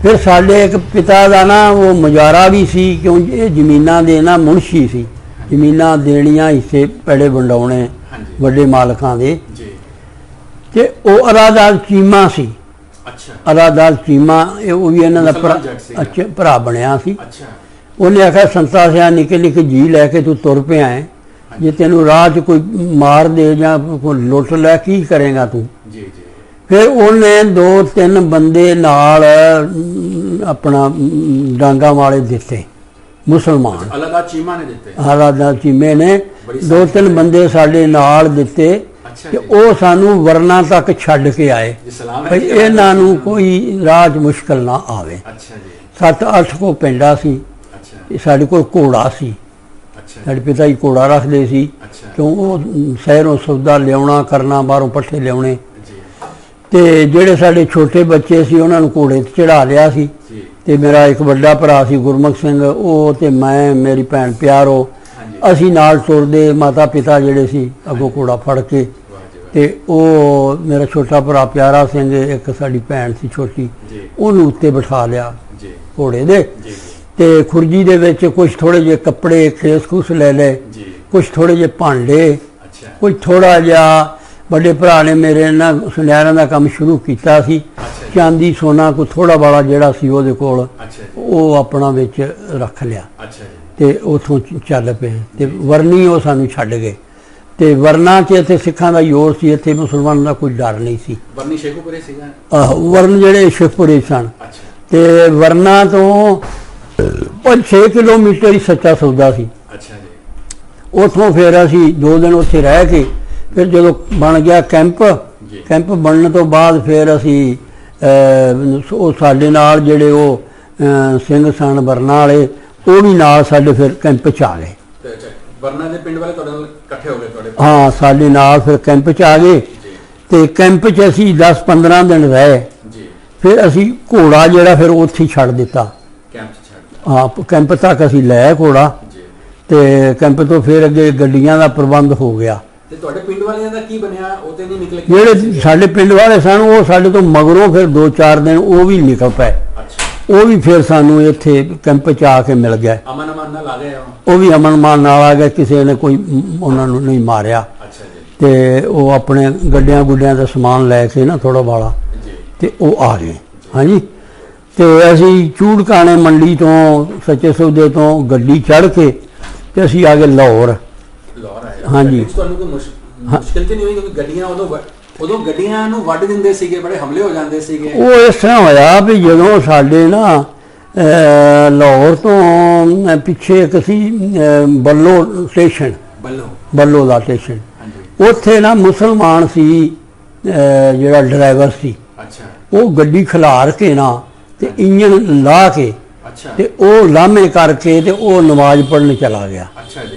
ਫਿਰ ਸਾਡੇ ਇੱਕ ਪਿਤਾ ਦਾ ਨਾ ਉਹ ਮੁਜਾਰਾ ਵੀ ਸੀ, ਕਿਉਂ ਇਹ ਜ਼ਮੀਨਾਂ ਦੇ ਨਾ ਮੁਨਸ਼ੀ ਸੀ, ਜ਼ਮੀਨਾਂ ਦੇਣੀਆਂ, ਹਿੱਸੇ ਪੈੜੇ ਵੰਡਾਉਣੇ ਹਾਂਜੀ ਵੱਡੇ ਮਾਲਕਾਂ ਦੇ। ਜੀ ਤੇ ਉਹ ਅਰਾਦਾਲ ਚੀਮਾ ਸੀ। ਅੱਛਾ ਅਰਾਦਾਲ ਚੀਮਾ ਉਹ ਵੀ ਇਹਨਾਂ ਦਾ ਮੁਸਲਮਾਨ ਜੱਟ ਸੀਗਾ। ਅੱਛਾ ਭਰਾ ਬਣਿਆ ਸੀ। ਅੱਛਾ ਉਹਨੇ ਆਖਿਆ ਸੰਤਾ ਸਿਆ ਨਿੱਕੇ ਨਿੱਕੇ ਜੀ ਲੈ ਕੇ ਤੂੰ ਤੁਰ ਪਿਆ ਹੈ, ਜੇ ਤੈਨੂੰ ਰਾਹ 'ਚ ਕੋਈ ਮਾਰ ਦੇ ਜਾਂ ਕੋਈ ਲੁੱਟ ਲੈ ਕੀ ਕਰੇਗਾ ਤੂੰ। ਜੀ ਜੀ ਫਿਰ ਉਹਨੇ 2-3 ਬੰਦੇ ਨਾਲ ਆਪਣਾ ਡਾਂਗਾ ਵਾਲੇ ਦਿੱਤੇ ਮੁਸਲਮਾਨ। ਅਲਾਦਾ ਚੀਮਾ ਨੇ ਦਿੱਤੇ। ਅਰਾਦਾਲ ਚੀਮੇ ਨੇ 2-3 ਬੰਦੇ ਸਾਡੇ ਨਾਲ ਦਿੱਤੇ ਅੱਛਾ ਤੇ ਜੀ ਉਹ ਸਾਨੂੰ ਵਰਨਾ ਤੱਕ ਛੱਡ ਕੇ ਆਏ ਜੀ ਸਲਾਮ ਹੈ ਭਈ ਜੀ। ਇਹਨਾਂ ਨੂੰ ਕੋਈ ਰਾਹ 'ਚ ਮੁਸ਼ਕਲ ਨਾ ਆਵੇ। ਅੱਛਾ ਜੀ 7-8 ਕੋ ਪਿੰਡਾ ਸੀ ਅੱਛਾ ਤੇ ਸਾਡੇ ਕੋਲ ਘੋੜਾ ਸੀ। ਅੱਛਾ ਸਾਡੇ ਪਿਤਾ ਜੀ ਘੋੜਾ ਰੱਖਦੇ ਸੀ ਅੱਛਾ ਕਿਉਂ ਉਹ ਸ਼ਹਿਰੋਂ ਸੌਦਾ ਲਿਆਉਣਾ ਕਰਨਾ, ਬਾਹਰੋਂ ਪੱਠੇ ਲਿਆਉਣੇ। ਜੀ ਤੇ ਜਿਹੜੇ ਸਾਡੇ ਛੋਟੇ ਬੱਚੇ ਸੀ ਉਹਨਾਂ ਨੂੰ ਘੋੜੇ ਤੇ ਚੜਾ ਲਿਆ ਸੀ। ਜੀ ਤੇ ਮੇਰਾ ਇੱਕ ਵੱਡਾ ਭਰਾ ਸੀ ਗੁਰਮੁਖ ਸਿੰਘ, ਉਹ ਤੇ ਮੈਂ, ਮੇਰੀ ਭੈਣ ਪਿਆਰੋ, ਹਾਂਜੀ ਅਸੀਂ ਨਾਲ ਤੁਰਦੇ। ਮਾਤਾ ਪਿਤਾ ਜਿਹੜੇ ਸੀ ਅੱਗੋਂ ਘੋੜਾ ਫੜ ਕੇ, ਵਾਹ ਜੀ ਵਾਹ ਤੇ ਉਹ ਮੇਰਾ ਛੋਟਾ ਭਰਾ ਪਿਆਰਾ ਸਿੰਘ, ਇੱਕ ਸਾਡੀ ਭੈਣ ਸੀ ਛੋਟੀ, ਜੀ ਉਹਨੂੰ ਉੱਤੇ ਬਿਠਾ ਲਿਆ ਜੀ ਘੋੜੇ ਦੇ। ਜੀ ਜੀ ਤੇ ਖੁਰਜੀ ਦੇ ਵਿੱਚ ਕੁਝ ਥੋੜੇ ਜਿਹੇ ਕੱਪੜੇ ਖੇਸ ਖੂਸ ਲੈ ਲਏ, ਜੀ ਕੁਝ ਥੋੜੇ ਜਿਹੇ ਭਾਂਡੇ, ਅੱਛਾ ਕੁਝ ਥੋੜਾ ਜਿਹਾ ਵੱਡੇ ਭਰਾ ਨੇ ਮੇਰੇ ਨਾਲ ਸੁਨਿਆਰਾਂ ਦਾ ਕੰਮ ਸ਼ੁਰੂ ਕੀਤਾ ਸੀ। ਅੱਛਾ ਜੀ ਚਾਂਦੀ ਸੋਨਾ ਕੋਈ ਥੋੜਾ ਬਾਲਾ ਜਿਹੜਾ ਸੀ ਉਹਦੇ ਕੋਲ, ਅੱਛਾ ਜੀ ਉਹ ਆਪਣਾ ਵਿੱਚ ਰੱਖ ਲਿਆ ਅੱਛਾ ਜੀ ਤੇ ਉਥੋਂ ਚੱਲ ਪਏ। ਤੇ ਵਰਨੀ ਉਹ ਸਾਨੂੰ ਛੱਡ ਗਏ। ਤੇ ਵਰਨਾ 'ਚ ਇੱਥੇ ਸਿੱਖਾਂ ਦਾ ਜ਼ੋਰ ਸੀ, ਇੱਥੇ ਮੁਸਲਮਾਨਾਂ ਦਾ ਕੋਈ ਡਰ ਨਹੀਂ ਸੀ। ਵਰਨੀ ਸ਼ੇਖੂਪੁਰੇ ਸੀਗਾ। ਵਰਨ ਜਿਹੜੇ ਸ਼ਿਵਪੁਰੀ ਸਨ। ਅੱਛਾ ਤੇ ਵਰਨਾ ਤੋਂ 6 ਕਿਲੋਮੀਟਰ ਹੀ ਸੱਚਾ ਸੌਦਾ ਸੀ। ਅੱਛਾ ਜੀ ਉਥੋਂ ਫਿਰ ਅਸੀਂ 2 ਦਿਨ ਉੱਥੇ ਰਹਿ ਕੇ ਫਿਰ ਜਦੋਂ ਬਣ ਗਿਆ ਕੈਂਪ, ਜੀ ਕੈਂਪ ਬਣਨ ਤੋਂ ਬਾਅਦ ਫਿਰ ਅਸੀਂ ਉਹ ਸਾਡੇ ਨਾਲ ਜਿਹੜੇ ਉਹ ਸਿੰਘ ਸਨ ਵਰਨਾ ਵਾਲੇ, ਉਹ ਵੀ ਨਾਲ ਸਾਡੇ ਫਿਰ ਕੈਂਪ 'ਚ ਆ ਗਏ। ਤੇ ਅੱਛਾ ਵਰਨਾ ਦੇ ਪਿੰਡ ਵਾਲੇ ਤੁਹਾਡੇ ਨਾਲ ਇਕੱਠੇ ਹੋ ਗਏ ਤੁਹਾਡੇ? ਹਾਂ ਸਾਡੇ ਨਾਲ ਫਿਰ ਕੈਂਪ 'ਚ ਆ ਗਏ। ਜੀ ਤੇ ਕੈਂਪ 'ਚ ਅਸੀਂ 10-15 ਦਿਨ ਰਹੇ। ਜੀ ਫਿਰ ਅਸੀਂ ਘੋੜਾ ਜਿਹੜਾ ਫਿਰ ਉੱਥੇ ਹੀ ਛੱਡ ਦਿੱਤਾ। ਕੈਂਪ ਚ ਛੱਡ ਦਿੱਤਾ। ਹਾਂ ਕੈਂਪ ਤੱਕ ਅਸੀਂ ਲੈ ਘੋੜਾ, ਜੀ ਤੇ ਕੈਂਪ ਤੋਂ ਫਿਰ ਅੱਗੇ ਗੱਡੀਆਂ ਦਾ ਪ੍ਰਬੰਧ ਹੋ ਗਿਆ। ਤੇ ਤੁਹਾਡੇ ਪਿੰਡ ਵਾਲਿਆਂ ਦਾ ਕੀ ਬਣਿਆ? ਉਹ ਤੇ ਨਹੀਂ ਨਿਕਲੇ? ਜਿਹੜੇ ਸਾਡੇ ਪਿੰਡ ਵਾਲੇ ਸਨ ਉਹ ਸਾਡੇ ਤੋਂ ਮਗਰੋਂ ਫਿਰ 2-4 ਦਿਨ ਉਹ ਵੀ ਨਿਕਲ ਪਏ। ਅੱਛਾ ਉਹ ਵੀ ਫਿਰ ਸਾਨੂੰ ਇੱਥੇ ਕੈਂਪ 'ਚ ਆ ਕੇ ਮਿਲ ਗਏ। ਅਮਨ ਨਾਲ ਆ ਗਏ ਉਹ? ਉਹ ਵੀ ਅਮਨ ਮਾਨ ਨਾਲ ਆ ਗਏ, ਕਿਸੇ ਨੇ ਕੋਈ ਉਹਨਾਂ ਨੂੰ ਨਹੀਂ ਮਾਰਿਆ। ਅੱਛਾ ਜੀ ਤੇ ਉਹ ਆਪਣੇ ਗੱਡਿਆਂ ਗੁੱਡਿਆਂ ਦਾ ਸਮਾਨ ਲੈ ਕੇ ਨਾ ਥੋੜਾ ਬਾਲਾ, ਜੀ ਤੇ ਉਹ ਆ ਗਏ। ਹਾਂਜੀ ਤੇ ਅਸੀਂ ਚੂੜਕਾਣੇ ਮੰਡੀ ਤੋਂ, ਸੱਚੇ ਸੌਦੇ ਤੋਂ ਗੱਡੀ ਚੜ੍ਹ ਕੇ ਤੇ ਅਸੀਂ ਆ ਗਏ ਲਾਹੌਰ। ਲਾਹੌਰ ਆਏ? ਹਾਂਜੀ। ਗੱਡੀ 'ਚ ਤੁਹਾਨੂੰ ਕੋਈ ਮੁਸ਼ਕਿਲ ਤੇ ਨਹੀਂ ਹੋਈ? ਕਿਉਂਕਿ ਗੱਡੀਆਂ ਉਦੋਂ ਗੱਡੀਆਂ ਨੂੰ ਵੱਢ ਦਿੰਦੇ ਸੀਗੇ, ਬੜੇ ਹਮਲੇ ਹੋ ਜਾਂਦੇ ਸੀਗੇ। ਉਹ ਇਸ ਤਰ੍ਹਾਂ ਹੋਇਆ ਵੀ ਜਦੋਂ ਸਾਡੇ ਨਾ ਲਾਹੌਰ ਤੋਂ ਪਿੱਛੇ ਇੱਕ ਸੀ ਬੱਲੋ ਸਟੇਸ਼ਨ, ਬੱਲੋ ਦਾ ਸਟੇਸ਼ਨ, ਹਾਂਜੀ ਉੱਥੇ ਨਾ ਮੁਸਲਮਾਨ ਸੀ ਜਿਹੜਾ ਡਰਾਈਵਰ ਸੀ, ਅੱਛਾ ਉਹ ਗੱਡੀ ਖਿਲਾਰ ਕੇ ਨਾ ਤੇ ਇੰਜਣ ਲਾ ਕੇ ਅੱਛਾ ਤੇ ਉਹ ਲਾਮੇ ਕਰਕੇ ਤੇ ਉਹ ਨਮਾਜ਼ ਪੜ੍ਹਨ ਚਲਾ ਗਿਆ। ਅੱਛਾ ਜੀ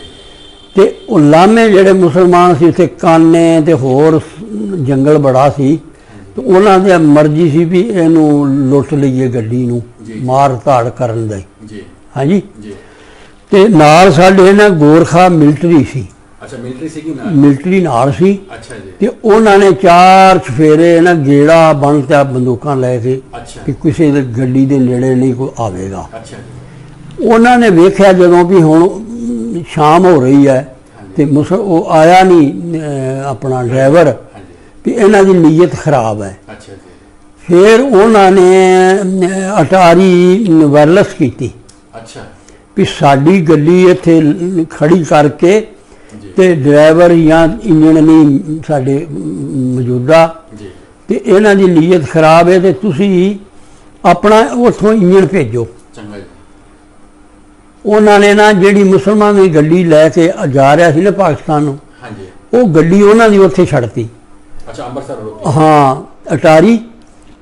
ਤੇ ਉਹ ਲਾਮੇ ਜਿਹੜੇ ਮੁਸਲਮਾਨ ਸੀ ਉੱਥੇ ਕਾਨੇ ਤੇ ਹੋਰ ਜੰਗਲ ਬੜਾ ਸੀ, ਤੇ ਉਹਨਾਂ ਦੀ ਮਰਜ਼ੀ ਸੀ ਵੀ ਇਹਨੂੰ ਲੁੱਟ ਲਈਏ ਗੱਡੀ ਨੂੰ, ਜੀ। ਮਾਰ ਧਾੜ ਕਰਨ ਦਾ। ਜੀ ਹਾਂਜੀ ਜੀ ਤੇ ਨਾਲ ਸਾਡੇ ਨਾ ਗੋਰਖਾ ਮਿਲਟਰੀ ਸੀ, ਅੱਛਾ ਮਿਲਟਰੀ ਸੀਗੀ ਨਾਲ? ਮਿਲਟਰੀ ਨਾਲ ਸੀ। ਅੱਛਾ ਜੀ ਤੇ ਉਹਨਾਂ ਨੇ 4 ਚਫੇਰੇ ਨਾ ਗੇੜਾ ਬੰਨ੍ਹਤਾ ਬੰਦੂਕਾਂ ਲੈ ਕੇ ਅੱਛਾ ਕਿ ਕਿਸੇ ਦੇ ਗੱਡੀ ਦੇ ਨੇੜੇ ਨਹੀਂ ਕੋਈ ਆਵੇਗਾ। ਅੱਛਾ ਜੀ ਉਹਨਾਂ ਨੇ ਵੇਖਿਆ ਜਦੋਂ ਵੀ ਹੁਣ ਸ਼ਾਮ ਹੋ ਰਹੀ ਹੈ ਤੇ ਉਹ ਆਇਆ ਨਹੀਂ ਆਪਣਾ ਡਰਾਈਵਰ, ਹਾਂਜੀ ਵੀ ਇਹਨਾਂ ਦੀ ਨੀਅਤ ਖਰਾਬ ਹੈ। ਅੱਛਾ ਜੀ ਫਿਰ ਉਹਨਾਂ ਨੇ ਅਟਾਰੀ ਵਾਇਰਲੈਸ ਕੀਤੀ ਅੱਛਾ ਵੀ ਸਾਡੀ ਗੱਡੀ ਇੱਥੇ ਖੜੀ ਕਰਕੇ ਜੀ ਤੇ ਡਰਾਈਵਰ ਜਾਂ ਇੰਜਣ ਨਹੀਂ ਸਾਡੇ ਮੌਜੂਦਾ, ਜੀ ਤੇ ਇਹਨਾਂ ਦੀ ਨੀਅਤ ਖਰਾਬ ਹੈ ਤੇ ਤੁਸੀਂ ਆਪਣਾ ਉੱਥੋਂ ਇੰਜਣ ਭੇਜੋ। ਚੰਗਾ ਜੀ ਉਹਨਾਂ ਨੇ ਨਾ ਜਿਹੜੀ ਮੁਸਲਮਾਨ ਦੀ ਗੱਡੀ ਲੈ ਕੇ ਜਾ ਰਿਹਾ ਸੀ ਨਾ ਪਾਕਿਸਤਾਨ ਨੂੰ, ਹਾਂਜੀ ਉਹ ਗੱਡੀ ਉਹਨਾਂ ਦੀ ਉੱਥੇ ਛੱਡਤੀ। ਅੱਛਾ ਅੰਮ੍ਰਿਤਸਰ ਰੋਕੀ? ਹਾਂ ਅਟਾਰੀ।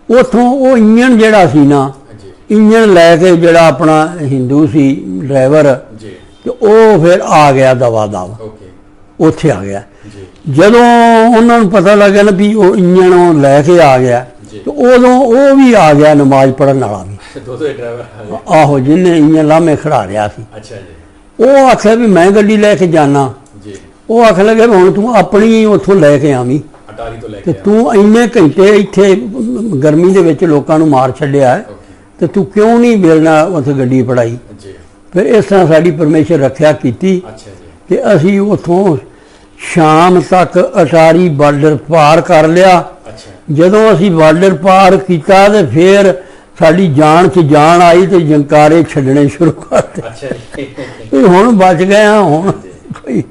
ਉੱਥੋਂ ਉਹ ਇੰਜਣ ਜਿਹੜਾ ਸੀ ਨਾ, ਜੀ ਇੰਜਣ ਲੈ ਕੇ ਜਿਹੜਾ ਆਪਣਾ ਹਿੰਦੂ ਸੀ ਡਰਾਈਵਰ, ਜੀ ਤੇ ਉਹ ਫਿਰ ਆ ਗਿਆ ਦਵਾ ਦਵ, ਓਕੇ ਉੱਥੇ ਆ ਗਿਆ। ਜੀ ਜਦੋਂ ਉਹਨਾਂ ਨੂੰ ਪਤਾ ਲੱਗਿਆ ਨਾ ਵੀ ਉਹ ਇੰਜਣ ਉਹ ਲੈ ਕੇ ਆ ਗਿਆ, ਜੀ ਤੇ ਉਦੋਂ ਉਹ ਵੀ ਆ ਗਿਆ ਨਮਾਜ਼ ਪੜ੍ਹਨ ਵਾਲਾ ਵੀ। ਦੋ ਡਰਾਈਵਰ? ਆਹੋ ਜਿਹਨੇ ਇੰਜਣ ਲਾਮੇ ਖੜਾ ਰਿਹਾ ਸੀ। ਅੱਛਾ ਜੀ ਉਹ ਆਖਿਆ ਵੀ ਮੈਂ ਗੱਡੀ ਲੈ ਕੇ ਜਾਣਾ। ਜੀ ਉਹ ਆਖਣ ਲੱਗੇ ਵੀ ਹੁਣ ਤੂੰ ਆਪਣੀ ਉੱਥੋਂ ਲੈ ਕੇ ਆਵੀਂ, ਅਟਾਰੀ ਤੋਂ ਲੈ ਤੇ ਕੇ ਤੂੰ ਇੰਨੇ ਘੰਟੇ ਇੱਥੇ ਗਰਮੀ ਦੇ ਵਿੱਚ ਲੋਕਾਂ ਨੂੰ ਮਾਰ ਛੱਡਿਆ ਹੈ, ਓਕੇ ਤੇ ਤੂੰ ਕਿਉਂ ਨਹੀਂ ਮਿਲਣਾ ਉੱਥੇ ਗੱਡੀ ਪੜਾਈ। ਜੀ ਫਿਰ ਇਸ ਤਰ੍ਹਾਂ ਸਾਡੀ ਪਰਮੇਸ਼ਰ ਰੱਖਿਆ ਕੀਤੀ। ਅੱਛਾ ਜੀ ਤੇ ਅਸੀਂ ਉੱਥੋਂ ਸ਼ਾਮ ਤੱਕ ਅਟਾਰੀ ਬਾਰਡਰ ਪਾਰ ਕਰ ਲਿਆ। ਅੱਛਾ ਜਦੋਂ ਅਸੀਂ ਬਾਰਡਰ ਪਾਰ ਕੀਤਾ ਤੇ ਫਿਰ ਸਾਡੀ ਜਾਨ 'ਚ ਜਾਨ ਆਈ ਤੇ ਜੰਕਾਰੇ ਛੱਡਣੇ ਸ਼ੁਰੂ ਕਰਤੇ। ਅੱਛਾ ਜੀ। ਵੀ ਹੁਣ ਬਚ ਗਏ ਹਾਂ, ਹੁਣ ਕੋਈ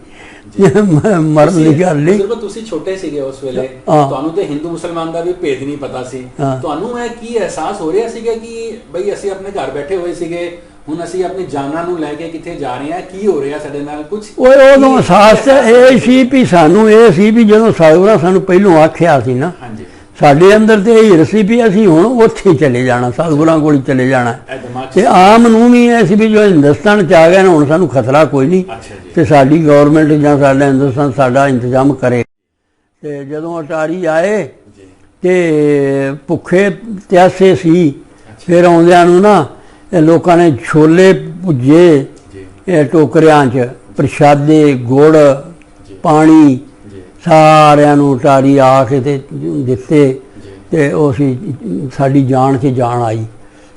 ਮਰਨ ਦੀ ਗੱਲ ਨਹੀਂ। ਜਦੋਂ ਤੁਸੀਂ ਛੋਟੇ ਸੀਗੇ ਉਸ ਵੇਲੇ, ਹਾਂ। ਤੁਹਾਨੂੰ ਤੇ ਹਿੰਦੂ ਮੁਸਲਮਾਨ ਦਾ ਵੀ ਭੇਦ ਨਹੀਂ ਪਤਾ ਸੀ। ਹਾਂ। ਤੁਹਾਨੂੰ ਇਹ ਕੀ ਅਹਿਸਾਸ ਹੋ ਰਿਹਾ ਸੀਗਾ ਕਿ ਬਈ ਅਸੀਂ ਆਪਣੇ ਘਰ ਬੈਠੇ ਹੋਏ ਸੀਗੇ, ਹੁਣ ਅਸੀਂ ਆਪਣੀ ਜਾਨਾਂ ਨੂੰ ਲੈ ਕੇ ਕਿੱਥੇ ਜਾ ਰਹੇ ਹਾਂ, ਕੀ ਹੋ ਰਿਹਾ ਸਾਡੇ ਨਾਲ? ਕੁਝ ਉਦੋਂ ਅਹਿਸਾਸ ਤਾਂ ਇਹ ਸੀ ਵੀ ਸਾਨੂੰ ਇਹ ਸੀ ਵੀ ਜਦੋਂ ਸਤਿਗੁਰਾਂ ਸਾਨੂੰ ਪਹਿਲੋਂ ਆਖਿਆ ਸੀ ਨਾ, ਹਾਂਜੀ, ਸਾਡੇ ਅੰਦਰ ਤੇ ਇਹ ਹਿਰਸ ਸੀ ਵੀ ਅਸੀਂ ਹੁਣ ਉੱਥੇ ਚਲੇ ਜਾਣਾ, ਸਤਿਗੁਰਾਂ ਕੋਲ ਹੀ ਚਲੇ ਜਾਣਾ। ਇਹ ਦਿਮਾਗ 'ਚ ਤੇ ਆਮ ਨੂੰ ਵੀ ਇਹ ਸੀ ਵੀ ਜੋ ਹਿੰਦੁਸਤਾਨ 'ਚ ਆ ਗਏ ਨਾ, ਹੁਣ ਸਾਨੂੰ ਖਤਰਾ ਕੋਈ ਨਹੀਂ ਅੱਛਾ ਜੀ। ਤੇ ਸਾਡੀ ਗੌਰਮੈਂਟ ਜਾਂ ਸਾਡਾ ਹਿੰਦੁਸਤਾਨ ਸਾਡਾ ਇੰਤਜ਼ਾਮ ਕਰੇ। ਤੇ ਜਦੋਂ ਅਟਾਰੀ ਆਏ ਜੀ, ਤੇ ਭੁੱਖੇ ਪਿਆਸੇ ਸੀ। ਫਿਰ ਆਉਂਦਿਆਂ ਨੂੰ ਨਾ ਇਹ ਲੋਕਾਂ ਨੇ ਛੋਲੇ ਭੁੱਜੇ ਜੀ, ਇਹ ਟੋਕਰਿਆਂ 'ਚ, ਪ੍ਰਸ਼ਾਦੇ, ਗੁੜ, ਜੀ, ਪਾਣੀ ਜੀ, ਸਾਰਿਆਂ ਨੂੰ ਅਟਾਰੀ ਆ ਕੇ ਤੇ ਦਿੱਤੇ। ਜੀ। ਤੇ ਉਹ ਸੀ ਸਾਡੀ ਜਾਨ 'ਚ ਜਾਨ ਆਈ।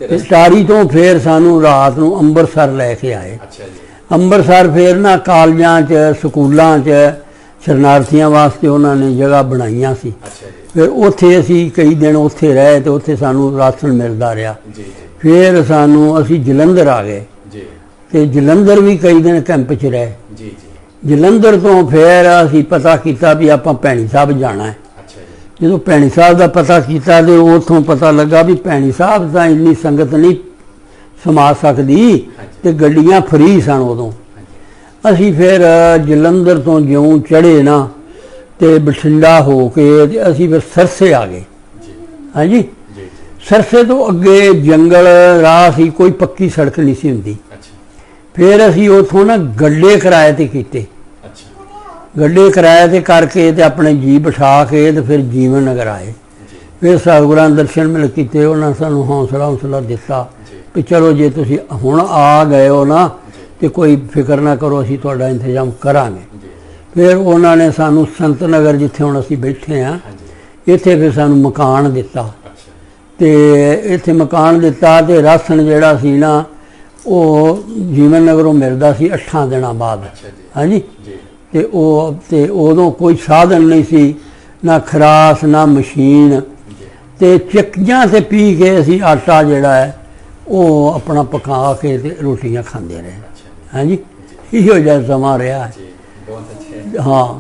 ਤੇ ਤੇ ਅਟਾਰੀ ਤੋਂ ਫਿਰ ਸਾਨੂੰ ਰਾਤ ਨੂੰ ਅੰਮ੍ਰਿਤਸਰ ਲੈ ਕੇ ਆਏ। ਅੱਛਾ ਜੀ, ਅੰਮ੍ਰਿਤਸਰ ਫਿਰ ਨਾ ਕਾਲਜਾਂ 'ਚ, ਸਕੂਲਾਂ 'ਚ ਸ਼ਰਨਾਰਥੀਆਂ ਵਾਸਤੇ ਉਹਨਾਂ ਨੇ ਜਗ੍ਹਾ ਬਣਾਈਆਂ ਸੀ। ਅੱਛਾ ਜੀ, ਫਿਰ ਉੱਥੇ ਅਸੀਂ ਕਈ ਦਿਨ ਉੱਥੇ ਰਹੇ ਤੇ ਉੱਥੇ ਸਾਨੂੰ ਰਾਸ਼ਨ ਮਿਲਦਾ ਰਿਹਾ। ਜੀ, ਜੀ, ਫਿਰ ਸਾਨੂੰ ਅਸੀਂ ਜਲੰਧਰ ਆ ਗਏ ਜੀ, ਤੇ ਜਲੰਧਰ ਵੀ ਕਈ ਦਿਨ ਕੈਂਪ 'ਚ ਰਹੇ। ਜੀ, ਜੀ। ਜਲੰਧਰ ਤੋਂ ਫਿਰ ਅਸੀਂ ਪਤਾ ਕੀਤਾ ਵੀ ਆਪਾਂ ਭੈਣੀ ਸਾਹਿਬ ਜਾਣਾ ਹੈ। ਅੱਛਾ ਜੀ, ਜਦੋਂ ਭੈਣੀ ਸਾਹਿਬ ਦਾ ਪਤਾ ਕੀਤਾ ਤੇ ਉੱਥੋਂ ਪਤਾ ਲੱਗਾ ਵੀ ਭੈਣੀ ਸਾਹਿਬ ਤਾਂ ਇੰਨੀ ਸੰਗਤ ਨਹੀਂ ਸਮਾ ਸਕਦੀ ਤੇ ਗੱਡੀਆਂ ਫਰੀ ਸਨ ਉਦੋਂ। ਹਾਂਜੀ, ਅਸੀਂ ਫਿਰ ਜਲੰਧਰ ਤੋਂ ਜਿਉਂ ਚੜ੍ਹੇ ਨਾ ਤੇ ਬਠਿੰਡਾ ਹੋ ਕੇ ਤੇ ਅਸੀਂ ਫਿਰ ਸਰਸੇ ਆ ਗਏ। ਜੀ, ਹਾਂਜੀ, ਜੀ, ਜੀ। ਸਰਸੇ ਤੋਂ ਅੱਗੇ ਜੰਗਲ ਰਾਹ ਸੀ, ਕੋਈ ਪੱਕੀ ਸੜਕ ਨਹੀਂ ਸੀ ਹੁੰਦੀ। ਅੱਛਾ, ਫਿਰ ਅਸੀਂ ਉੱਥੋਂ ਨਾ ਗੱਡੇ ਕਿਰਾਏ ਤੇ ਕੀਤੇ। ਅੱਛਾ, ਗੱਡੇ ਕਿਰਾਏ ਤੇ ਕਰਕੇ ਤੇ ਆਪਣੇ ਜੀ ਬਿਠਾ ਕੇ ਤੇ ਫਿਰ ਜੀਵਨ ਨਗਰ ਆਏ। ਜੀ, ਫਿਰ ਸਤਿਗੁਰਾਂ ਦੇ ਦਰਸ਼ਨ ਮਿਲ ਕੀਤੇ। ਉਹਨਾਂ ਸਾਨੂੰ ਹੌਸਲਾ ਦਿੱਤਾ ਜੀ, ਵੀ ਚਲੋ ਜੇ ਤੁਸੀਂ ਹੁਣ ਆ ਗਏ ਹੋ ਨਾ ਜੀ, ਤੇ ਕੋਈ ਫਿਕਰ ਨਾ ਕਰੋ, ਅਸੀਂ ਤੁਹਾਡਾ ਇੰਤਜ਼ਾਮ ਕਰਾਂਗੇ। ਜੀ, ਫਿਰ ਉਹਨਾਂ ਨੇ ਸਾਨੂੰ ਸੰਤ ਨਗਰ, ਜਿੱਥੇ ਹੁਣ ਅਸੀਂ ਬੈਠੇ ਹਾਂ, ਹਾਂਜੀ, ਇੱਥੇ ਫਿਰ ਸਾਨੂੰ ਮਕਾਨ ਦਿੱਤਾ। ਅੱਛਾ, ਤੇ ਇੱਥੇ ਮਕਾਨ ਦਿੱਤਾ ਤੇ ਰਾਸ਼ਨ ਜਿਹੜਾ ਸੀ ਨਾ ਉਹ ਜੀਵਨ ਨਗਰੋਂ ਮਿਲਦਾ ਸੀ 8 ਦਿਨਾਂ ਬਾਅਦ। ਅੱਛਾ ਜੀ, ਹਾਂਜੀ, ਜੀ, ਤੇ ਉਦੋਂ ਕੋਈ ਸਾਧਨ ਨਹੀਂ ਸੀ, ਨਾ ਖਰਾਸ ਨਾ ਮਸ਼ੀਨ। ਜੀ, ਤੇ ਚੱਕੀਆਂ ਤੇ ਪੀ ਕੇ ਅਸੀਂ ਆਟਾ ਜਿਹੜਾ ਹੈ ਉਹ ਆਪਣਾ ਪਕਾ ਕੇ ਤੇ ਰੋਟੀਆਂ ਖਾਂਦੇ ਰਹੇ। ਅੱਛਾ ਜੀ, ਹਾਂਜੀ, ਇਹੋ ਜਿਹਾ ਸਮਾਂ ਰਿਹਾ। ਜੀ, ਬਹੁਤ ਅੱਛਾ। ਹਾਂ,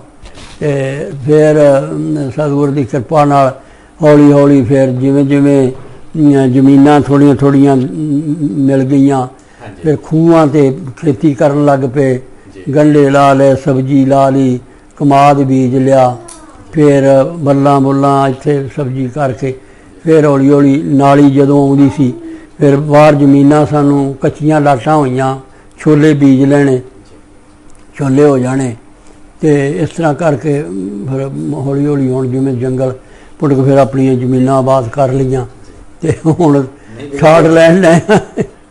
ਤੇ ਫਿਰ ਸਤਿਗੁਰ ਦੀ ਕਿਰਪਾ ਨਾਲ ਹੌਲੀ ਹੌਲੀ ਫਿਰ ਜਿਵੇਂ ਜਿਵੇਂ ਜ਼ਮੀਨਾਂ ਥੋੜ੍ਹੀਆਂ ਥੋੜ੍ਹੀਆਂ ਮਿਲ ਗਈਆਂ, ਹਾਂਜੀ, ਫਿਰ ਖੂਹਾਂ ਤੇ ਖੇਤੀ ਕਰਨ ਲੱਗ ਪਏ। ਜੀ, ਗੰਢੇ ਲਾ ਲਏ, ਸਬਜ਼ੀ ਲਾ ਲਈ, ਕਮਾਦ ਬੀਜ ਲਿਆ। ਫਿਰ ਬੱਲਾਂ ਬੁੱਲਾਂ ਇੱਥੇ ਸਬਜ਼ੀ ਕਰਕੇ ਫਿਰ ਹੌਲੀ ਹੌਲੀ ਨਾਲੀ ਜਦੋਂ ਆਉਂਦੀ ਸੀ ਫਿਰ ਬਾਹਰ ਜ਼ਮੀਨਾਂ ਸਾਨੂੰ ਕੱਚੀਆਂ ਲਾਟਾਂ ਹੋਈਆਂ, ਛੋਲੇ ਬੀਜ ਲੈਣੇ, ਛੋਲੇ ਹੋ ਜਾਣੇ। ਤੇ ਇਸ ਤਰ੍ਹਾਂ ਕਰਕੇ ਫਿਰ ਹੌਲੀ ਹੌਲੀ ਹੁਣ ਜਿਵੇਂ ਜੰਗਲ ਪੁੱਟ ਕੇ ਫਿਰ ਆਪਣੀਆਂ ਜ਼ਮੀਨਾਂ ਆਬਾਦ ਕਰ ਲਈਆਂ ਤੇ ਹੁਣ ਛਾੜ ਲੈਣ ਲੈ।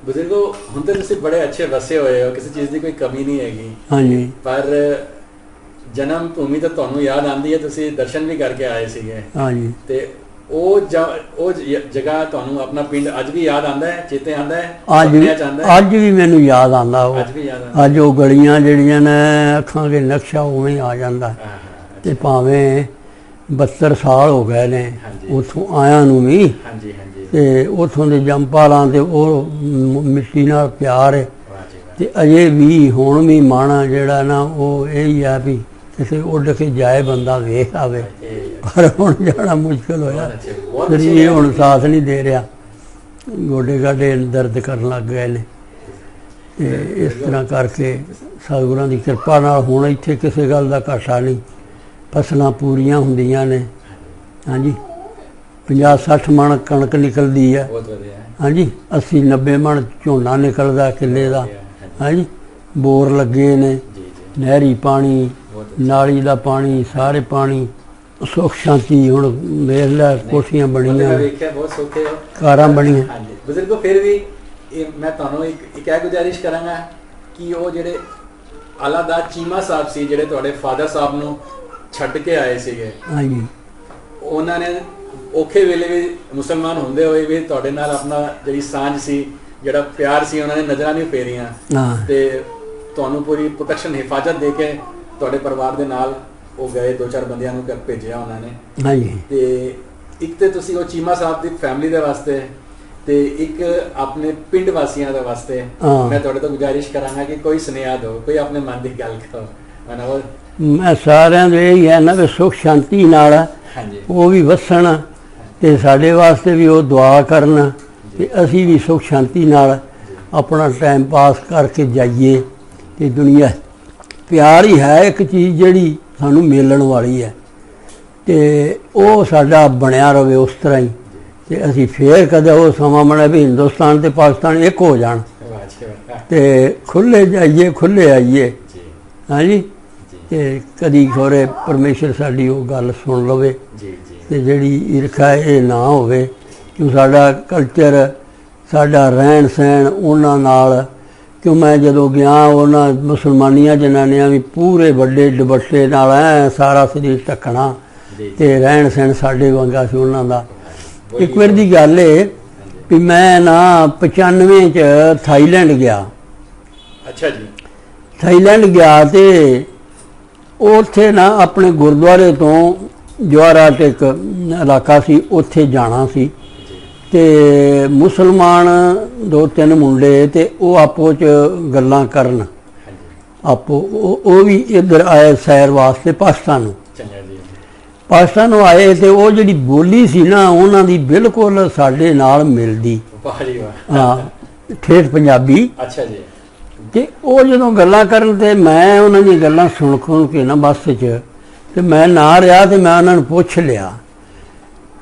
ਬਜ਼ੁਰਗੋ, ਹੁਣ ਤਾਂ ਤੁਸੀਂ ਬੜੇ ਅੱਛੇ ਵਸੇ ਹੋਏ ਹੋ, ਕਿਸੇ ਚੀਜ਼ ਦੀ ਕੋਈ ਕਮੀ ਨਹੀਂ ਹੈਗੀ। ਹਾਂਜੀ, ਪਰ ਜਨਮ ਭੂਮੀ ਤਾਂ ਤੁਹਾਨੂੰ ਯਾਦ ਆਉਂਦੀ ਹੈ, ਤੁਸੀਂ ਦਰਸ਼ਨ ਵੀ ਕਰਕੇ ਆਏ ਸੀਗੇ। ਹਾਂਜੀ। ਤੇ ਉਹ ਜਗ੍ਹਾ ਤੁਹਾਨੂੰ ਆਪਣਾ ਪਿੰਡ ਅੱਜ ਵੀ ਯਾਦ ਆਉਂਦਾ ਹੈ, ਚੇਤੇ ਆਉਂਦਾ ਹੈ, ਅੱਜ ਸੁਪਨਿਆਂ 'ਚ ਆਉਂਦਾ ਹੈ? ਵੀ ਮੈਨੂੰ ਯਾਦ ਆਉਂਦਾ ਉਹ। ਅੱਜ ਵੀ ਯਾਦ ਆਉਂਦਾ? ਅੱਜ ਉਹ ਗਲੀਆਂ ਜਿਹੜੀਆਂ ਨੇ ਅੱਖਾਂ ਦੇ ਨਕਸ਼ਾ ਉਵੇਂ ਆ ਜਾਂਦਾ। ਹਾਂ, ਹਾਂ, ਤੇ ਭਾਵੇਂ 72 ਸਾਲ ਹੋ ਗਏ ਨੇ ਹਾਂਜੀ। ਉੱਥੋਂ ਆਇਆਂ ਨੂੰ ਵੀ, ਹਾਂਜੀ, ਹਾਂਜੀ, ਤੇ ਉੱਥੋਂ ਦੇ ਜੰਪਾਲਾਂ ਤੇ ਉਹ ਮਿੱਟੀ ਨਾਲ ਪਿਆਰ ਹੈ। ਵਾਹ ਜੀ ਵਾਹ। ਤੇ ਅਜੇ ਵੀ ਹੁਣ ਵੀ ਮਾਣਾ ਜਿਹੜਾ ਨਾ ਉਹ ਇਹ ਹੀ ਆ ਵੀ ਕਿਸੇ ਉੱਡ ਕੇ ਜਾਏ ਬੰਦਾ ਵੇਖ ਆਵੇ, ਪਰ ਹੁਣ ਜਾਣਾ ਮੁਸ਼ਕਲ ਹੋਇਆ। ਸਰੀਰ ਹੁਣ ਸਾਥ ਨਹੀਂ ਦੇ ਰਿਹਾ, ਗੋਡੇ ਗਾਡੇ ਦਰਦ ਕਰਨ ਲੱਗ ਗਏ ਨੇ। ਤੇ ਇਸ ਤਰ੍ਹਾਂ ਕਰਕੇ ਸਤਿਗੁਰਾਂ ਦੀ ਕਿਰਪਾ ਨਾਲ ਹੁਣ ਇੱਥੇ ਕਿਸੇ ਗੱਲ ਦਾ ਘਾਟਾ ਨਹੀਂ, ਫਸਲਾਂ ਪੂਰੀਆਂ ਹੁੰਦੀਆਂ ਨੇ। ਹਾਂਜੀ, 50-60 ਮਣ ਕਣਕ ਨਿਕਲਦੀ ਹੈ। ਬਹੁਤ ਵਧੀਆ। ਹਾਂਜੀ, 80-90 ਮਣ ਝੋਨਾ ਨਿਕਲਦਾ ਕਿੱਲੇ ਦਾ। ਹਾਂਜੀ, ਬੋਰ ਲੱਗੇ ਨੇ, ਜੀ, ਜੀ, ਨਹਿਰੀ ਪਾਣੀ, ਨਾਲੀ ਦਾ ਪਾਣੀ, ਸਾਰੇ ਪਾਣੀ, ਸੁੱਖ ਸ਼ਾਂਤੀ। ਹੁਣ ਵੇਖ ਲੈ ਕੋਠੀਆਂ ਬਣੀਆਂ, ਵੇਖਿਆ ਬਹੁਤ ਸੌਖੇ ਹੋ, ਕਾਰਾਂ ਬਣੀਆਂ। ਹਾਂਜੀ ਬਜ਼ੁਰਗੋ, ਫਿਰ ਵੀ ਮੈਂ ਤੁਹਾਨੂੰ ਇੱਕ ਗੁਜ਼ਾਰਿਸ਼ ਕਰਾਂਗਾ ਕਿ ਉਹ ਜਿਹੜੇ ਆਲਾਦਾ ਚੀਮਾ ਸਾਹਿਬ ਸੀ, ਜਿਹੜੇ ਤੁਹਾਡੇ ਫਾਦਰ ਸਾਹਿਬ ਨੂੰ ਛੱਡ ਕੇ ਆਏ ਸੀਗੇ, ਹਾਂਜੀ, ਉਹਨਾਂ ਨੇ ਔਖੇ ਵੇਲੇ ਵੀ ਮੁਸਲਮਾਨ ਹੁੰਦੇ ਹੋਏ ਵੀ ਤੁਹਾਡੇ ਨਾਲ ਆਪਣਾ ਜਿਹੜੀ ਸਾਂਝ ਸੀ, ਜਿਹੜਾ ਪਿਆਰ ਸੀ, ਉਹਨਾਂ ਨੇ ਨਜ਼ਰਾਂ ਨਹੀਂ ਫੇਰੀਆਂ। ਹਾਂ, ਤੇ ਤੁਹਾਨੂੰ ਪੂਰੀ ਪ੍ਰੋਟੈਕਸ਼ਨ ਹਿਫਾਜ਼ਤ ਦੇ ਕੇ ਤੁਹਾਡੇ ਪਰਿਵਾਰ ਦੇ ਨਾਲ ਉਹ ਗਏ, 2-4 ਬੰਦਿਆਂ ਨੂੰ ਘਰ ਭੇਜਿਆ ਉਹਨਾਂ ਨੇ। ਹਾਂਜੀ। ਤੇ ਇੱਕ ਤੇ ਤੁਸੀਂ ਉਹ ਚੀਮਾ ਸਾਹਿਬ ਦੀ ਫੈਮਿਲੀ ਦੇ ਵਾਸਤੇ ਤੇ ਇੱਕ ਆਪਣੇ ਪਿੰਡ ਵਾਸੀਆਂ ਦੇ ਵਾਸਤੇ ਮੈਂ ਤੁਹਾਡੇ ਤੋਂ ਗੁਜ਼ਾਰਿਸ਼ ਕਰਾਂਗਾ ਕਿ ਕੋਈ ਸੁਨੇਹਾ ਦਿਓ, ਕੋਈ ਆਪਣੇ ਮਨ ਦੀ ਗੱਲ ਕਰੋ। ਮੈਂ ਸਾਰਿਆਂ ਨੂੰ ਇਹ ਹੈ ਨਾ ਵੀ ਸੁਖ ਸ਼ਾਂਤੀ ਨਾਲ ਉਹ ਵੀ ਵਸਣ ਤੇ ਸਾਡੇ ਵਾਸਤੇ ਵੀ ਉਹ ਦੁਆ ਕਰਨ ਤੇ ਅਸੀਂ ਵੀ ਸੁਖ ਸ਼ਾਂਤੀ ਨਾਲ ਆਪਣਾ ਟਾਈਮ ਪਾਸ ਕਰਕੇ ਜਾਈਏ। ਤੇ ਦੁਨੀਆ ਪਿਆਰ ਹੀ ਹੈ ਇੱਕ ਚੀਜ਼ ਜਿਹੜੀ ਸਾਨੂੰ ਮਿਲਣ ਵਾਲੀ ਹੈ ਤੇ ਉਹ ਸਾਡਾ ਬਣਿਆ ਰਵੇ ਉਸ ਤਰ੍ਹਾਂ ਹੀ। ਤੇ ਅਸੀਂ ਫੇਰ ਕਦੇ ਉਹ ਸਮਾਂ ਬਣਾ ਵੀ ਹਿੰਦੁਸਤਾਨ ਤੇ ਪਾਕਿਸਤਾਨ ਇੱਕ ਹੋ ਜਾਣ ਤੇ ਖੁੱਲੇ ਜਾਈਏ ਖੁੱਲੇ ਆਈਏ। ਹਾਂਜੀ। ਤੇ ਕਦੀ ਖੋਰੇ ਪਰਮੇਸ਼ਰ ਸਾਡੀ ਉਹ ਗੱਲ ਸੁਣ ਲਵੇ ਤੇ ਜਿਹੜੀ ਈਰਖਾ ਇਹ ਨਾ ਹੋਵੇ ਕਿ ਸਾਡਾ ਕਲਚਰ ਸਾਡਾ ਰਹਿਣ ਸਹਿਣ ਉਹਨਾਂ ਨਾਲ। ਕਿਉਂ ਮੈਂ ਜਦੋਂ ਗਿਆ ਉਹਨਾਂ ਮੁਸਲਮਾਨੀਆਂ ਜਨਾਨੀਆਂ ਵੀ ਪੂਰੇ ਵੱਡੇ ਦੁਪੱਟੇ ਨਾਲ ਐ ਸਾਰਾ ਸਰੀਰ ਢੱਕਣਾ ਤੇ ਰਹਿਣ ਸਹਿਣ ਸਾਡੇ ਵਾਂਗਾ ਸੀ ਉਹਨਾਂ ਦਾ। ਇੱਕ ਵਾਰ ਦੀ ਗੱਲ ਏ ਵੀ ਮੈਂ ਨਾ 95 ਚ ਥਾਈਲੈਂਡ ਗਿਆ। ਅੱਛਾ ਜੀ। ਥਾਈਲੈਂਡ ਗਿਆ ਤੇ ਉੱਥੇ ਨਾ ਆਪਣੇ ਗੁਰਦੁਆਰੇ ਤੋਂ ਜਵਾਹਰਾਟ ਇੱਕ ਇਲਾਕਾ ਸੀ ਉੱਥੇ ਜਾਣਾ ਸੀ ਤੇ ਮੁਸਲਮਾਨ 2-3 ਮੁੰਡੇ ਤੇ ਉਹ ਆਪੋ 'ਚ ਗੱਲਾਂ ਕਰਨ। ਆਪੋ ਉਹ ਵੀ ਇੱਧਰ ਆਏ ਸੈਰ ਵਾਸਤੇ ਪਾਕਿਸਤਾਨ ਨੂੰ ਆਏ ਤੇ ਉਹ ਜਿਹੜੀ ਬੋਲੀ ਸੀ ਨਾ ਉਹਨਾਂ ਦੀ ਬਿਲਕੁਲ ਸਾਡੇ ਨਾਲ ਮਿਲਦੀ। ਹਾਂ, ਠੇਠ ਪੰਜਾਬੀ। ਅੱਛਾ ਜੀ। ਤੇ ਉਹ ਜਦੋਂ ਗੱਲਾਂ ਕਰਨ ਤੇ ਮੈਂ ਉਹਨਾਂ ਦੀਆਂ ਗੱਲਾਂ ਸੁਣ ਕੇ ਨਾ ਬੱਸ 'ਚ ਤੇ ਮੈਂ ਨਾ ਰਿਹਾ ਤੇ ਮੈਂ ਉਹਨਾਂ ਨੂੰ ਪੁੱਛ ਲਿਆ,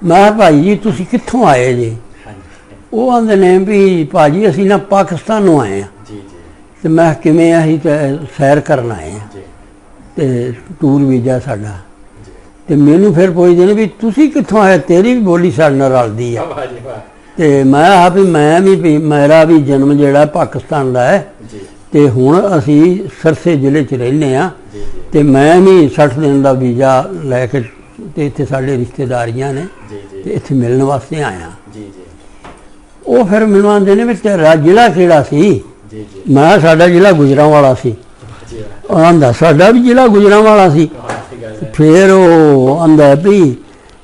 ਮੈਂ ਭਾਈ ਜੀ ਤੁਸੀਂ ਕਿੱਥੋਂ ਆਏ ਜੀ? ਉਹ ਆਂਦੇ ਨੇ ਵੀ ਭਾਜੀ ਅਸੀਂ ਨਾ ਪਾਕਿਸਤਾਨ ਨੂੰ ਆਏ ਹਾਂ। ਤੇ ਮੈਂ ਕਿਵੇਂ ਅਸੀਂ ਤੇ ਸੈਰ ਕਰਨ ਆਏ ਹਾਂ ਤੇ ਟੂਰ ਵੀਜ਼ਾ ਸਾਡਾ। ਤੇ ਮੈਨੂੰ ਫਿਰ ਪੁੱਛਦੇ ਨੇ ਵੀ ਤੁਸੀਂ ਕਿੱਥੋਂ ਆਏ, ਤੇਰੀ ਵੀ ਬੋਲੀ ਸਾਡੇ ਨਾਲ ਰਲਦੀ ਆ। ਤੇ ਮੈਂ ਆ ਵੀ ਮੈਂ ਵੀ ਮੇਰਾ ਵੀ ਜਨਮ ਜਿਹੜਾ ਪਾਕਿਸਤਾਨ ਦਾ ਹੈ ਤੇ ਹੁਣ ਅਸੀਂ ਸਰਸੇ ਜ਼ਿਲ੍ਹੇ 'ਚ ਰਹਿੰਦੇ ਹਾਂ ਤੇ ਮੈਂ ਵੀ 60 ਦਿਨ ਦਾ ਵੀਜ਼ਾ ਲੈ ਕੇ ਤੇ ਇੱਥੇ ਸਾਡੇ ਰਿਸ਼ਤੇਦਾਰੀਆਂ ਨੇ ਤੇ ਇੱਥੇ ਮਿਲਣ ਵਾਸਤੇ ਆਇਆ। ਉਹ ਫਿਰ ਮੈਨੂੰ ਆਂਦੇ ਨੇ ਵੀ ਤੇਰਾ ਜ਼ਿਲ੍ਹਾ ਕਿਹੜਾ ਸੀ? ਮੈਂ ਸਾਡਾ ਜ਼ਿਲ੍ਹਾ ਗੁਜਰਾਂਵਾਲਾ ਸੀ। ਆਂਦਾ ਸਾਡਾ ਵੀ ਜ਼ਿਲ੍ਹਾ ਗੁਜਰਾਂਵਾਲਾ ਸੀ। ਫਿਰ ਉਹ ਆਂਦਾ ਵੀ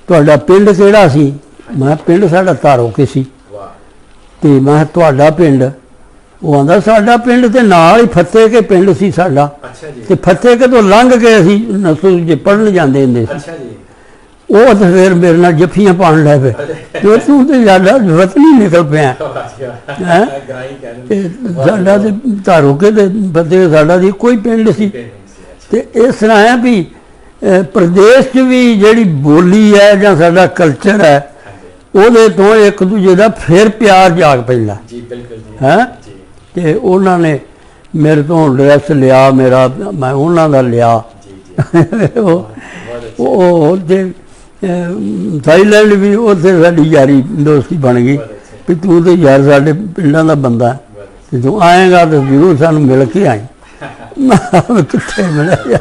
ਤੁਹਾਡਾ ਪਿੰਡ ਕਿਹੜਾ ਸੀ? ਮੈਂ ਪਿੰਡ ਸਾਡਾ ਧਾਰੋਕੇ ਸੀ। ਤੇ ਮੈਂ ਤੁਹਾਡਾ ਪਿੰਡ? ਉਹ ਆਂਦਾ ਸਾਡਾ ਪਿੰਡ ਤੇ ਨਾਲ ਹੀ ਫਤਿਹ ਕੇ ਪਿੰਡ ਸੀ ਸਾਡਾ ਤੇ ਫਤਿਹ ਕੇ ਤੋਂ ਲੰਘ ਕੇ ਅਸੀਂ ਨਸੂ ਜੇ ਪੜ੍ਹਨ ਜਾਂਦੇ ਹੁੰਦੇ ਸੀ। ਉਹ ਤਾਂ ਫਿਰ ਮੇਰੇ ਨਾਲ ਜੱਫੀਆਂ ਪਾਉਣ ਲੱਗ ਪਏ ਜੋ ਤੂੰ ਤੇ ਸਾਡਾ ਵਤਨੀ ਨਿਕਲ ਪਿਆ ਹੈ। ਸਾਡਾ ਤੇ ਧਾਰੋਕੇ ਤੇ ਫਤਿਹ ਸਾਡਾ ਦੀ ਕੋਈ ਪਿੰਡ ਸੀ। ਤੇ ਇਸ ਤਰ੍ਹਾਂ ਹੈ ਵੀ ਪ੍ਰਦੇਸ਼ 'ਚ ਵੀ ਜਿਹੜੀ ਬੋਲੀ ਹੈ ਜਾਂ ਸਾਡਾ ਕਲਚਰ ਹੈ ਉਹਦੇ ਤੋਂ ਇੱਕ ਦੂਜੇ ਦਾ ਫਿਰ ਪਿਆਰ ਜਾਗ ਪੈਂਦਾ ਹੈ। ਤੇ ਉਹਨਾਂ ਨੇ ਮੇਰੇ ਤੋਂ ਡਰੈਸ ਲਿਆ ਮੇਰਾ, ਮੈਂ ਉਹਨਾਂ ਦਾ ਲਿਆ। ਉਹ ਤੇ ਥਾਈਲੈਂਡ ਵੀ ਉੱਥੇ ਸਾਡੀ ਯਾਰੀ ਦੋਸਤੀ ਬਣ ਗਈ ਵੀ ਤੂੰ ਤੇ ਯਾਰ ਸਾਡੇ ਪਿੰਡਾਂ ਦਾ ਬੰਦਾ ਤੇ ਤੂੰ ਆਏਗਾ ਤਾਂ ਜ਼ਰੂਰ ਸਾਨੂੰ ਮਿਲ ਕੇ ਆਈ। ਕਿੱਥੇ ਮਿਲਿਆ?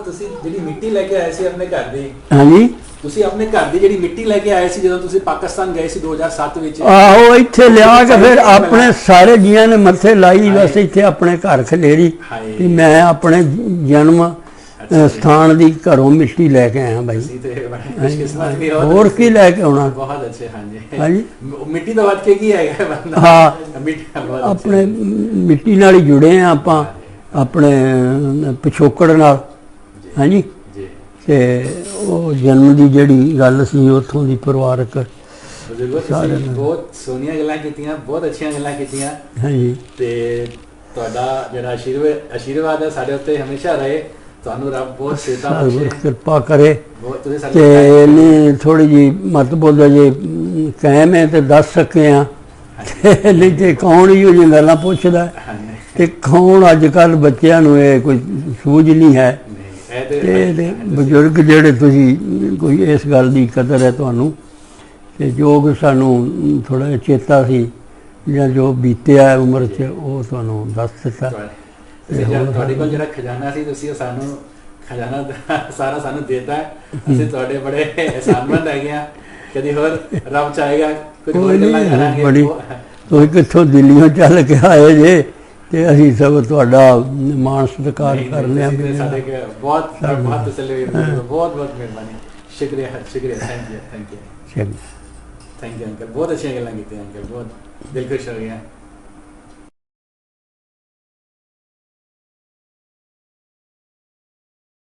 ਤੁਸੀਂ ਜਿਹੜੀ ਮਿੱਟੀ ਲੈ ਕੇ ਆਏ ਸੀ ਆਪਣੇ ਘਰ ਦੀ? ਹਾਂਜੀ। ਤੁਸੀਂ ਆਪਣੇ ਘਰ ਦੀ ਜਿਹੜੀ ਮਿੱਟੀ ਲੈ ਕੇ ਆਏ ਸੀ ਜਦੋਂ ਤੁਸੀਂ ਪਾਕਿਸਤਾਨ ਗਏ ਸੀ 2007 ਵਿੱਚ? ਆਹੋ, ਇੱਥੇ ਲਿਆ ਕੇ ਫਿਰ ਆਪਣੇ ਸਾਰੇ ਜੀਆਂ ਨੇ ਮੱਥੇ ਲਾਈ ਬਸ ਇੱਥੇ ਆਪਣੇ ਘਰ ਖਲੇਰੀ ਵੀ ਮੈਂ ਆਪਣੇ ਜਨਮ ਸਥਾਨ ਦੀ ਘਰੋਂ ਮਿੱਟੀ ਲੈ ਕੇ ਆਇਆ ਬਾਈ। ਹੋਰ ਕੀ ਲੈ ਕੇ ਆਉਣਾ? ਬਹੁਤ ਅੱਛੇ। ਹਾਂਜੀ ਹਾਂਜੀ। ਮਿੱਟੀ ਦਾ ਵੱਧ ਕੇ ਕੀ ਹੈਗਾ ਬੰਦਾ? ਹਾਂ, ਆਪਣੇ ਮਿੱਟੀ ਨਾਲ ਹੀ ਜੁੜੇ ਆ ਆਪਾਂ, ਆਪਣੇ ਪਿਛੋਕੜ ਨਾਲ। ਹਾਂਜੀ। ਤੇ ਉਹ ਜਨਮ ਦੀ ਜਿਹੜੀ ਗੱਲ ਸੀ ਉੱਥੋਂ ਦੀ ਪਰਿਵਾਰਕ ਬਹੁਤ ਸੋਹਣੀਆਂ ਗੱਲਾਂ ਕੀਤੀਆਂ, ਬਹੁਤ ਅੱਛੀਆਂ ਗੱਲਾਂ ਕੀਤੀਆਂ। ਹਾਂਜੀ। ਤੇ ਤੁਹਾਡਾ ਜਿਹੜਾ ਆਸ਼ੀਰਵਾਦ ਹੈ ਸਾਡੇ ਉੱਤੇ ਹਮੇਸ਼ਾ ਰਹੇ। ਤੁਹਾਨੂੰ ਰੱਬ ਬਹੁਤ ਸੇਤਾ ਬਖਸ਼ੇ, ਕਿਰਪਾ ਕਰੇ। ਤੇ ਨਹੀਂ ਥੋੜੀ ਜੀ ਮਤਲਬ ਜੇ ਕਾਇਮ ਹੈ ਤੇ ਦੱਸ ਸਕੇ ਆ, ਨਹੀਂ ਤੇ ਕੌਣ ਹੀ ਉਹ ਜਿਹੀਆਂ ਗੱਲਾਂ ਪੁੱਛਦਾ ਤੇ ਕੌਣ? ਅੱਜ ਕੱਲ੍ਹ ਬੱਚਿਆਂ ਨੂੰ ਇਹ ਕੋਈ ਸੂਝ ਨਹੀਂ ਹੈ। ਤੇ ਬਜ਼ੁਰਗ ਜਿਹੜੇ ਤੁਸੀਂ ਕੋਈ ਇਸ ਗੱਲ ਦੀ ਕਦਰ ਹੈ ਤੁਹਾਨੂੰ ਤੇ ਜੋ ਸਾਨੂੰ ਥੋੜ੍ਹਾ ਜਿਹਾ ਚੇਤਾ ਸੀ ਜਾਂ ਜੋ ਬੀਤਿਆ ਉਮਰ 'ਚ ਉਹ ਤੁਹਾਨੂੰ ਦੱਸ ਦਿੱਤਾ। ਤੁਹਾਡੇ ਕੋਲ ਜਿਹੜਾ ਖਜ਼ਾਨਾ ਸੀ ਤੁਸੀਂ ਉਹ ਸਾਨੂੰ ਖਜ਼ਾਨਾ ਸਾਰਾ ਸਾਨੂੰ ਦੇਤਾ। ਅਸੀਂ ਤੁਹਾਡੇ ਬੜੇ ਅਹਿਸਾਨਮੰਦ ਹੈਗੇ ਆ। ਕਦੀ ਹੋਰ ਰੱਬ ਚਾਹੇਗਾ ਕੁਝ ਹੋਰ ਗੱਲਾਂ ਕਰਾਂਗੇ। ਤੁਸੀਂ ਕਿੱਥੋਂ ਦਿੱਲੀੋਂ ਚੱਲ ਕੇ ਆਏ ਜੇ ਤੇ ਅਸੀਂ ਸਭ ਤੁਹਾਡਾ ਮਾਣ ਸਤਿਕਾਰ ਕਰਨੇ ਆ ਤੁਸੀਂ ਤੇ ਸਾਡੇ ਕੇ ਬਹੁਤ ਬਹੁਤ ਤਸੱਲੀ ਹੋਈ, ਬਹੁਤ ਬਹੁਤ ਮਿਹਰਬਾਨੀ, ਸ਼ੁਕਰੀਆ ਸ਼ੁਕਰੀਆ, ਥੈਂਕ ਯੂ ਚੰਗਾ। ਥੈਂਕ ਯੂ ਅੰਕਲ, ਬਹੁਤ ਅੱਛੀਆਂ ਗੱਲਾਂ ਕੀਤੀਆਂ ਅੰਕਲ, ਬਹੁਤ ਦਿਲ ਖੁਸ਼ ਹੋ ਗਿਆ।